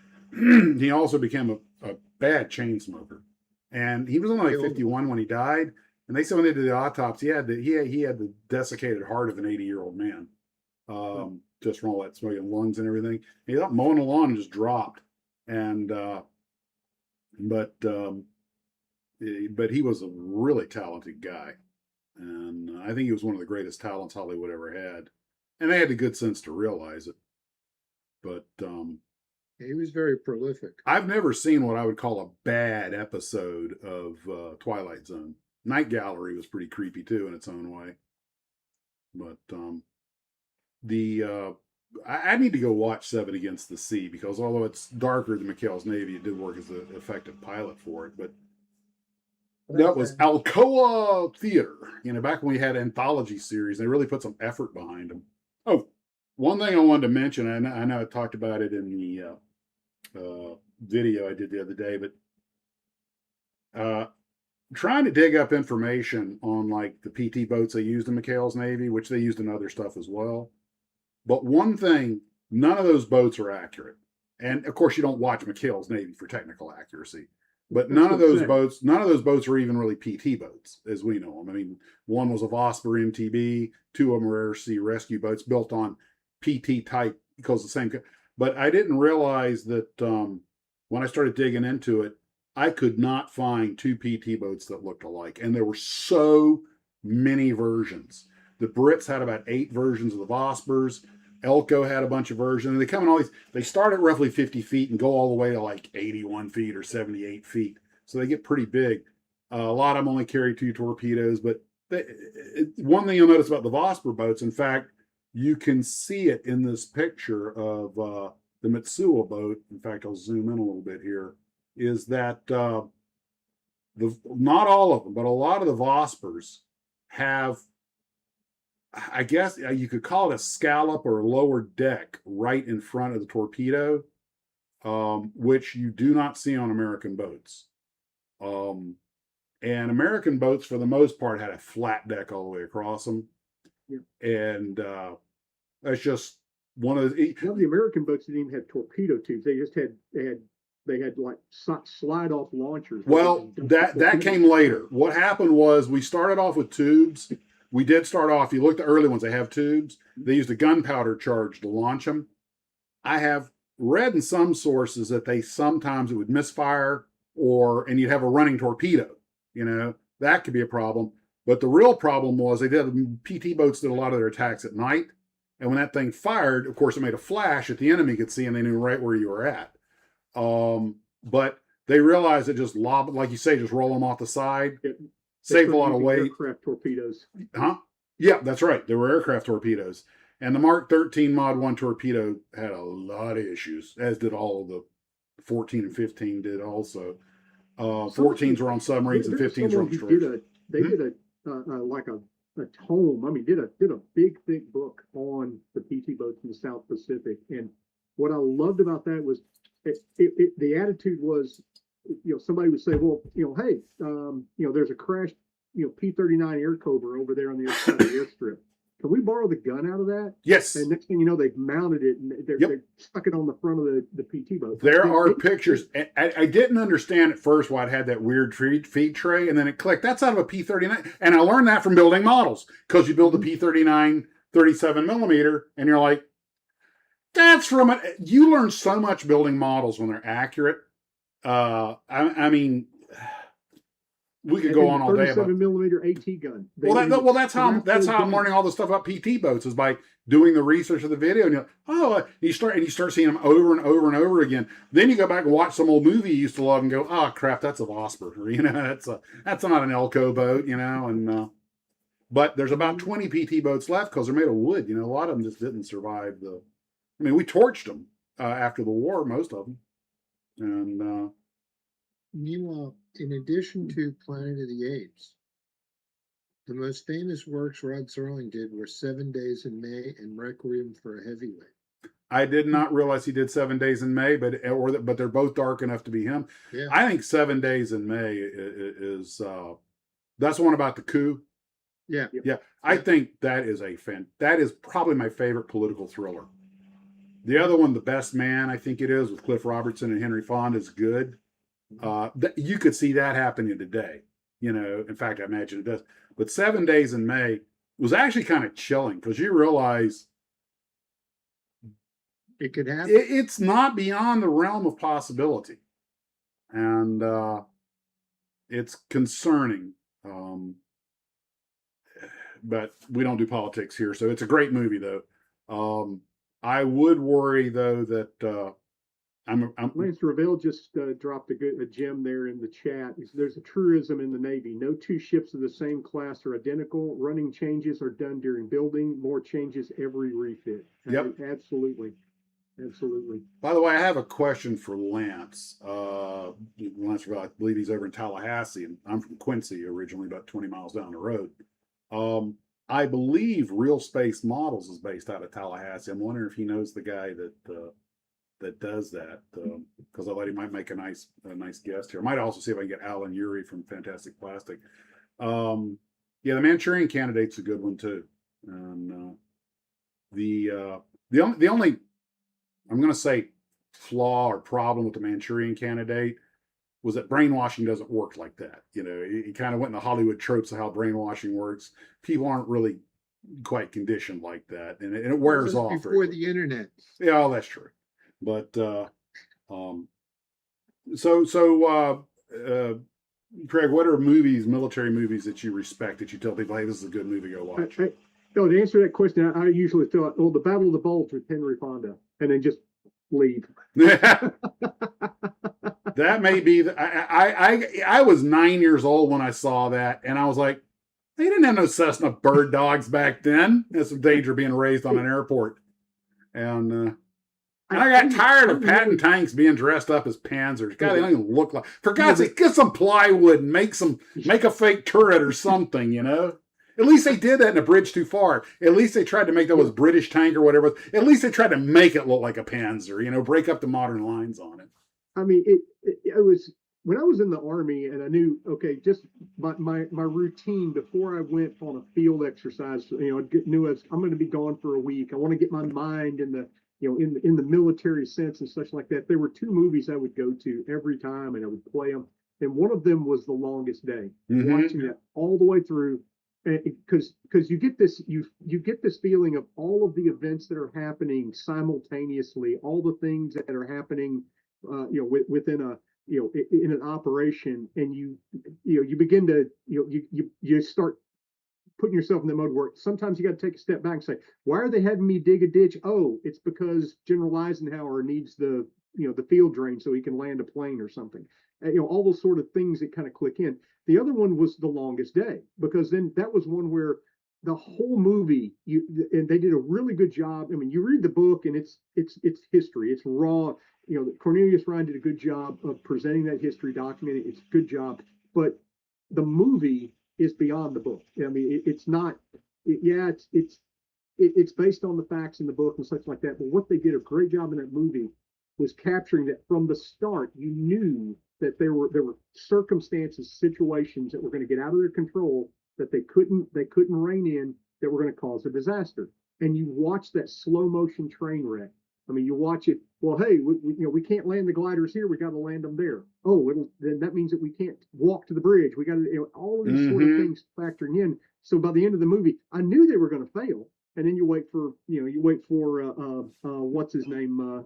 He also became a bad chain smoker, and he was only like 51 when he died. And they said when they did the autopsy, he had the desiccated heart of an 80-year-old man, just from all that smoking, lungs and everything. He thought mowing the lawn and just dropped, and but he was a really talented guy, and I think he was one of the greatest talents Hollywood ever had, and they had the good sense to realize it. But He was very prolific. I've never seen what I would call a bad episode of Twilight Zone. Night Gallery was pretty creepy too in its own way. But I need to go watch 7 Against the Sea, because although it's darker than McHale's Navy, it did work as an effective pilot for it. But that was Alcoa Theater. Back when we had anthology series, they really put some effort behind them. Oh, one thing I wanted to mention, I know I talked about it in the video I did the other day, but trying to dig up information on like the PT boats they used in McHale's Navy, which they used in other stuff as well. But one thing, none of those boats are accurate. And of course, you don't watch McHale's Navy for technical accuracy. But none of those boats are even really PT boats as we know them. I mean, one was a Vosper MTB, 2 of them were air sea rescue boats built on PT type, because the same. But I didn't realize that when I started digging into it, I could not find 2 PT boats that looked alike. And there were so many versions. The Brits had about 8 versions of the Vospers. Elko had a bunch of versions. They come in all these, they start at roughly 50 feet and go all the way to like 81 feet or 78 feet. So they get pretty big. A lot of them only carry 2 torpedoes. But one thing you'll notice about the Vosper boats, in fact, you can see it in this picture of the Mitsuo boat. In fact, I'll zoom in a little bit here. Is that not all of them, but a lot of the Vospers have I guess you could call it a scallop or a lower deck right in front of the torpedo, which you do not see on American boats. And American boats, for the most part, had a flat deck all the way across them. Yeah. And that's just one of the. Well, the American boats didn't even have torpedo tubes. They just had like slide off launchers. Well, that came later. What happened was we started off with tubes. We did start off. You look at the early ones; they have tubes. They used a gunpowder charge to launch them. I have read in some sources that sometimes it would misfire, and you'd have a running torpedo. You know, that could be a problem. But the real problem was PT boats did a lot of their attacks at night. And when that thing fired, of course, it made a flash that the enemy could see and they knew right where you were at. But they realized that just like you say, just roll them off the side, saved a lot of weight. Aircraft torpedoes. Huh? Yeah, that's right. There were aircraft torpedoes. And the Mark 13 Mod 1 torpedo had a lot of issues, as did all of the 14 and 15 did also. 14s were on submarines and 15s were on destroyers. They did like a tome. I mean, did a big thick book on the PT boats in the South Pacific. And what I loved about that was the attitude was, somebody would say, well, hey, there's a crashed, P-39 Air Cobra over there on the other side of the airstrip. Can we borrow the gun out of that? Yes. And next thing you know, they've mounted it and they stuck it on the front of the PT boat. There are pictures. I didn't understand at first why it had that weird feed tray, and then it clicked. That's out of a P-39. And I learned that from building models, because you build a P-39 37 millimeter, and you're like, that's from it. You learn so much building models when they're accurate. I mean, we could go on all day about 37 millimeter AT gun. That's how I'm learning all the stuff about PT boats, is by doing the research of the video. And you start seeing them over and over and over again. Then you go back and watch some old movie you used to love and go, oh crap, that's a Vosper. That's not an Elco boat, And but there's about 20 PT boats left because they're made of wood. A lot of them just didn't survive we torched them after the war, most of them, and. Meanwhile, in addition to Planet of the Apes, the most famous works Rod Serling did were 7 Days in May and Requiem for a Heavyweight. I did not realize he did 7 Days in May, but they're both dark enough to be him. Yeah. I think 7 Days in May is that's the one about the coup. Yeah. Yeah. I think that is probably my favorite political thriller. The other one, The Best Man, I think it is, with Cliff Robertson and Henry Fonda, is good. You could see that happening today. In fact, I imagine it does. But 7 Days in May was actually kind of chilling, because you realize it could happen. It's not beyond the realm of possibility, and it's concerning. But we don't do politics here, so it's a great movie, though. I would worry, though, that Lance Ravel just dropped a gem there in the chat. There's a truism in the Navy. No two ships of the same class are identical. Running changes are done during building. More changes every refit. Yep. Absolutely. By the way, I have a question for Lance. Lance Ravel, I believe he's over in Tallahassee, and I'm from Quincy originally, about 20 miles down the road. I believe Real Space Models is based out of Tallahassee. I'm wondering if he knows the guy that does that, because I thought he might make a nice guest here. I might also see if I can get Alan Urey from Fantastic Plastic. The Manchurian Candidate's a good one too. And the only I'm going to say flaw or problem with the Manchurian Candidate was that brainwashing doesn't work like that. He kind of went in the Hollywood tropes of how brainwashing works. People aren't really quite conditioned like that, and it wears off before the internet. Yeah, well, that's true. But Craig, what are military movies that you respect, that you tell people, hey, this is a good movie, go watch? To answer that question, I usually throw The Battle of the Bulge with Henry Fonda, and then just leave. That may be I was 9 years old when I saw that, and I was like, they didn't have no Cessna bird dogs back then. There's some danger being raised on an airport. And I got tired of Patton tanks being dressed up as Panzers. God, they don't even look like. For God's sake, get some plywood and make a fake turret or something. At least they did that in A Bridge Too Far. At least they tried to make that was British tank or whatever. At least they tried to make it look like a Panzer, break up the modern lines on it. I mean, it was when I was in the Army, and I knew, okay, just my routine before I went on a field exercise, knew I'm going to be gone for a week. I want to get my mind in the, in the military sense and such like that. There were two movies I would go to every time, and I would play them. And one of them was The Longest Day. Watching that all the way through, because you get this you get this feeling of all of the events that are happening simultaneously, all the things that are happening, within a in an operation, and you begin to you start putting yourself in the mode where sometimes you got to take a step back and say, why are they having me dig a ditch? Oh, it's because General Eisenhower needs the field drain so he can land a plane or something. All those sort of things that kind of click in. The other one was The Longest Day, because then that was one where the whole movie, and they did a really good job. I mean, you read the book and it's history. It's raw. Cornelius Ryan did a good job of presenting that history, documenting. It's a good job, but the movie is beyond the book. I mean, it's not. It's based on the facts in the book and such like that. But what they did a great job in that movie was capturing that from the start. You knew that there were circumstances, situations that were going to get out of their control, that they couldn't rein in, that were going to cause a disaster. And you watch that slow motion train wreck. I mean, you watch it. Well, hey, we can't land the gliders here. We got to land them there. Oh, then that means that we can't walk to the bridge. We got to all of these sort of things factoring in. So by the end of the movie, I knew they were going to fail. And then you wait for what's his name,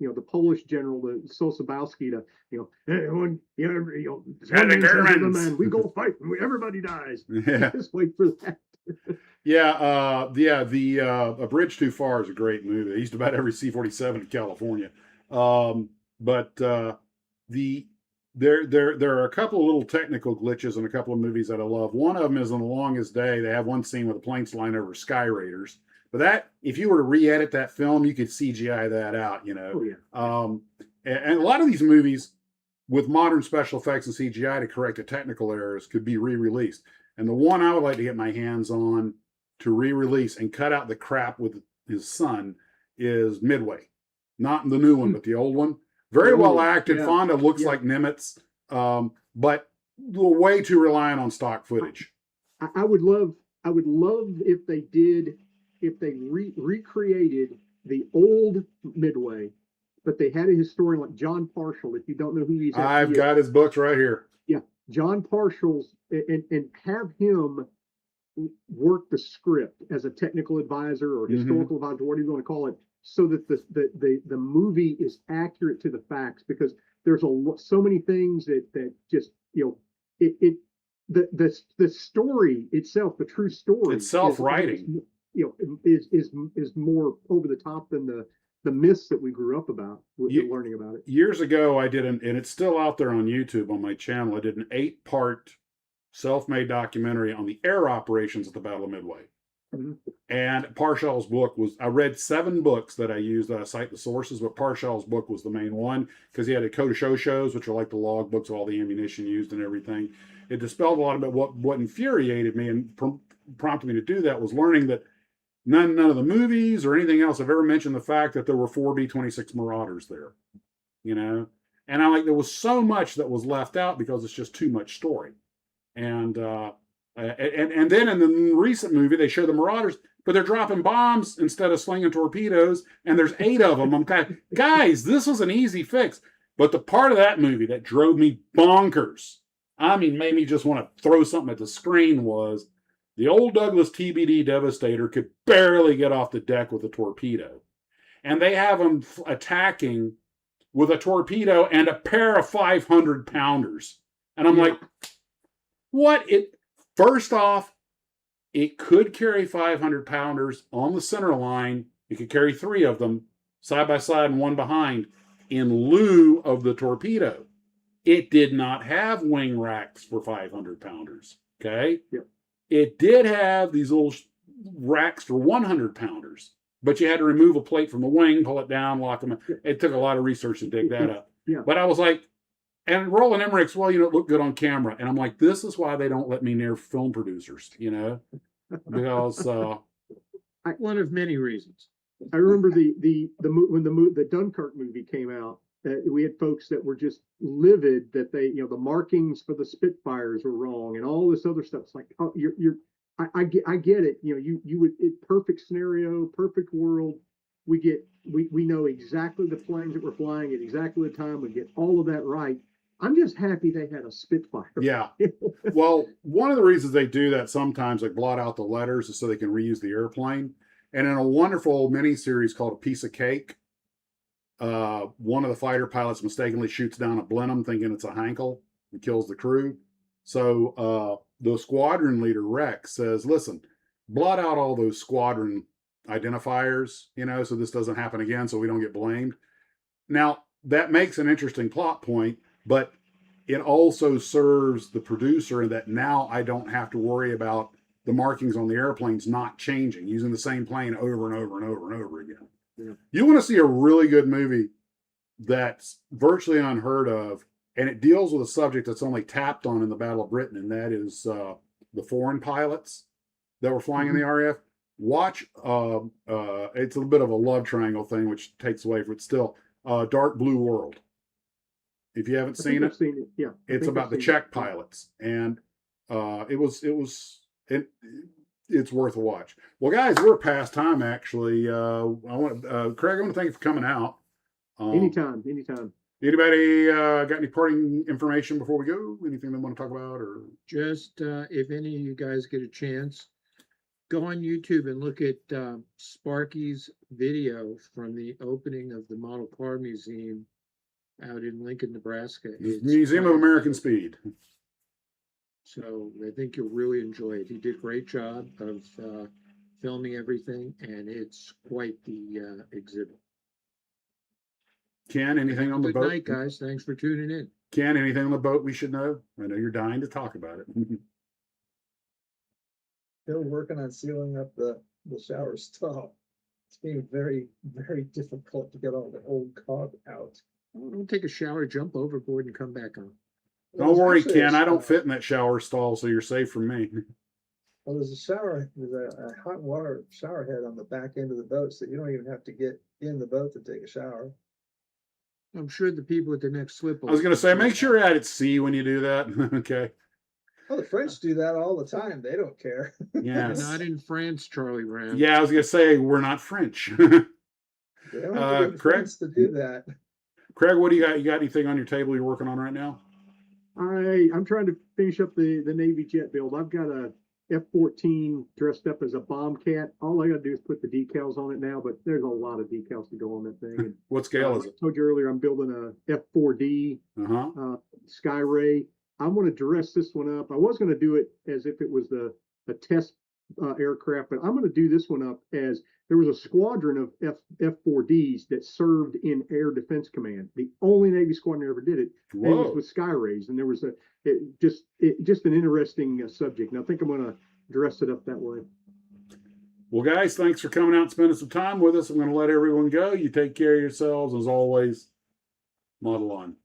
the Polish general, the Sosabowski, to everyone, man, we go fight, and everybody dies. Yeah. Just wait for that. A Bridge Too Far is a great movie. They used about every C-47 in California. But there are a couple of little technical glitches in a couple of movies that I love. One of them is in The Longest Day. They have one scene where the plane's flying over Sky Raiders. But that, if you were to re-edit that film, you could CGI that out, Oh, yeah. And a lot of these movies with modern special effects and CGI to correct the technical errors could be re-released. And the one I would like to get my hands on to re-release and cut out the crap with his son is Midway. Not the new one, but the old one. Very well acted. Yeah. Fonda looks like Nimitz, but way too reliant on stock footage. I would love if they recreated the old Midway, but they had a historian like John Parshall. If you don't know who he is, I've got his books right here. Yeah, John Parshall's, and have him work the script as a technical advisor or historical advisor, whatever you want to call it, so that the movie is accurate to the facts, because there's so many things that just the story itself, the true story, it's self-writing. Is more over the top than the myths that we grew up about learning about it. Years ago, I did and it's still out there on YouTube on my channel. I did an 8-part self-made documentary on the air operations at the Battle of Midway. And Parshall's book I read 7 books that I used that I cite the sources, but Parshall's book was the main one, because he had a code of shows, which are like the log books of all the ammunition used and everything. It dispelled a lot about what infuriated me and prompted me to do that was learning that none of the movies or anything else have ever mentioned the fact that there were 4 B-26 Marauders there, and there was so much that was left out because it's just too much story. And then in the recent movie, they show the Marauders, but they're dropping bombs instead of slinging torpedoes, and there's 8 of them. I'm kind of, guys, this was an easy fix. But the part of that movie that drove me bonkers, made me just want to throw something at the screen, was the old Douglas TBD Devastator could barely get off the deck with a torpedo. And they have them attacking with a torpedo and a pair of 500-pounders. And I'm like, what? First off, it could carry 500-pounders on the center line. It could carry 3 of them side by side and one behind in lieu of the torpedo. It did not have wing racks for 500-pounders. Okay? Yep. It did have these little racks for 100-pounders, but you had to remove a plate from the wing, pull it down, lock them in. It took a lot of research to dig that up. Yeah. But I was like, And Roland Emmerich's, well, it looked good on camera. And I'm like, this is why they don't let me near film producers, because One of many reasons. I remember when the Dunkirk movie came out, we had folks that were just livid that the markings for the Spitfires were wrong and all this other stuff. It's like, oh, I get it. You would, perfect scenario, perfect world. We know exactly the planes that were flying at exactly the time. We get all of that right. I'm just happy they had a Spitfire. Yeah. Well, one of the reasons they do that sometimes, like blot out the letters, is so they can reuse the airplane. And in a wonderful miniseries called A Piece of Cake, one of the fighter pilots mistakenly shoots down a Blenheim thinking it's a Heinkel and kills the crew. So the squadron leader, Rex, says, listen, blot out all those squadron identifiers, so this doesn't happen again, so we don't get blamed. Now, that makes an interesting plot point, but it also serves the producer in that now I don't have to worry about the markings on the airplanes not changing, using the same plane over and over and over and over again. Yeah. You want to see a really good movie that's virtually unheard of, and it deals with a subject that's only tapped on in the Battle of Britain, and that is the foreign pilots that were flying in the RAF. Watch, it's a bit of a love triangle thing, which takes away from it still. Dark Blue World. If you haven't seen it, yeah, it's about the Czech pilots, and it's worth a watch. Well, guys, we're past time. Actually, Craig, I want to thank you for coming out. Anytime. Anybody got any parting information before we go? Anything they want to talk about, or Just if any of you guys get a chance, go on YouTube and look at Sparky's video from the opening of the Model Car Museum out in Lincoln, Nebraska. It's Museum of American Speed? So I think you'll really enjoy it. He did a great job of filming everything, and it's quite the exhibit. Ken, anything on the Good boat? night, guys. Thanks for tuning in. Ken, anything on the boat we should know? I know you're dying to talk about it. Still working on sealing up the shower stall. It's being very, very difficult to get all the old caulk out. Don't take a shower, jump overboard, and come back on. Don't worry, Actually, Ken. I don't fit in that shower stall, so you're safe from me. Well, there's a hot water shower head on the back end of the boat, so you don't even have to get in the boat to take a shower. I'm sure the people at the next slip. I was going to say, make sure you're at sea when you do that. Okay. Oh, the French do that all the time. They don't care. Yes. Not in France, Charlie Brown. Yeah, I was going to say, we're not French. They don't have to go to Craig? France to do that. Craig, what do you got? You got anything on your table you're working on right now? I'm trying to finish up the Navy jet build. I've got a F-14 dressed up as a Bombcat. All I got to do is put the decals on it now, but there's a lot of decals to go on that thing. And, What scale is it? I told you earlier, I'm building a F-4D Uh-huh. Skyray. I'm going to dress this one up. I was going to do it as if it was a test aircraft, but I'm going to do this one up as there was a squadron of F-4Ds that served in Air Defense Command. The only Navy squadron that ever did it. And it was with Skyrays, and there was just an interesting subject. And I think I'm going to dress it up that way. Well, guys, thanks for coming out and spending some time with us. I'm going to let everyone go. You take care of yourselves. As always, model on.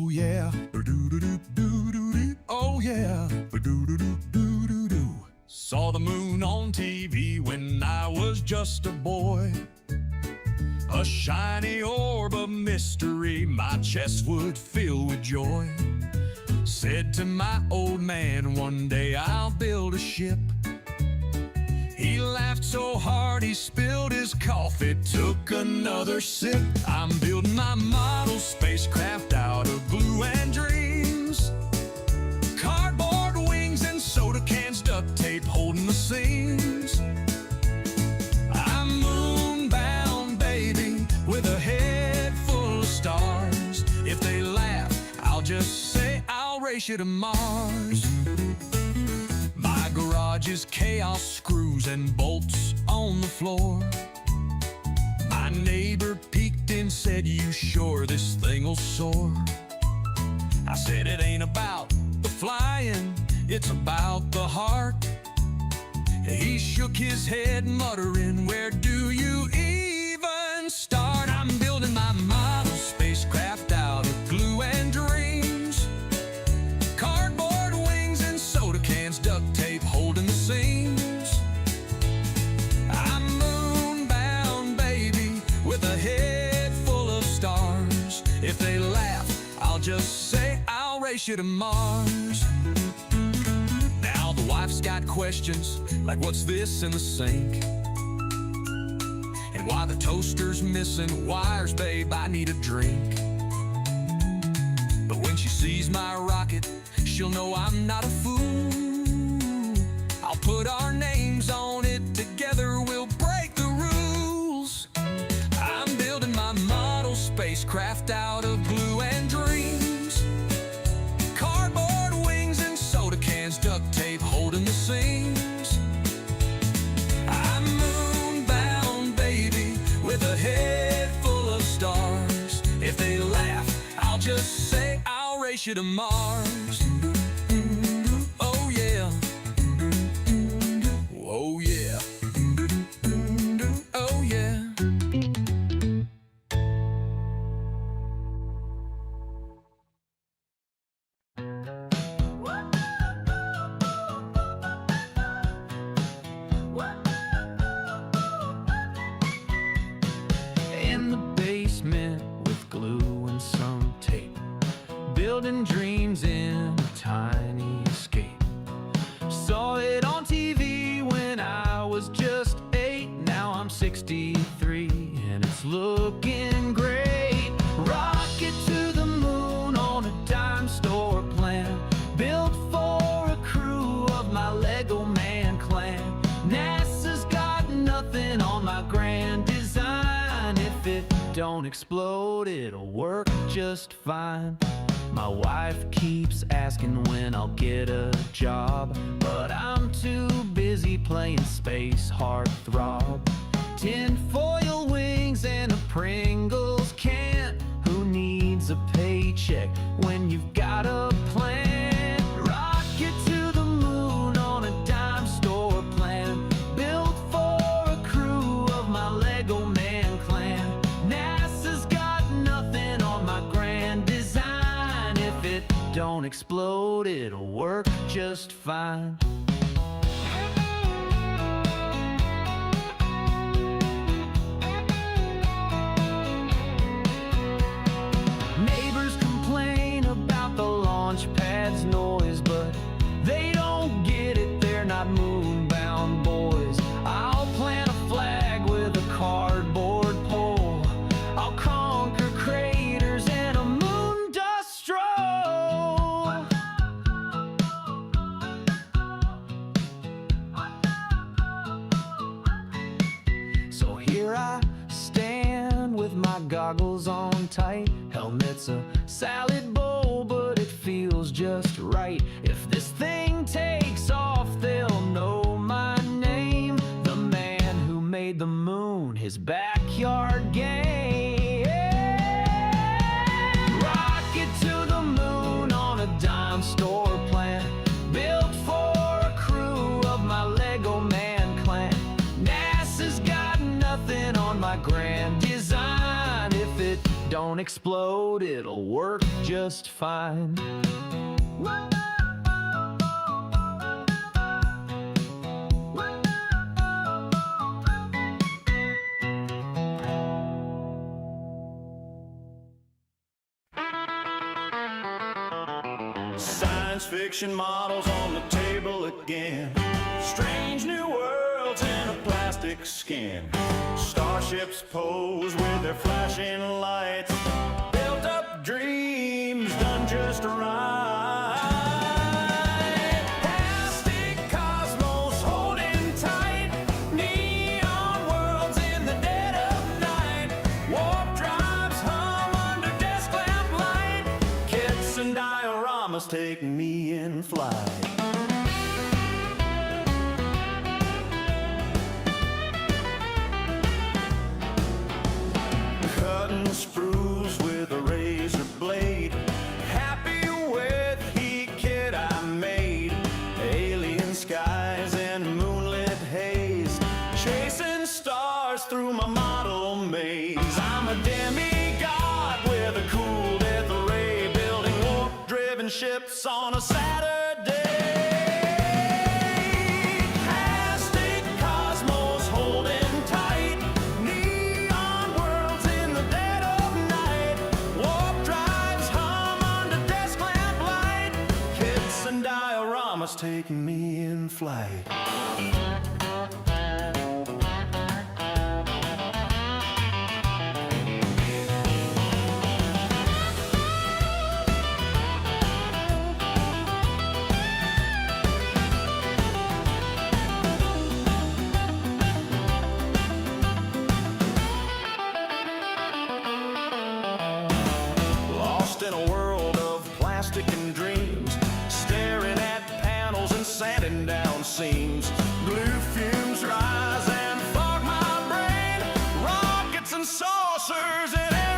Oh yeah. Do-do-do-do-do-do. Oh yeah. Do-do-do-do-do-do. Saw the moon on TV when I was just a boy. A shiny orb of mystery my chest would fill with joy. Said to my old man, one day I'll build a ship. He laughed so hard he spilled his coffee, took another sip. I'm building my model spacecraft out of glue and dreams. Cardboard wings and soda cans, duct tape holding the seams. I'm moon-bound, baby, with a head full of stars. If they laugh, I'll just say I'll race you to Mars. My garage is chaos, screws and bolts on the floor. My neighbor peeked and said, "You sure this thing'll soar?" I said, "It ain't about the flying, it's about the heart." He shook his head, muttering, "Where do you even start?" I'm building my model spacecraft out of glue and dreams. Cardboard wings and soda cans, duct tape holding the seams. I'm moon-bound, baby, with a head full of stars. If they laugh, I'll just say I'll race you to Mars. Now the wife's got questions like, what's this in the sink? And why the toaster's missing wires, babe, I need a drink. But when she sees my rocket, she'll know I'm not a fool. I'll put our names on it, together we'll break the rules. I'm building my model spacecraft out of glue and dreams. Cardboard wings and soda cans, duct tape holding the seams. I'm moon-bound, baby, with a head full of stars. If they laugh, I'll just say I'll race you to Mars. Oh yeah. Oh yeah. Oh yeah. In the basement with glue and some tape, building dreams in a tiny escape. Saw it on TV when I was just 8. Now I'm 63 and it's looking great. Rocket to the moon on a dime store plan, built for a crew of my Lego man clan. NASA's got nothing on my grand design. If it don't explode, it'll work just fine. My wife keeps asking when I'll get a job, but I'm too busy playing space heartthrob. Tinfoil wings and a Pringles can. Who needs a paycheck when you've got a plan? Rocket to the moon on a dime store plan, built for a crew of my Lego man clan. NASA's got nothing on my grand design. If it don't explode, it'll work just fine. Neighbors complain about the launch pad's noise, but they don't get it, they're not moon-bound boys. I'll plant a flag with a cardboard pole. I'll conquer craters and a moon dust stroll. So here I stand with my goggles on tight. Helmet's a salad bowl, but it feels just right. If this thing takes off, they'll know my name. The man who made the moon his backyard game. Rocket to the moon on a dime store plan, built for a crew of my Lego man clan. NASA's got nothing on my grand design. If it don't don't explode, it'll work just fine. Science fiction models on the table again. Strange new worlds in a plastic skin. Starships pose with their flashing lights. Built up dreams done just right. Plastic cosmos holding tight. Neon worlds in the dead of night. Warp drives hum under desk lamp light. Kits and dioramas take me in flight. Cutting sprues with a razor blade. Happy with heat kit I made. Alien skies and moonlit haze. Chasing stars through my model maze. I'm a demigod with a cool death ray. Building warp-driven ships on a Saturday. Plastic cosmos holding tight. Neon worlds in the dead of night. Warp drives hum under desk lamp light. Kits and dioramas taking me in flight. Lost in a world of plastic and dreams, staring at panels and sanding down seams. Blue fumes rise and fog my brain. Rockets and saucers in air.